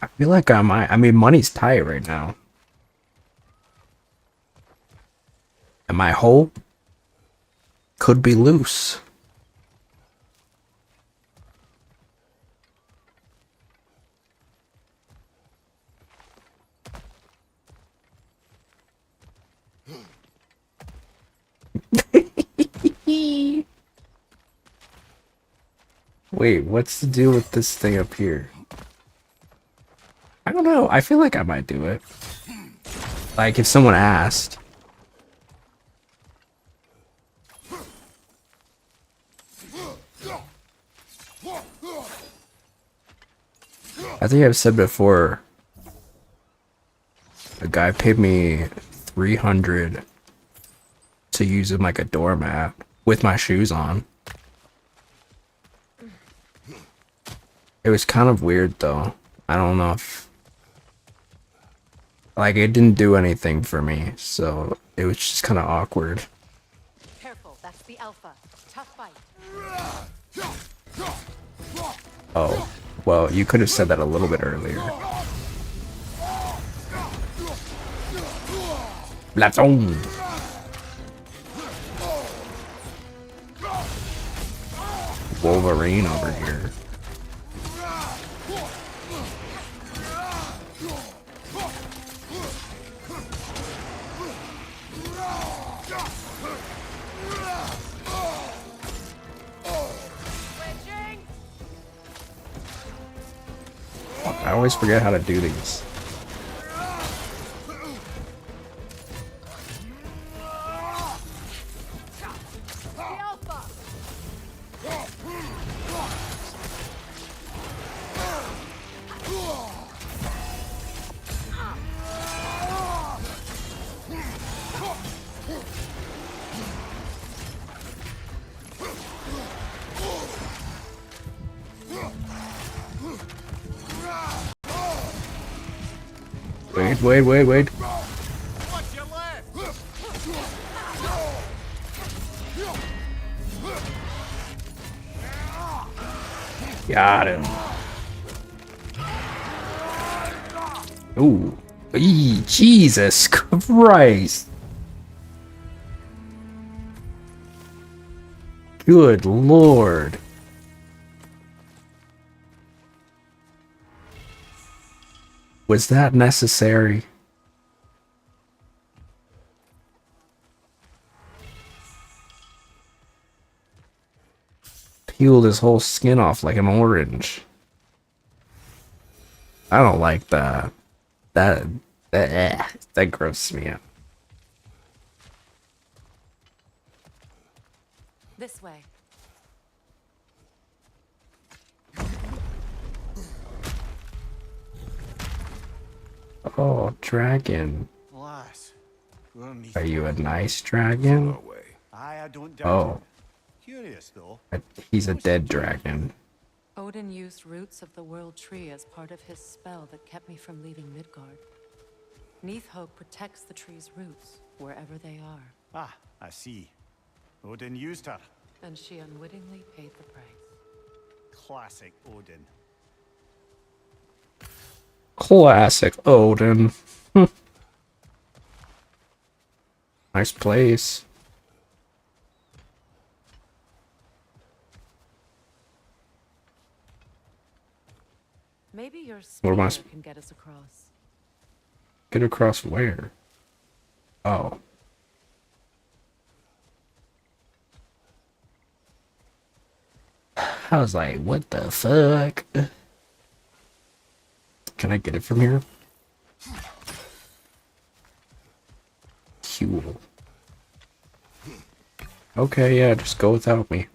I feel like I might. I mean, money's tight right now. And my hole could be loose. Wait, what's the deal with this thing up here? I don't know. I feel like I might do it. Like, if someone asked. I think I've said before, a guy paid me $300 to use him like a doormat with my shoes on. It was kind of weird though. I don't know if, like, it didn't do anything for me, so it was just kind of awkward. Careful, that's the alpha. Tough fight. Oh, well, you could have said that a little bit earlier. Let's on. Wolverine over here. I always forget how to do these. Wait. Got him. Ooh. Eee, Jesus Christ. Good Lord. Was that necessary? Peeled his whole skin off like an orange. I don't like that. That grosses me out. This way. Oh, dragon. Lass, Are you a nice dragon? I don't doubt Oh. it. Curious though. He's a dead dragon. Odin used roots of the World Tree as part of his spell that kept me from leaving Midgard. Neathhope protects the tree's roots, wherever they are. Ah, I see. Odin used her. And she unwittingly paid the price. Classic Odin. Classic Odin. Nice place. Maybe your What am I spear can get us across. Get across where? Oh. I was like, what the fuck? Can I get it from here? Cool. Okay, yeah, just go without me.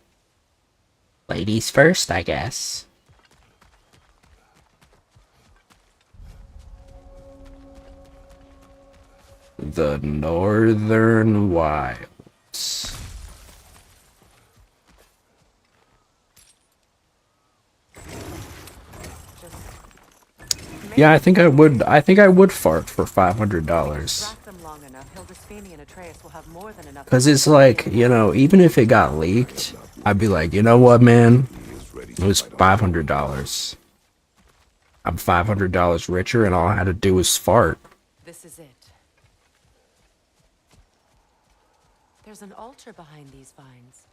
Ladies first, I guess. The Northern Wilds. Yeah, I think I would fart for $500. Cause it's like, you know, even if it got leaked, I'd be like, you know what, man? It was $500. I'm $500 richer and all I had to do was fart. This is it. There's an altar behind these vines.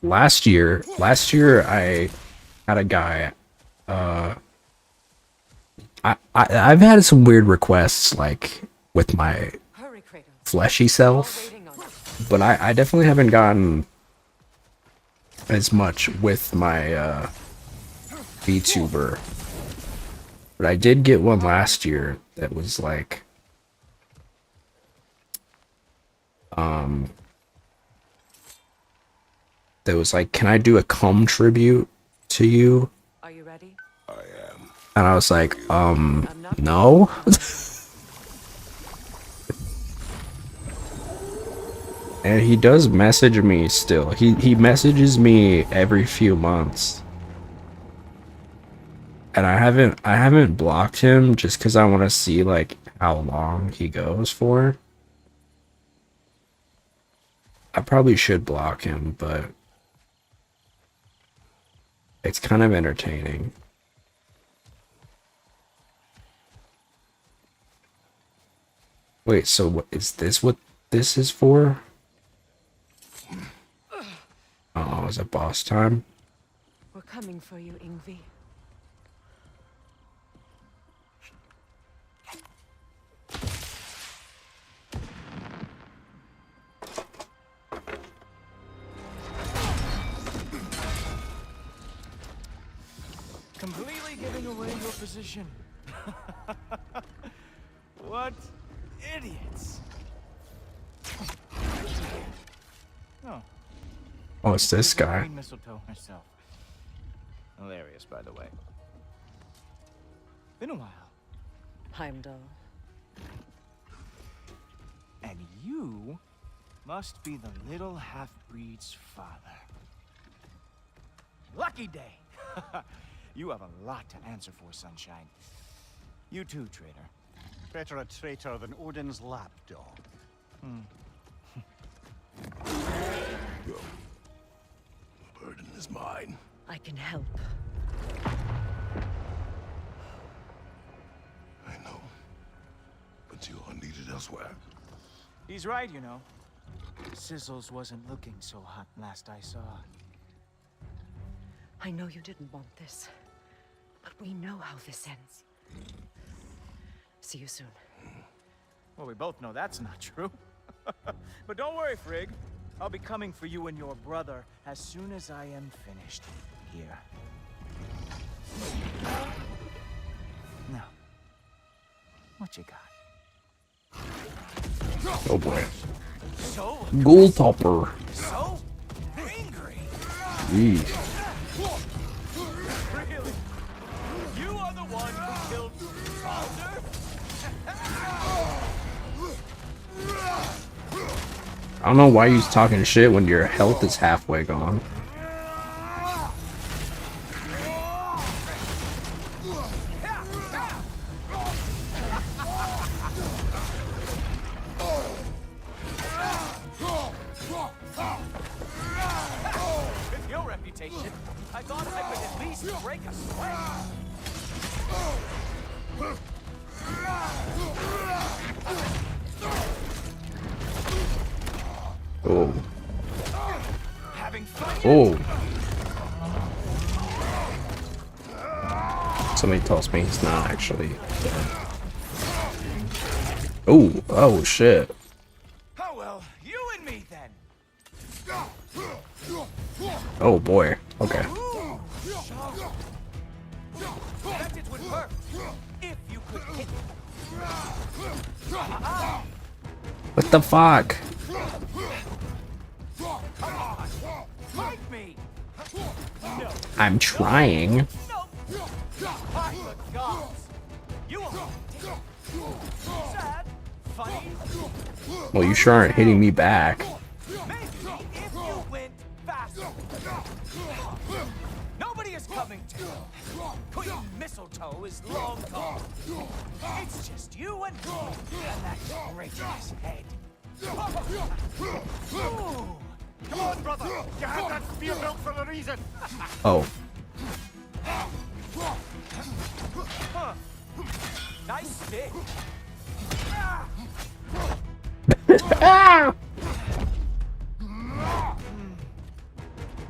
Last year I had a guy, I've had some weird requests, like, with my fleshy self, but I definitely haven't gotten as much with my, VTuber. But I did get one last year that was like, can I do a cum tribute to you? Are you ready? I am. And I was like, no? And he does message me still. He messages me every few months. And I haven't blocked him just because I want to see like how long he goes for. I probably should block him, but it's kind of entertaining. Wait, so what is this? What this is for? Oh, is it boss time? We're coming for you, Ingvi. Completely giving away your position. What idiots. Oh. Oh, it's this guy. Queen Mistletoe herself. Hilarious, by the way. Been a while. Heimdall. And you must be the little half-breed's father. Lucky day. You have a lot to answer for, Sunshine. You too, traitor. Better a traitor than Odin's lapdog. Go. The burden is mine. I can help. I know. But you are needed elsewhere. He's right, you know. Sizzles wasn't looking so hot last I saw. I know you didn't want this, but we know how this ends. See you soon. Well, we both know that's not true. But don't worry, Frigg. I'll be coming for you and your brother as soon as I am finished here. Now, what you got? Oh boy. So Ghoul topper. So angry. Jeez. Really? You are the one who killed Baldur? I don't know why you're talking shit when your health is halfway gone. With your reputation, I thought I could at least break a sweat. Oh. Oh. Somebody tells me he's not actually dead. Oh, oh shit. Oh well, you and me then. Oh boy. Okay. Bet it would hurt if you could hit. What the fuck? Fight me. No. I'm trying. No. By the gods. You are sad, funny. Well, you sure aren't hitting me back. Maybe if you went faster. Nobody is coming to. Queen Mistletoe is long gone. It's just you and me and that great ass head. Ooh, Come on, brother! You had that spear built for a reason! Oh. Huh. Nice stick.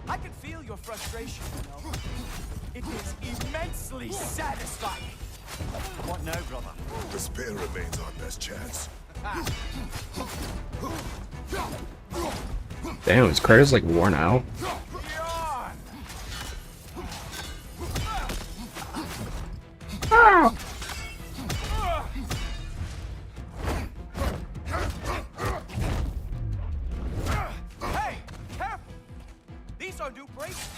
I can feel your frustration, you know. It is immensely satisfying. What now, brother? Despair remains our best chance. Damn, his credit's like worn out. Hey, careful! These are new braces.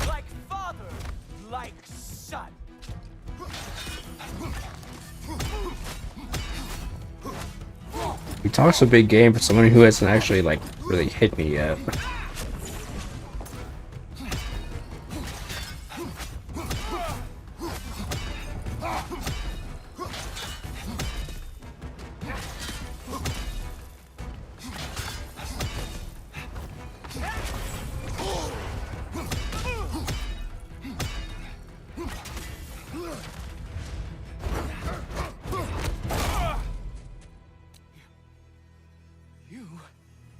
Like father, like son. He talks a big game for someone who hasn't actually like really hit me yet. You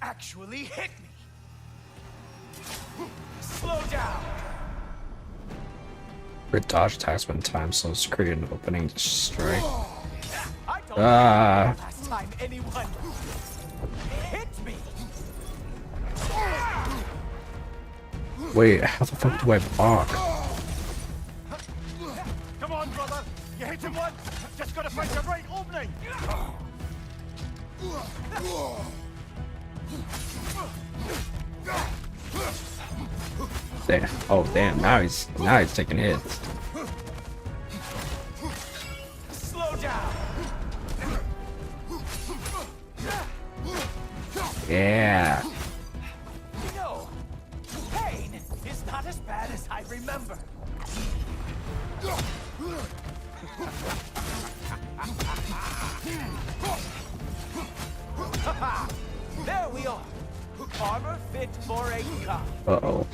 actually hit me. Slow down. Crit dodge attacks when time slows to create an opening to strike. I don't know last time anyone hit me. Wait, how the fuck do I block? Come on, brother! You hit him once! Just gotta find the right opening! Damn. Oh damn, now he's taking hits. Slow down. Yeah. You know, pain is not as bad as I remember. There we are. Armor fit for a cup. Uh-oh.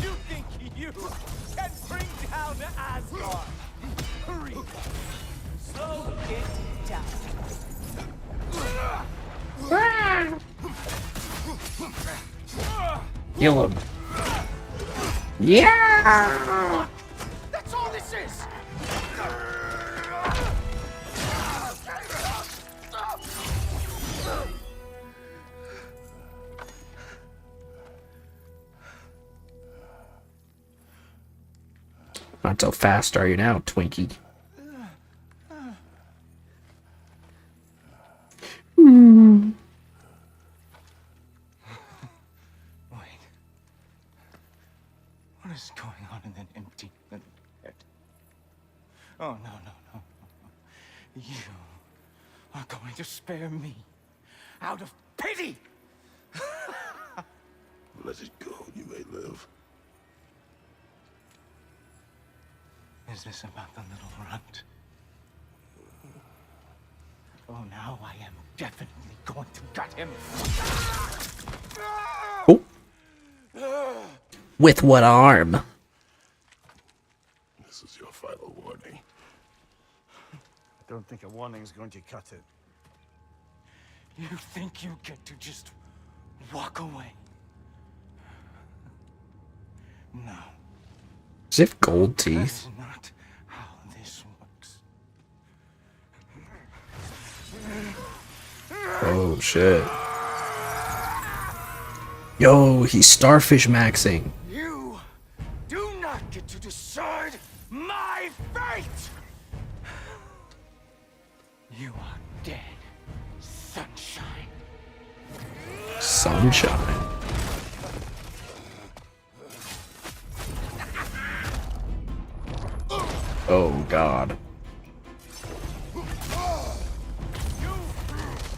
You think you can bring down Asgard? Hurry. Slow it down. Kill him. Yeah. That's all this is. Not so fast are you now, Twinkie? Wait. What is going on in that empty little head? Oh, no, no, no. You are going to spare me out of pity! Let it go, you may live. Is this about the little runt? Oh, now I am definitely going to gut him. Oh. With what arm? This is your final warning. I don't think a warning's going to cut it. You think you get to just walk away? No. Does it have gold teeth? That's not how this works. Oh shit. Yo, he's starfish maxing. You do not get to decide my fate! You are dead, sunshine. Sunshine. Oh god. You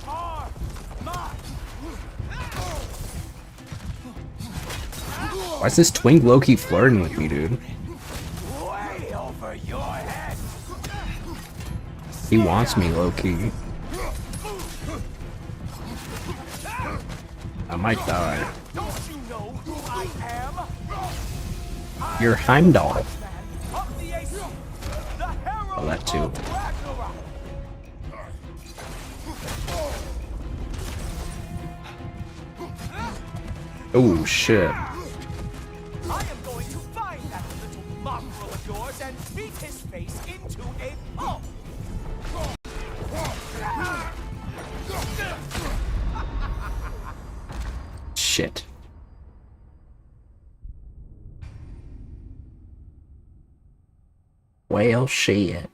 are mine! Why is this twink low-key flirting with me, dude? Way over your head. He wants me low-key. I might die. Don't you know who I am? You're Heimdall. Of the AC, the hero Oh, that too. of Ragnarok. Oh shit. I am going to find that little mongrel of yours and beat his face into a pulp. Shit. Well, shit.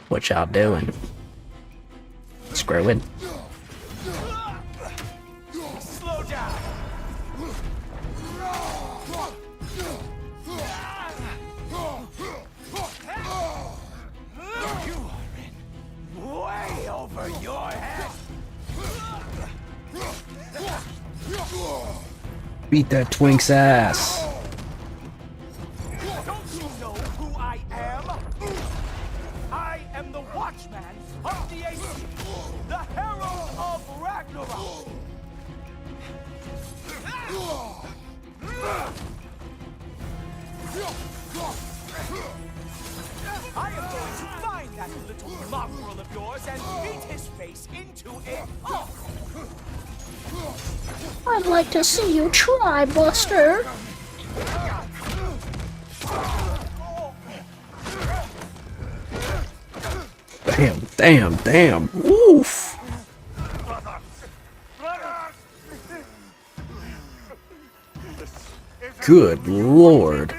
What y'all doing? Screwing. Slow down. You are in way over your head. Beat that twink's ass. Don't you know who I am? I am the Watchman of the AC, the Herald of Ragnarok. I am going to find that little mongrel of yours and beat his face into a pulp. I'd like to see you try, Buster. Damn, damn, damn. Oof. Good lord.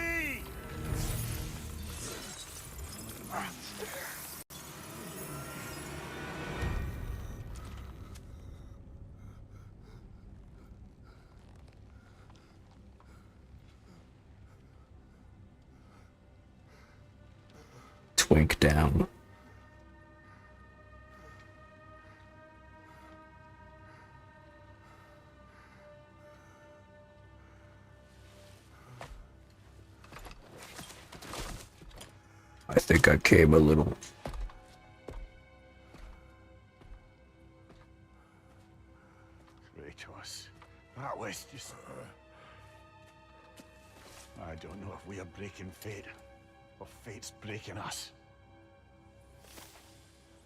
Twink down. I think I came a little. Kratos, that was just... I don't know if we are breaking fate, or fate's breaking us.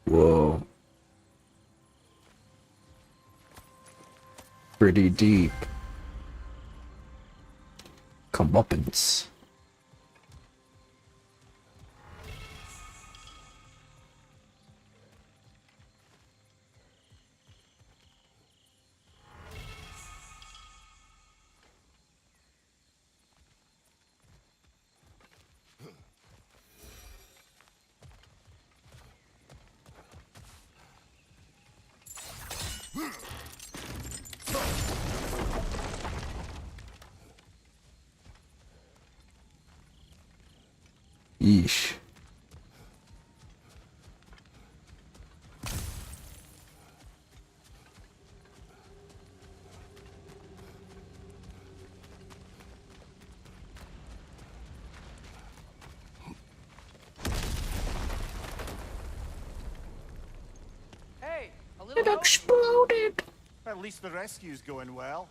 Whoa. Pretty deep. Comeuppance. Yeesh. Hey, a little It exploded. At least the rescue's going well.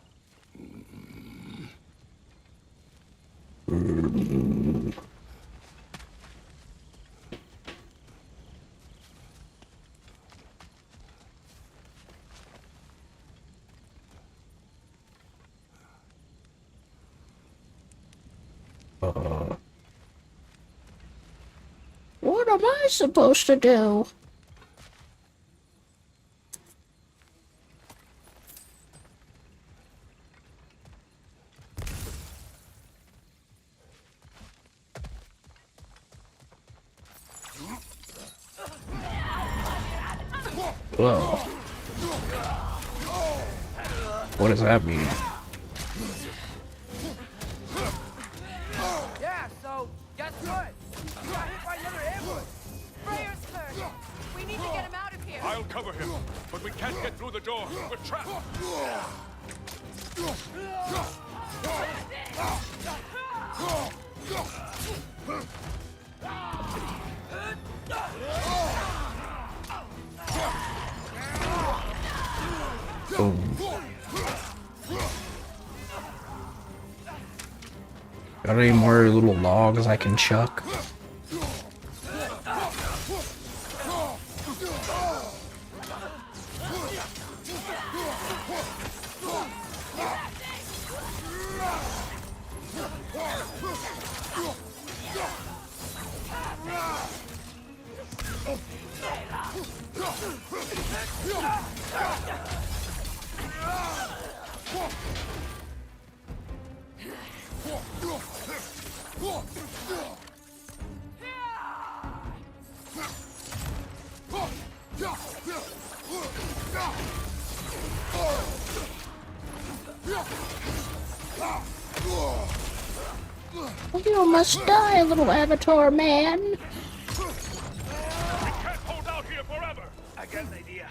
What am I supposed to do? Whoa. What does that mean? Yeah, so guess what? We got hit by another ambush. Freya's turn. We need to get him out of here. I'll cover him, but we can't get through the door. We're trapped. Boom. Got any more little logs I can chuck? You must die, little avatar man. We can't hold out here forever. I got an idea.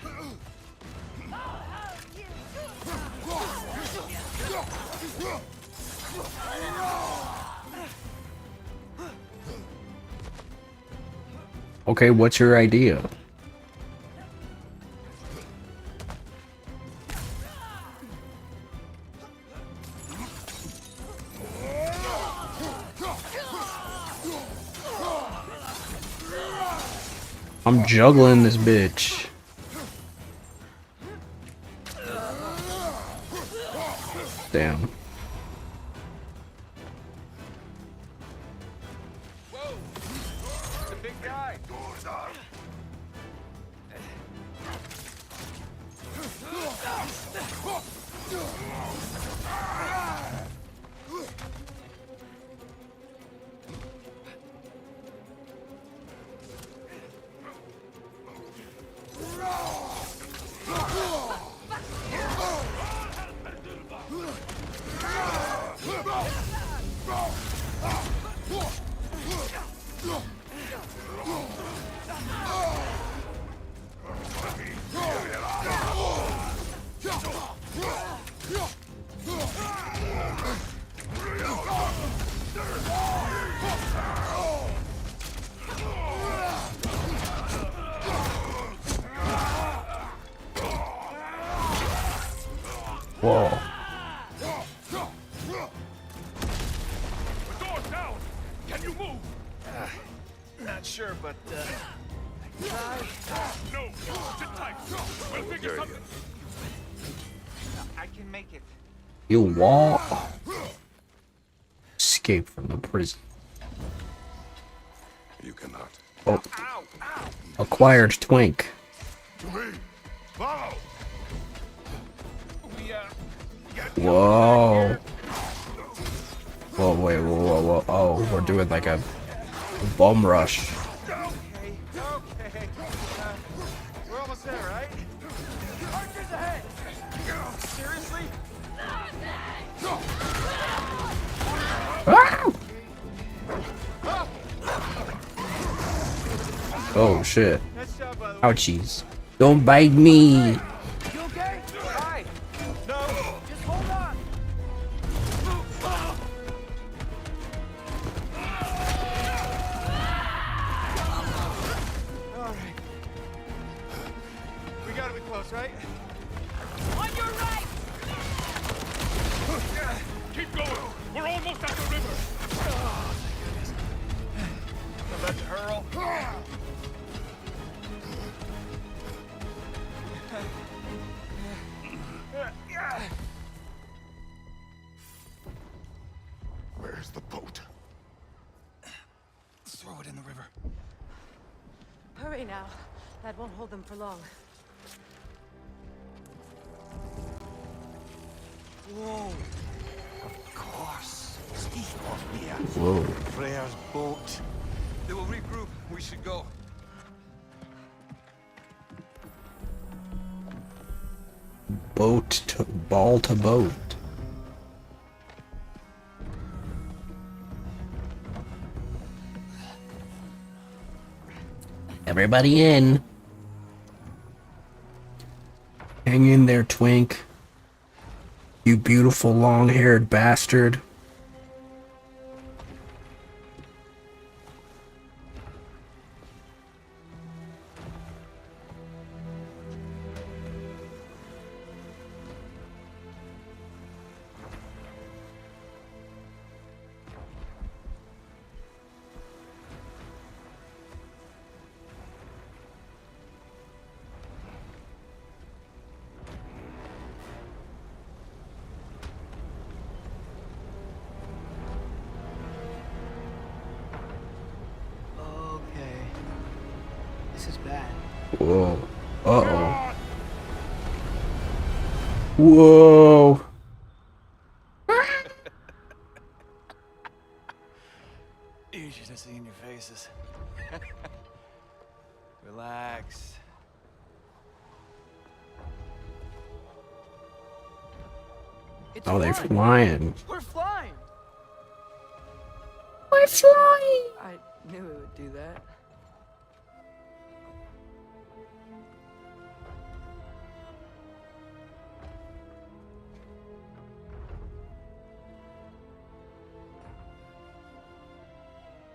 Okay, what's your idea? I'm juggling this bitch. Damn. The big guy. Whoa. The door's down. Can you move? Not sure, but try. No, sit tight. We'll figure something. I can make it. You wall. Escape from the prison. You cannot. Oh. Acquired twink. To me. Follow. Whoa. Whoa, wait, whoa. Oh, we're doing like a bum rush. Okay. We're almost there, right? Archers ahead! Seriously? Ah! Oh shit. Ouchies. Don't bite me. You okay? Hi. No. Just hold on. All right. We gotta be close, right? On your right! Keep going. We're almost at the river. Oh, About to hurl. Where's the boat? Throw it in the river. Hurry now. That won't hold them for long. Whoa. Of course. Steve was here. Whoa. Freya's boat. They will regroup. We should go. Boat to ball to boat. Everybody in. Hang in there, twink. You beautiful long-haired bastard. Okay. This is bad. Whoa. Uh-oh. Whoa. You should have seen your faces. Relax. It's Oh, they're fun. flying. We're flying. We're flying. I knew it would do that.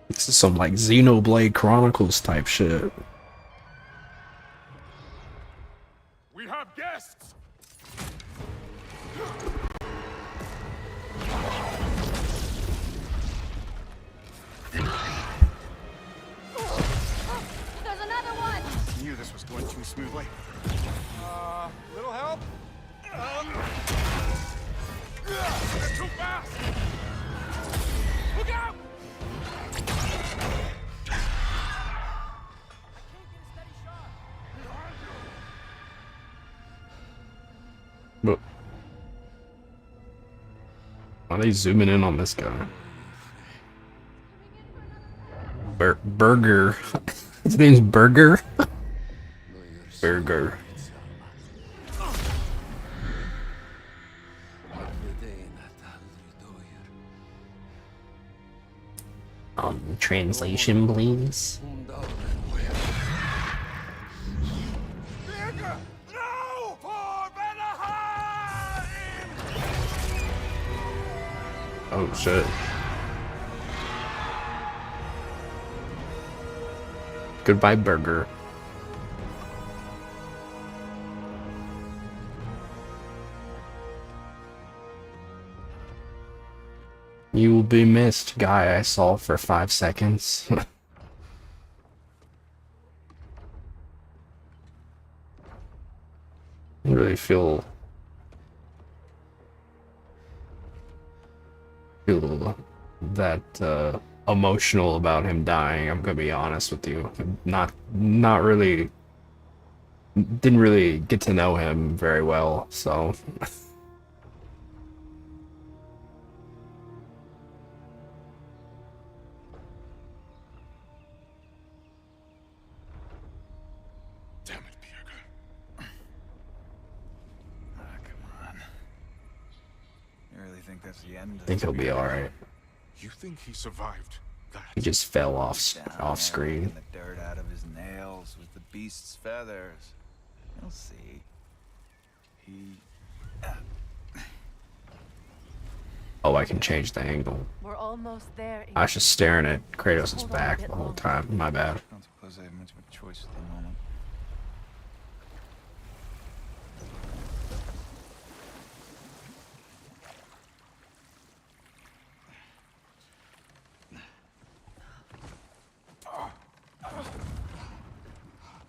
This is some like Xenoblade Chronicles type shit. We have guests. There's another one! Knew this was going too smoothly. Little help? They're too fast. Look out! But why are they zooming in on this guy? Burger. His name's Burger. Burger. Translation, please. Oh shit. Goodbye, Burger. You will be missed, guy I saw for 5 seconds. I really feel that emotional about him dying. I'm gonna be honest with you. Not really. Didn't really get to know him very well, so. Damn it, Pierre. Come on. You really think that's the end? I think he'll be alright. You think he survived that? He just fell off Down screen. there, the dirt out of his nails with the beast's feathers. You'll see. He. Oh, I can change the angle. We're almost there. I was just staring at Kratos' back the whole time. My bad. I don't suppose I have much of a choice at the moment.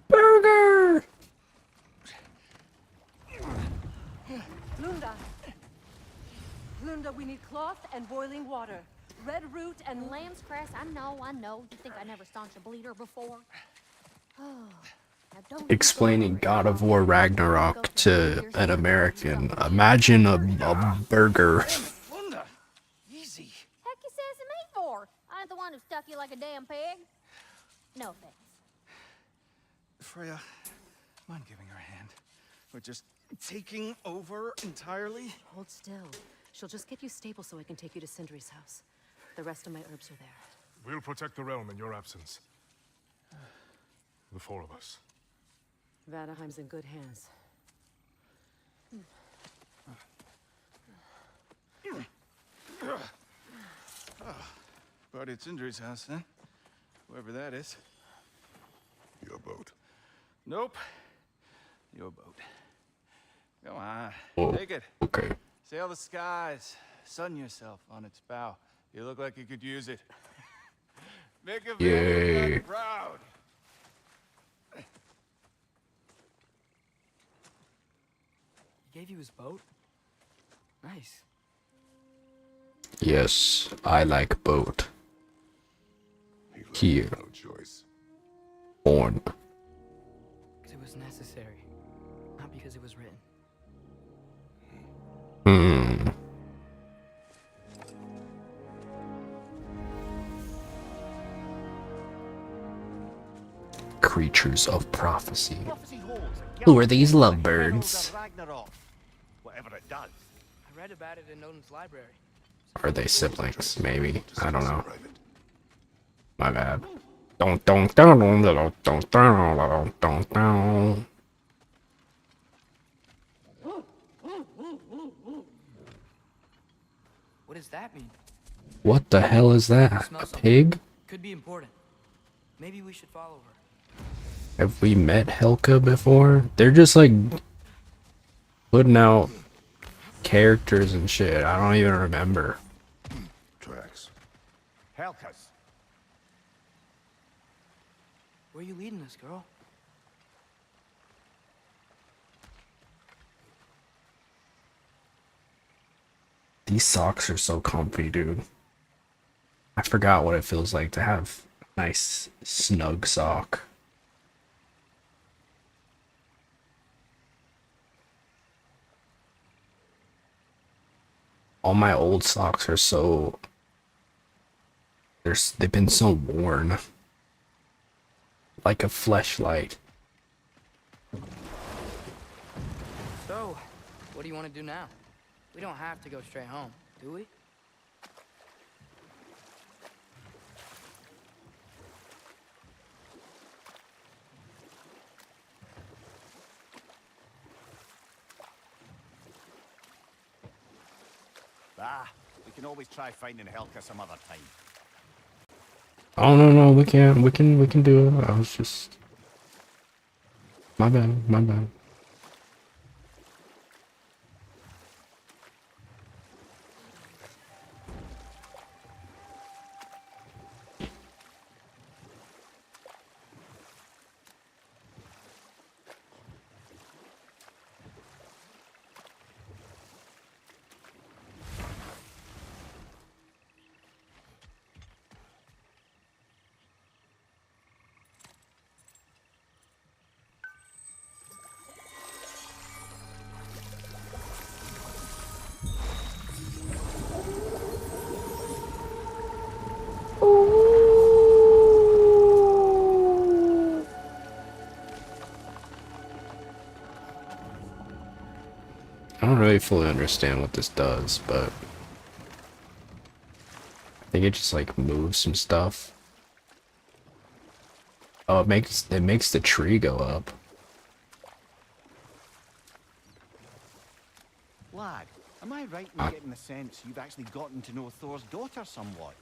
Burger! Lunda. Lunda, we need cloth and boiling water. Red root and Lamb's cress, I know. You think I never staunched a bleeder before? Oh, now don't Explaining God of War Ragnarok to an American. Imagine a burger. Lunda, easy. Heck you sassing me for? I ain't the one who stuck you like a damn pig. No offense. Freya, mind giving her a hand? We're just taking over entirely? Hold still. She'll just get you stable so I can take you to Sindri's house. The rest of my herbs are there. We'll protect the realm in your absence. The four of us. Vanaheim's in good hands. Party at Cindery's house, then. Whoever that is. Your boat. Nope. Your boat. Come on. Oh, Take it. okay. Sail the skies. Sun yourself on its bow. You look like you could use it. Make a Yay. man proud. He gave you his boat? Nice. Yes, I like boat. Here. No choice. On. Because it was necessary. Not because it was written. Hmm. Creatures of prophecy. Who are these lovebirds? Whatever it does. I read about it in Odin's library. Are they siblings? Maybe. I don't know. My bad. What does that mean? What the hell is that? A pig? Could be important. Maybe we should follow her. Have we met Helka before? They're just like putting out characters and shit. I don't even remember. Tracks. Helkas. Where are you leading us, girl? These socks are so comfy, dude. I forgot what it feels like to have a nice snug sock. All my old socks are so... they've been so worn. Like a fleshlight. So, what do you want to do now? We don't have to go straight home, do we? Ah, we can always try finding Helka some other time. Oh no, we can do it. I was just... my bad, my bad. I don't really fully understand what this does, but I think it just like moves some stuff. Oh, it makes the tree go up. Lad, am I right in getting the sense you've actually gotten to know Thor's daughter somewhat?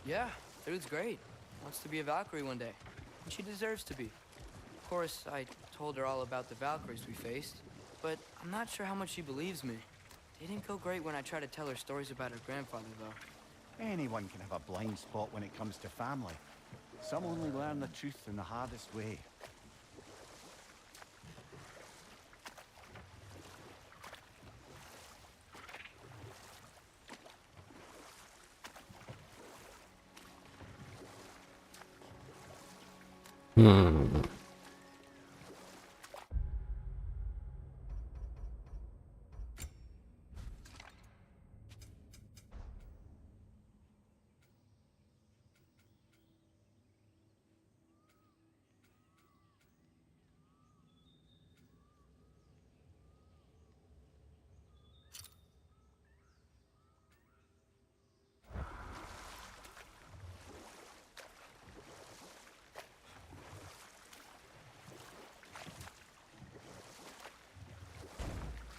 Yeah, dude's great. Wants to be a Valkyrie one day. And she deserves to be. Of course, I told her all about the Valkyries we faced, but I'm not sure how much she believes me. It didn't go great when I tried to tell her stories about her grandfather, though. Anyone can have a blind spot when it comes to family. Some only learn the truth in the hardest way.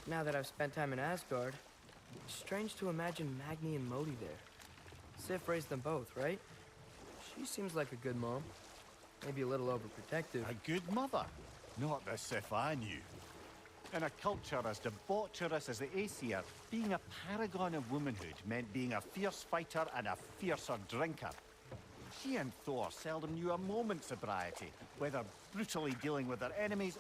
Now that I've spent time in Asgard, Strange to imagine Magni and Modi there. Sif raised them both, right? She seems like a good mom. Maybe a little overprotective. A good mother. Not the Sif I knew. In a culture as debaucherous as the Aesir, being a paragon of womanhood meant being a fierce fighter and a fiercer drinker. She and Thor seldom knew a moment's sobriety, whether brutally dealing with their enemies.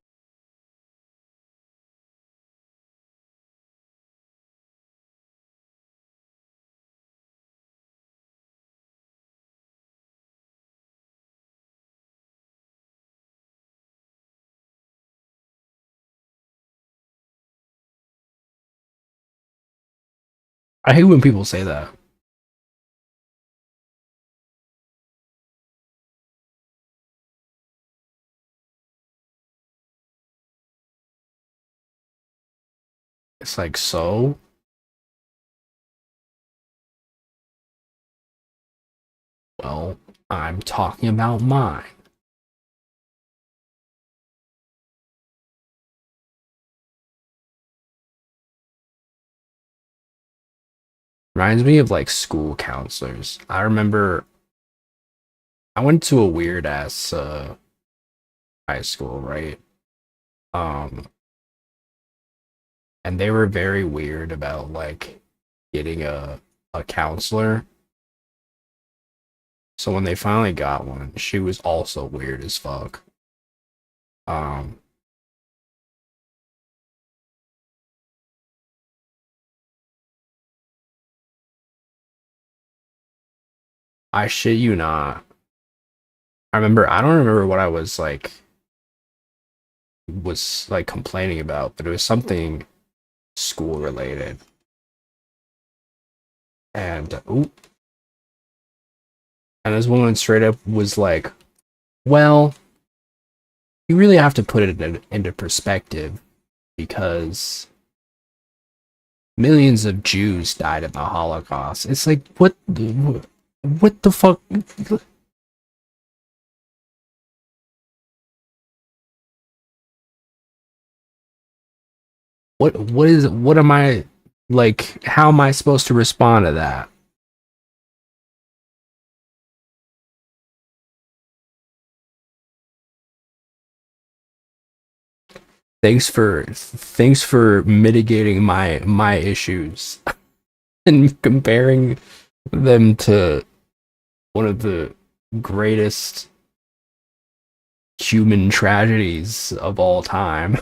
I hate when people say that. It's like, so? Well, I'm talking about mine. Reminds me of like school counselors. I remember I went to a weird ass high school, right? And they were very weird about like getting a counselor. So when they finally got one, she was also weird as fuck. I shit you not. I don't remember what I was like complaining about, but it was something school related. And and this woman straight up was like, well, you really have to put it into perspective because millions of Jews died in the Holocaust. It's like, what the fuck? What am I, like, how am I supposed to respond to that? Thanks for mitigating my issues and comparing them to one of the greatest human tragedies of all time.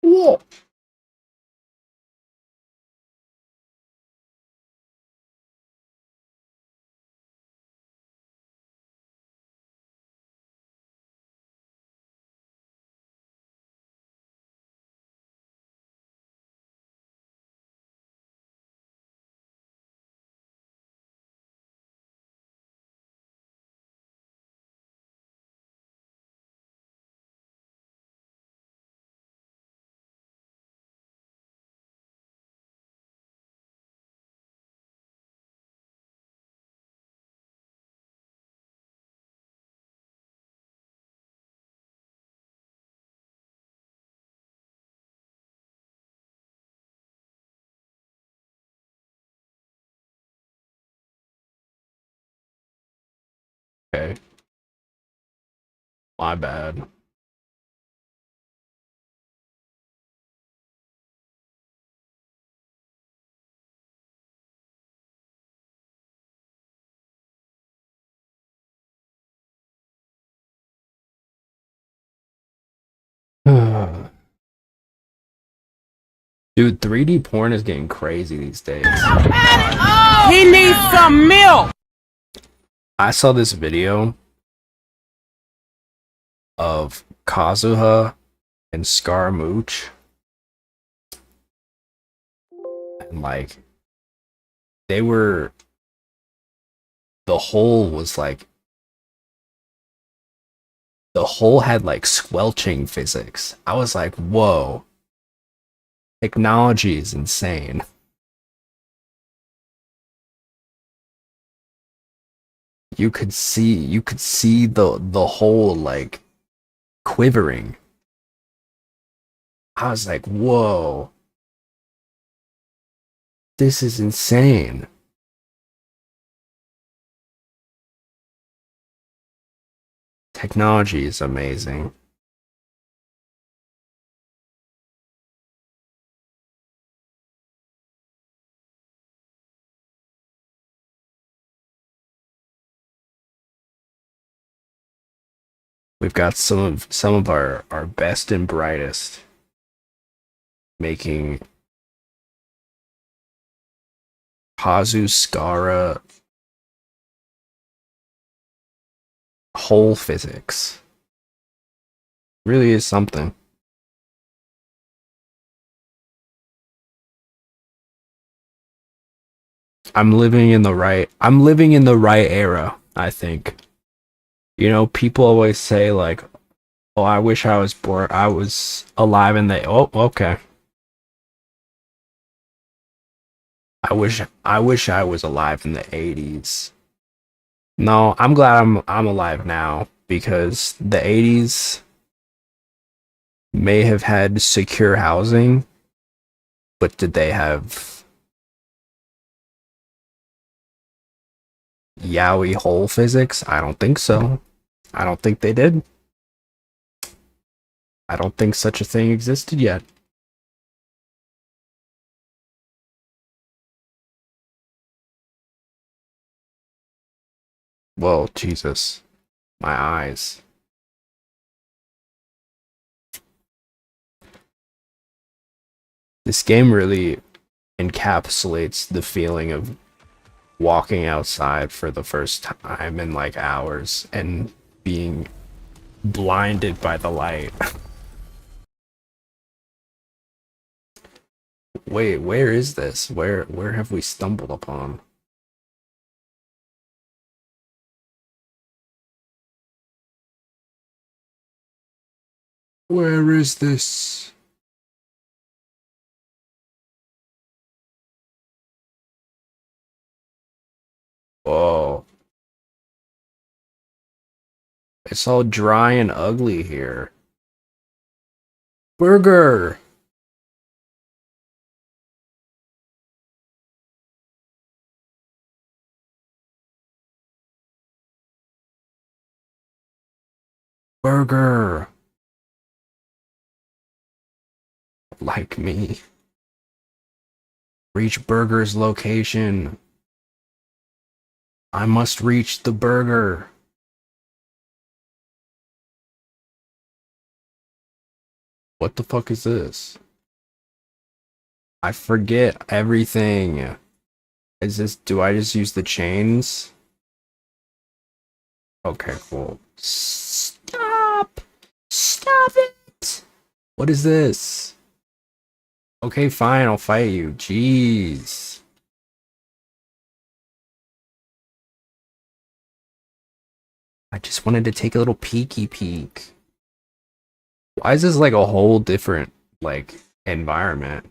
Yeah. Okay. My bad. Dude, 3D porn is getting crazy these days. He needs some milk! I saw this video of Kazuha and Scaramouche. And like they were, the hole was like, the hole had like squelching physics. I was like, whoa, technology is insane. You could see the hole like quivering. I was like, whoa, this is insane. Technology is amazing. We've got some of our best and brightest making Pazuskara hole physics. Really is something. I'm living in the right era, I think. You know, people always say like, "Oh, I wish I was alive in the..." Oh, okay. I wish I was alive in the 80s. No, I'm glad I'm alive now, because the 80s may have had secure housing, but did they have yaoi hole physics? I don't think so. I don't think they did. I don't think such a thing existed yet. Whoa, Jesus. My eyes. This game really encapsulates the feeling of walking outside for the first time in like hours and being blinded by the light. Wait, where is this? Where have we stumbled upon? Where is this? Whoa. It's all dry and ugly here. Burger! Burger! Like me. Reach Burger's location. I must reach the burger. What the fuck is this? I forget everything. Is this, do I just use the chains? Okay, cool. Stop! Stop it! What is this? Okay, fine, I'll fight you. Jeez. I just wanted to take a little peeky peek. Why is this like a whole different, like, environment?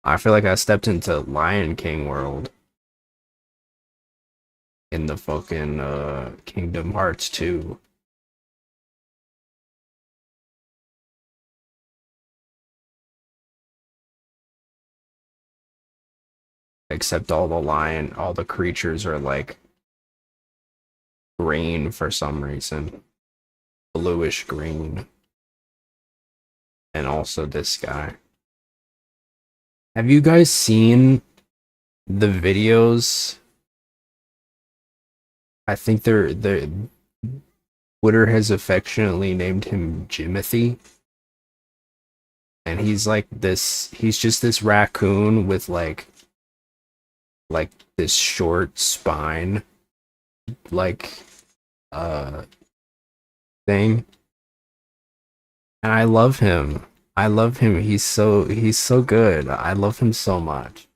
I feel like I stepped into Lion King world. In the fucking, Kingdom Hearts 2. Except all the creatures are like green for some reason. Bluish green. And also this guy. Have you guys seen the videos? I think they're Twitter has affectionately named him Jimothy. And he's like this, he's just this raccoon with like this short spine, like thing. And I love him. I love him. He's so good. I love him so much.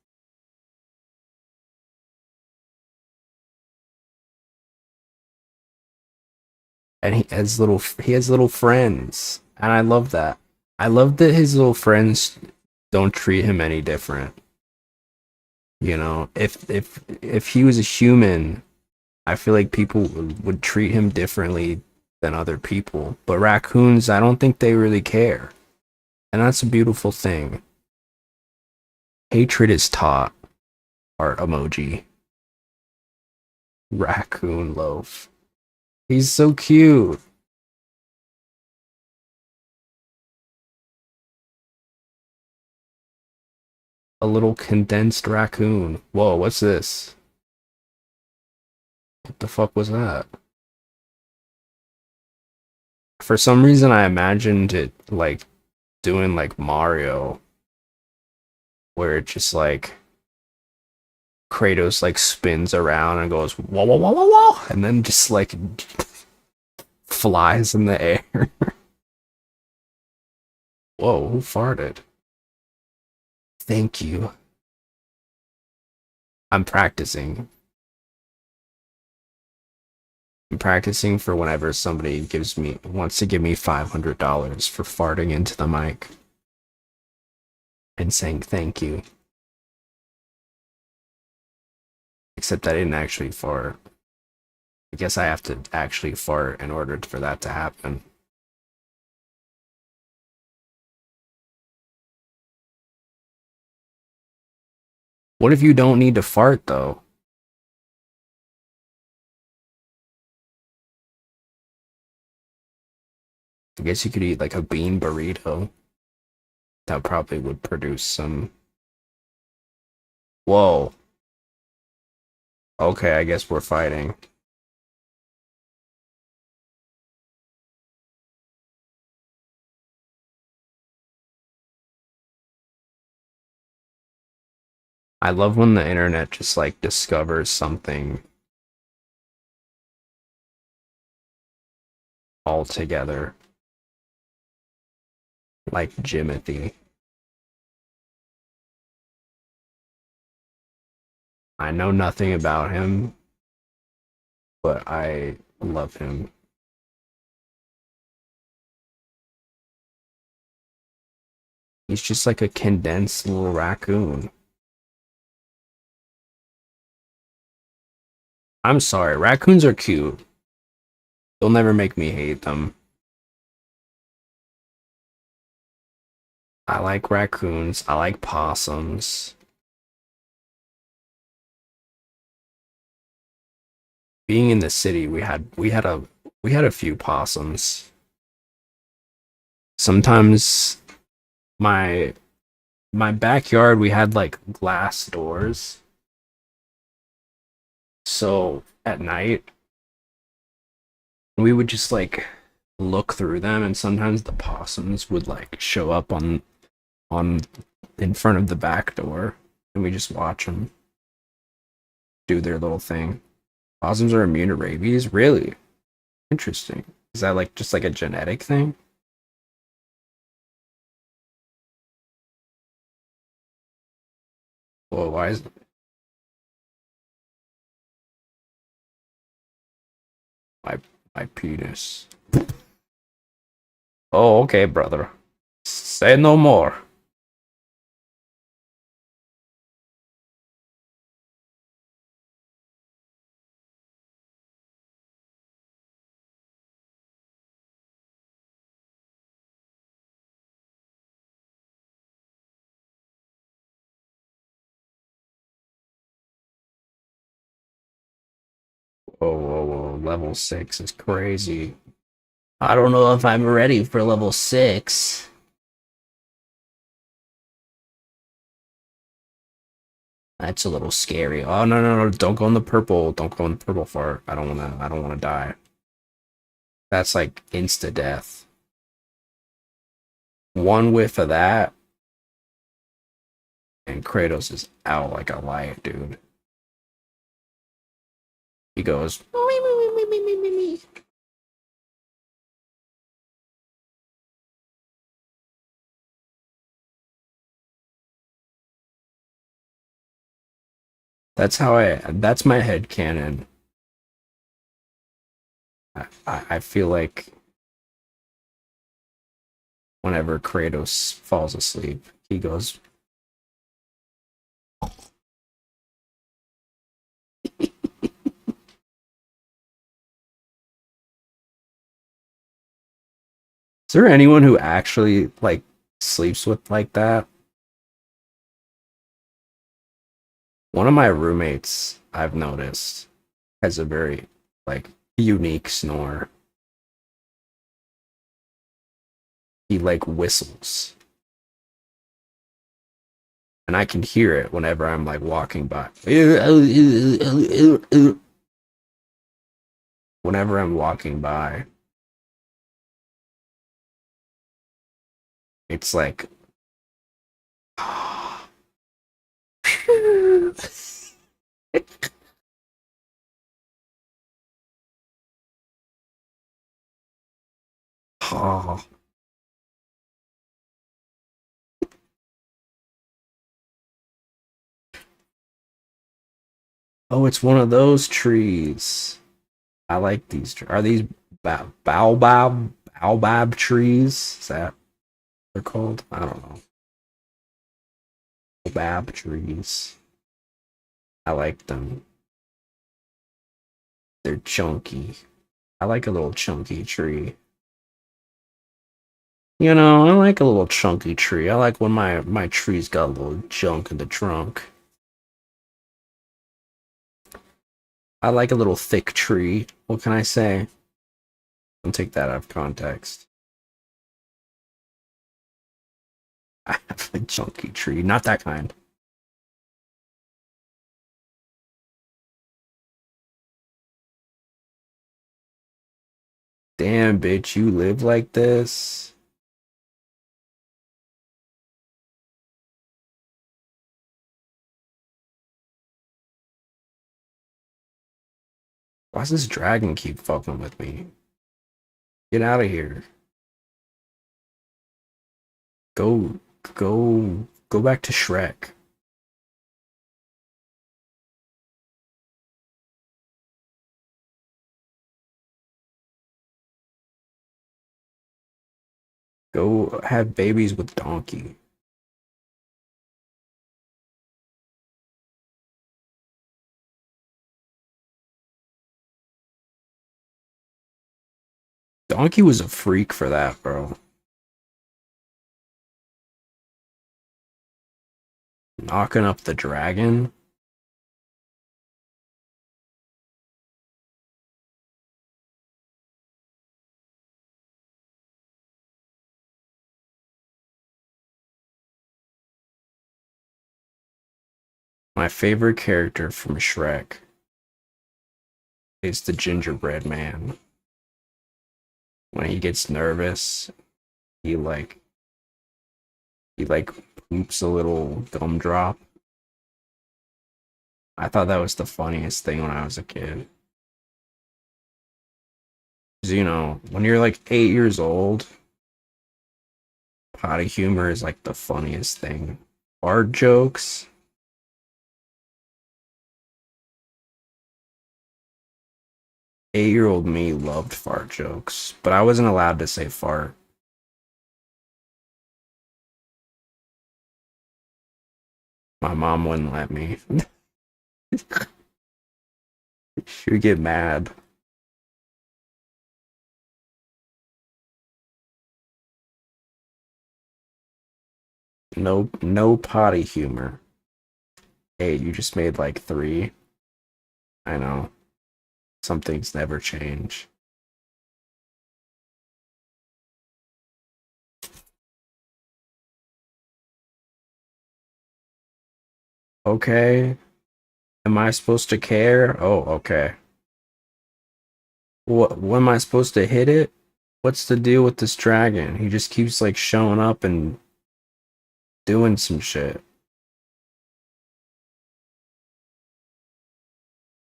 And he has little friends. And I love that. I love that his little friends don't treat him any different. You know, if he was a human, I feel like people would treat him differently than other people. But raccoons, I don't think they really care. And that's a beautiful thing. Hatred is taught. Art emoji. Raccoon loaf. He's so cute. A little condensed raccoon. Whoa, what's this? What the fuck was that? For some reason, I imagined it like doing like Mario, where it just like Kratos like spins around and goes whoa whoa whoa whoa whoa, and then just like flies in the air. Whoa, who farted? Thank you. I'm practicing. I'm practicing for whenever somebody wants to give me $500 for farting into the mic and saying thank you. Except I didn't actually fart. I guess I have to actually fart in order for that to happen. What if you don't need to fart though? I guess you could eat like a bean burrito. That probably would produce some... Whoa. Okay, I guess we're fighting. I love when the internet just like discovers something altogether. Like Jimothy. I know nothing about him, but I love him. He's just like a condensed little raccoon. I'm sorry, raccoons are cute. They'll never make me hate them. I like raccoons. I like possums. Being in the city, we had a few possums. Sometimes my backyard, we had like glass doors. So at night we would just like look through them, and sometimes the possums would like show up on in front of the back door, and we just watch them do their little thing. Possums are immune to rabies? Really? Interesting. Is that like just like a genetic thing? Well, why is my penis? Oh, okay, brother. Say no more. Whoa, whoa, whoa. Level 6 is crazy. I don't know if I'm ready for level 6. That's a little scary. Oh, no, no, no. Don't go in the purple. Don't go in the purple fart. I don't wanna die. That's like insta death. One whiff of that, and Kratos is out like a light, dude. He goes, That's how that's my headcanon. I feel like whenever Kratos falls asleep, he goes. Is there anyone who actually like sleeps with like that? One of my roommates, I've noticed, has a very like unique snore. He like whistles. And I can hear it whenever I'm like walking by. Whenever I'm walking by. It's like oh. Oh, it's one of those trees. I like these. Are these baobab trees? Is that what they're called? I don't know. Baobab trees. I like them. They're chunky. I like a little chunky tree. You know, I like a little chunky tree. I like when my tree's got a little junk in the trunk. I like a little thick tree. What can I say? Don't take that out of context. I have a chunky tree. Not that kind. Damn, bitch, you live like this? Why does this dragon keep fucking with me? Get out of here. Go back to Shrek. Go have babies with Donkey. Donkey was a freak for that, bro. Knocking up the dragon. My favorite character from Shrek is the gingerbread man. When he gets nervous, he like poops a little gumdrop. I thought that was the funniest thing when I was a kid. 'Cause, you know, when you're like 8 years old, potty humor is like the funniest thing. Fart jokes. Eight-year-old me loved fart jokes, but I wasn't allowed to say fart. My mom wouldn't let me. She would get mad. No potty humor. Hey, you just made like 3. I know. Some things never change. Okay. Am I supposed to care? Oh, okay. What, when am I supposed to hit it? What's the deal with this dragon? He just keeps like showing up and doing some shit.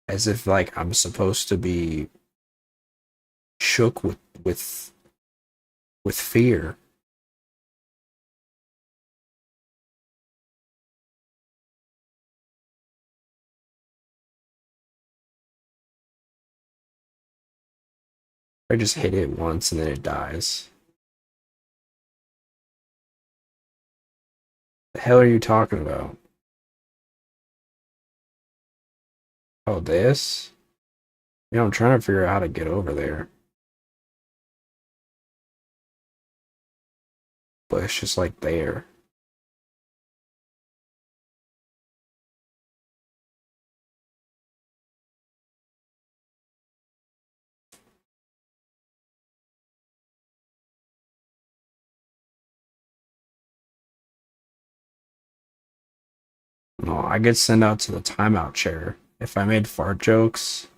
As if like I'm supposed to be shook with fear. I just hit it once and then it dies. The hell are you talking about? Oh, this? Yeah, I'm trying to figure out how to get over there. But it's just like there. No, I get sent out to the timeout chair if I made fart jokes.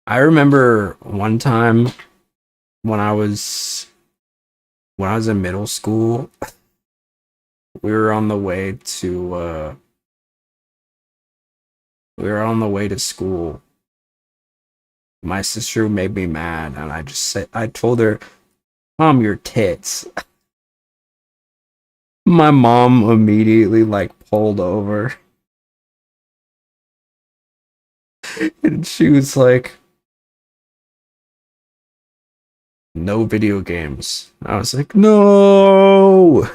I remember one time when I was in middle school, we were on the way to school. My sister made me mad and I told her, "Mom, your tits." My mom immediately like pulled over and she was like, "No video games." I was like, "No."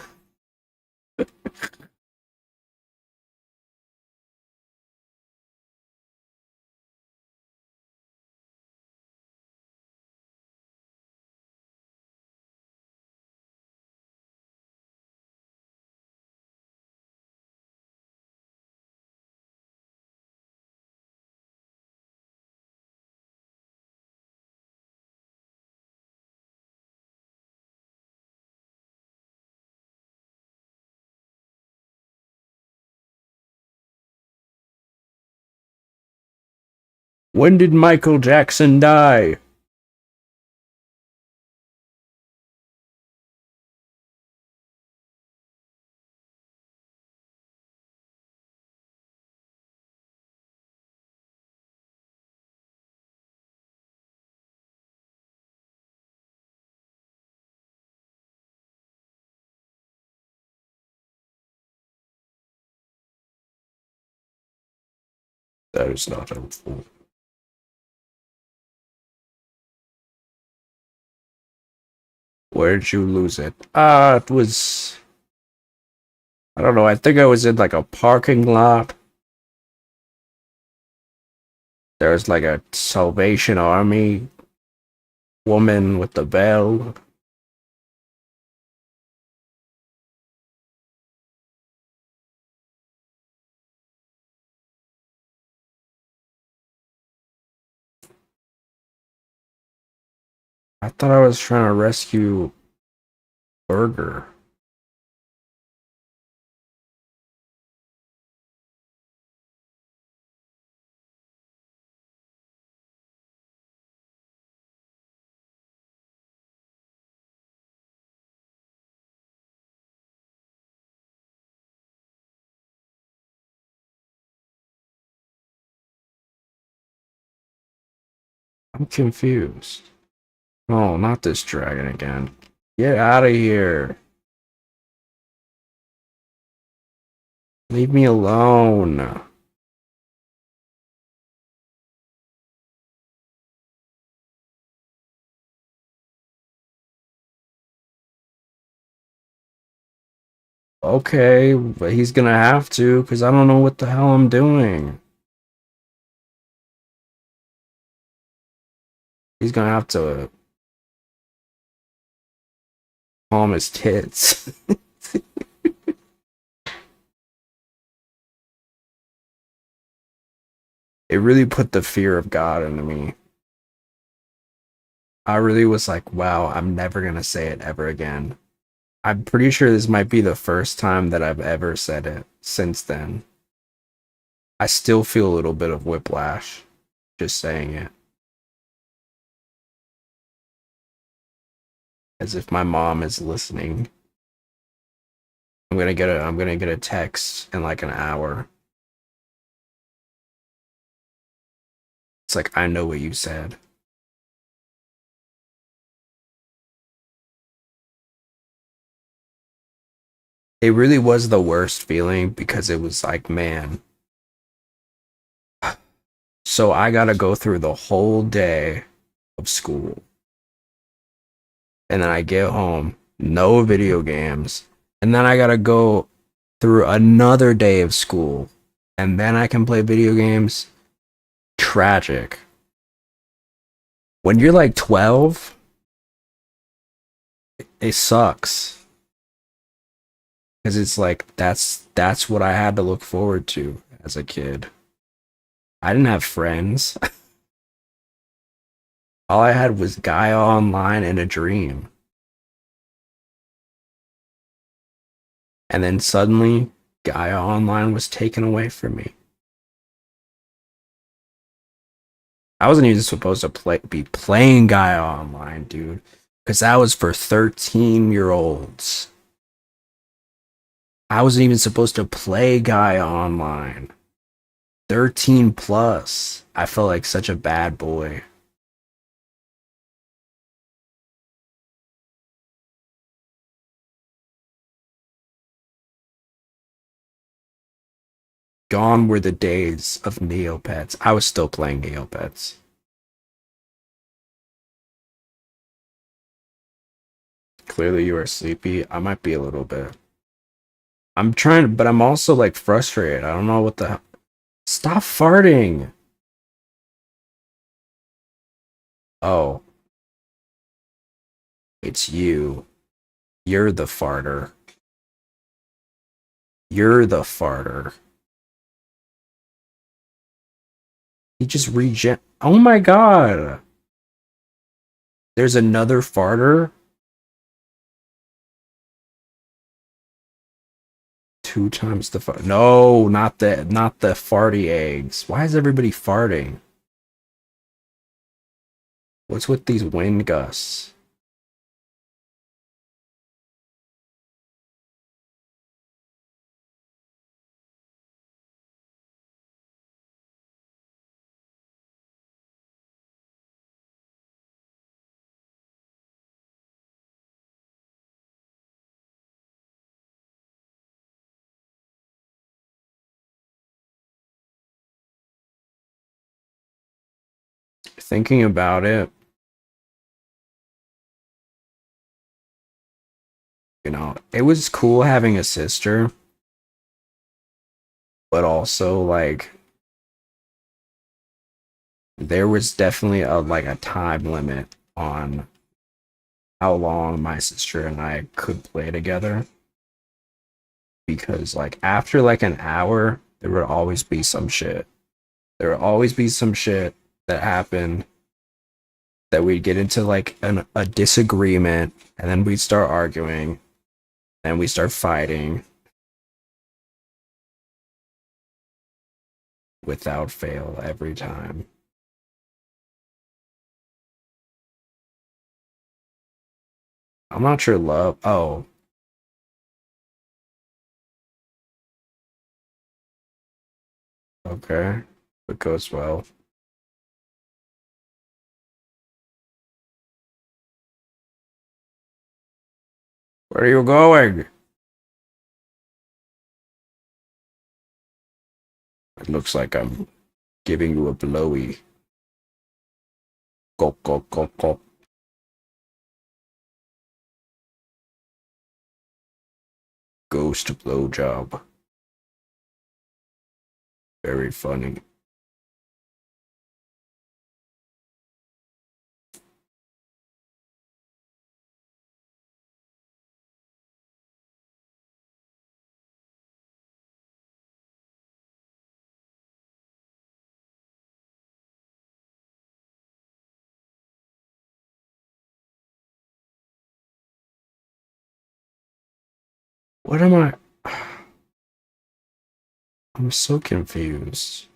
When did Michael Jackson die? That is not helpful. Where'd you lose it? It was... I don't know, I think I was in like a parking lot. There was like a Salvation Army woman with the bell. I thought I was trying to rescue Burger. I'm confused. Oh, not this dragon again. Get out of here. Leave me alone. Okay, but he's gonna have to, because I don't know what the hell I'm doing. He's gonna have to calm his tits. It really put the fear of God into me. I really was like, wow, I'm never gonna say it ever again. I'm pretty sure this might be the first time that I've ever said it since then. I still feel a little bit of whiplash just saying it. As if my mom is listening. I'm gonna get a text in like an hour. It's like, I know what you said. It really was the worst feeling because it was like, man, So I gotta go through the whole day of school. And then I get home, no video games. And then I gotta go through another day of school. And then I can play video games. Tragic. When you're like 12, it sucks. Because it's like, that's what I had to look forward to as a kid. I didn't have friends. All I had was Gaia Online and a dream. And then suddenly, Gaia Online was taken away from me. I wasn't even supposed to be playing Gaia Online, dude. Because that was for 13-year-olds. I wasn't even supposed to play Gaia Online. 13 plus. I felt like such a bad boy. Gone were the days of Neopets. I was still playing Neopets. Clearly you are sleepy. I might be a little bit. I'm trying, but I'm also like frustrated. I don't know what the hell. Stop farting. Oh. It's you. You're the farter. You're the farter. He just regen. Oh my god. There's another farter? 2 times the fart. No, not the farty eggs. Why is everybody farting? What's with these wind gusts? Thinking about it, you know, it was cool having a sister, but also like there was definitely a time limit on how long my sister and I could play together, because like after like an hour there would always be some shit. There would always be some shit that happened that we'd get into like a disagreement, and then we'd start arguing and we start fighting without fail every time. I'm not sure love. Oh. Okay. It goes well. Where are you going? It looks like I'm giving you a blowy. Gulp, gulp, gulp, gulp. Ghost blowjob. Very funny. What am I? I'm so confused.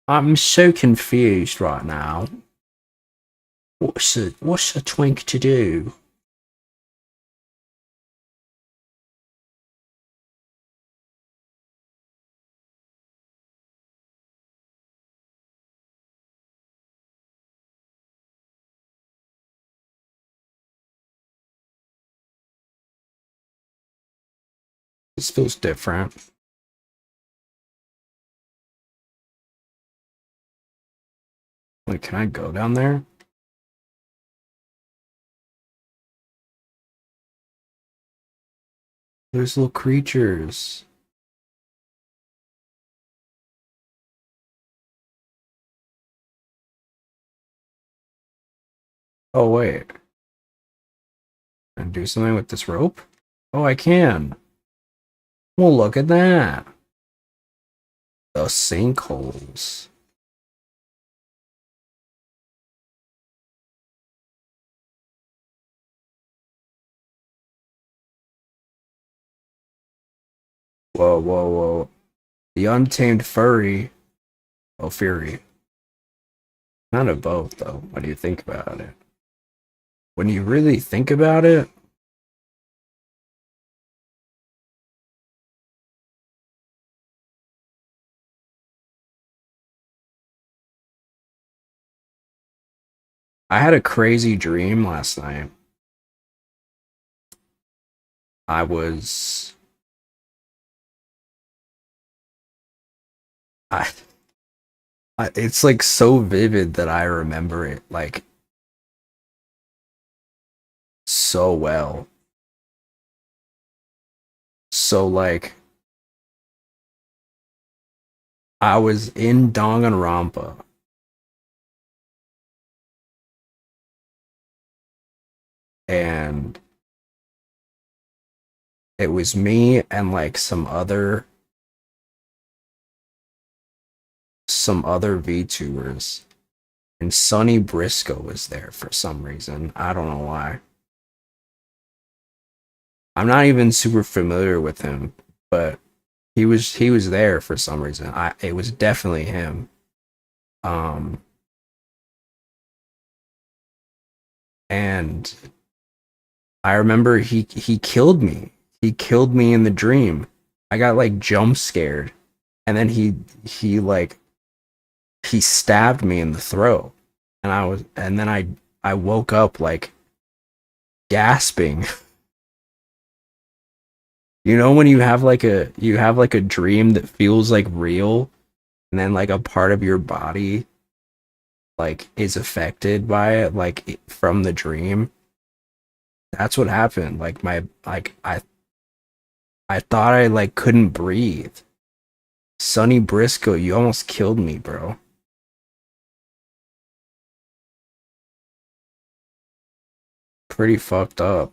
I'm so confused right now. What's a twink to do? This feels different. Wait, can I go down there? There's little creatures. Oh, wait. Can I do something with this rope? Oh, I can. Well, look at that. The sinkholes. Whoa, whoa, whoa. The untamed furry. Oh, fury. Kind of both, though. What do you think about it? When you really think about it, I had a crazy dream last night. I was... it's like so vivid that I remember it like so well. So like I was in Danganronpa and it was me and like some other VTubers, and Sonny Briscoe was there for some reason. I don't know why. I'm not even super familiar with him, but he was there for some reason. It was definitely him. And I remember he killed me. He killed me in the dream. I got like jump scared, and then he stabbed me in the throat, and then I woke up like gasping. You know when you have like a dream that feels like real, and then like a part of your body like is affected by it, like from the dream. That's what happened. Like I thought I like couldn't breathe. Sonny Briscoe, you almost killed me, bro. Pretty fucked up.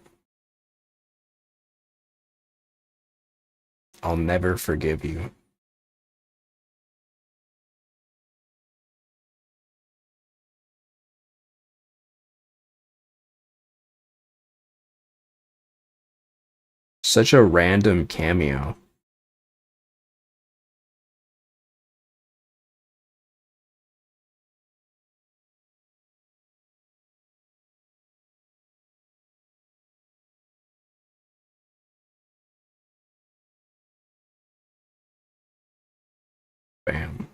I'll never forgive you. Such a random cameo. Bam.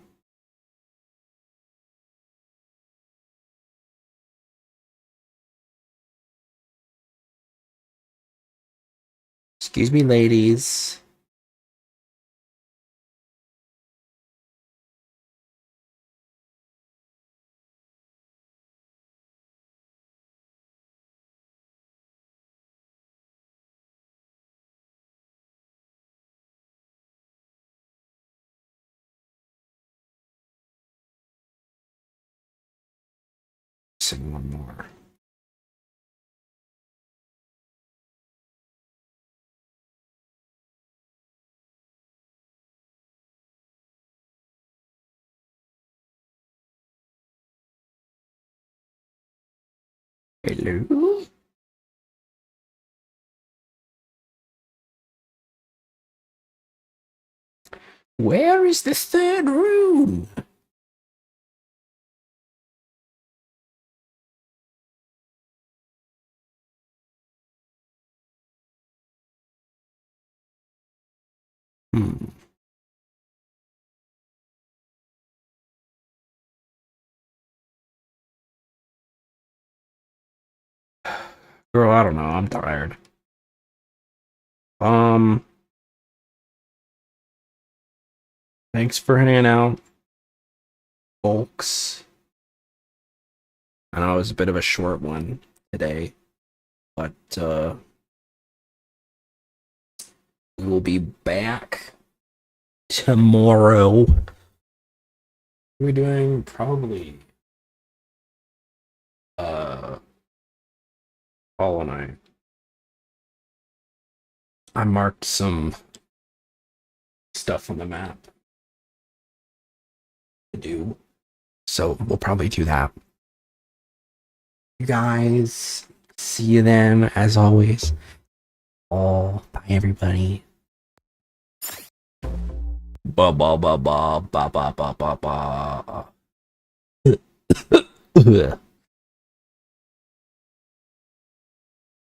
Excuse me, ladies. Sing one more. Hello? Where is the third room? Girl, I don't know. I'm tired. Thanks for hanging out, folks. I know it was a bit of a short one today, but we will be back tomorrow. We're doing probably Hollow Knight. I marked some stuff on the map to do, so we'll probably do that. You guys, see you then, as always. Bye everybody. Ba ba ba ba ba ba ba ba ba.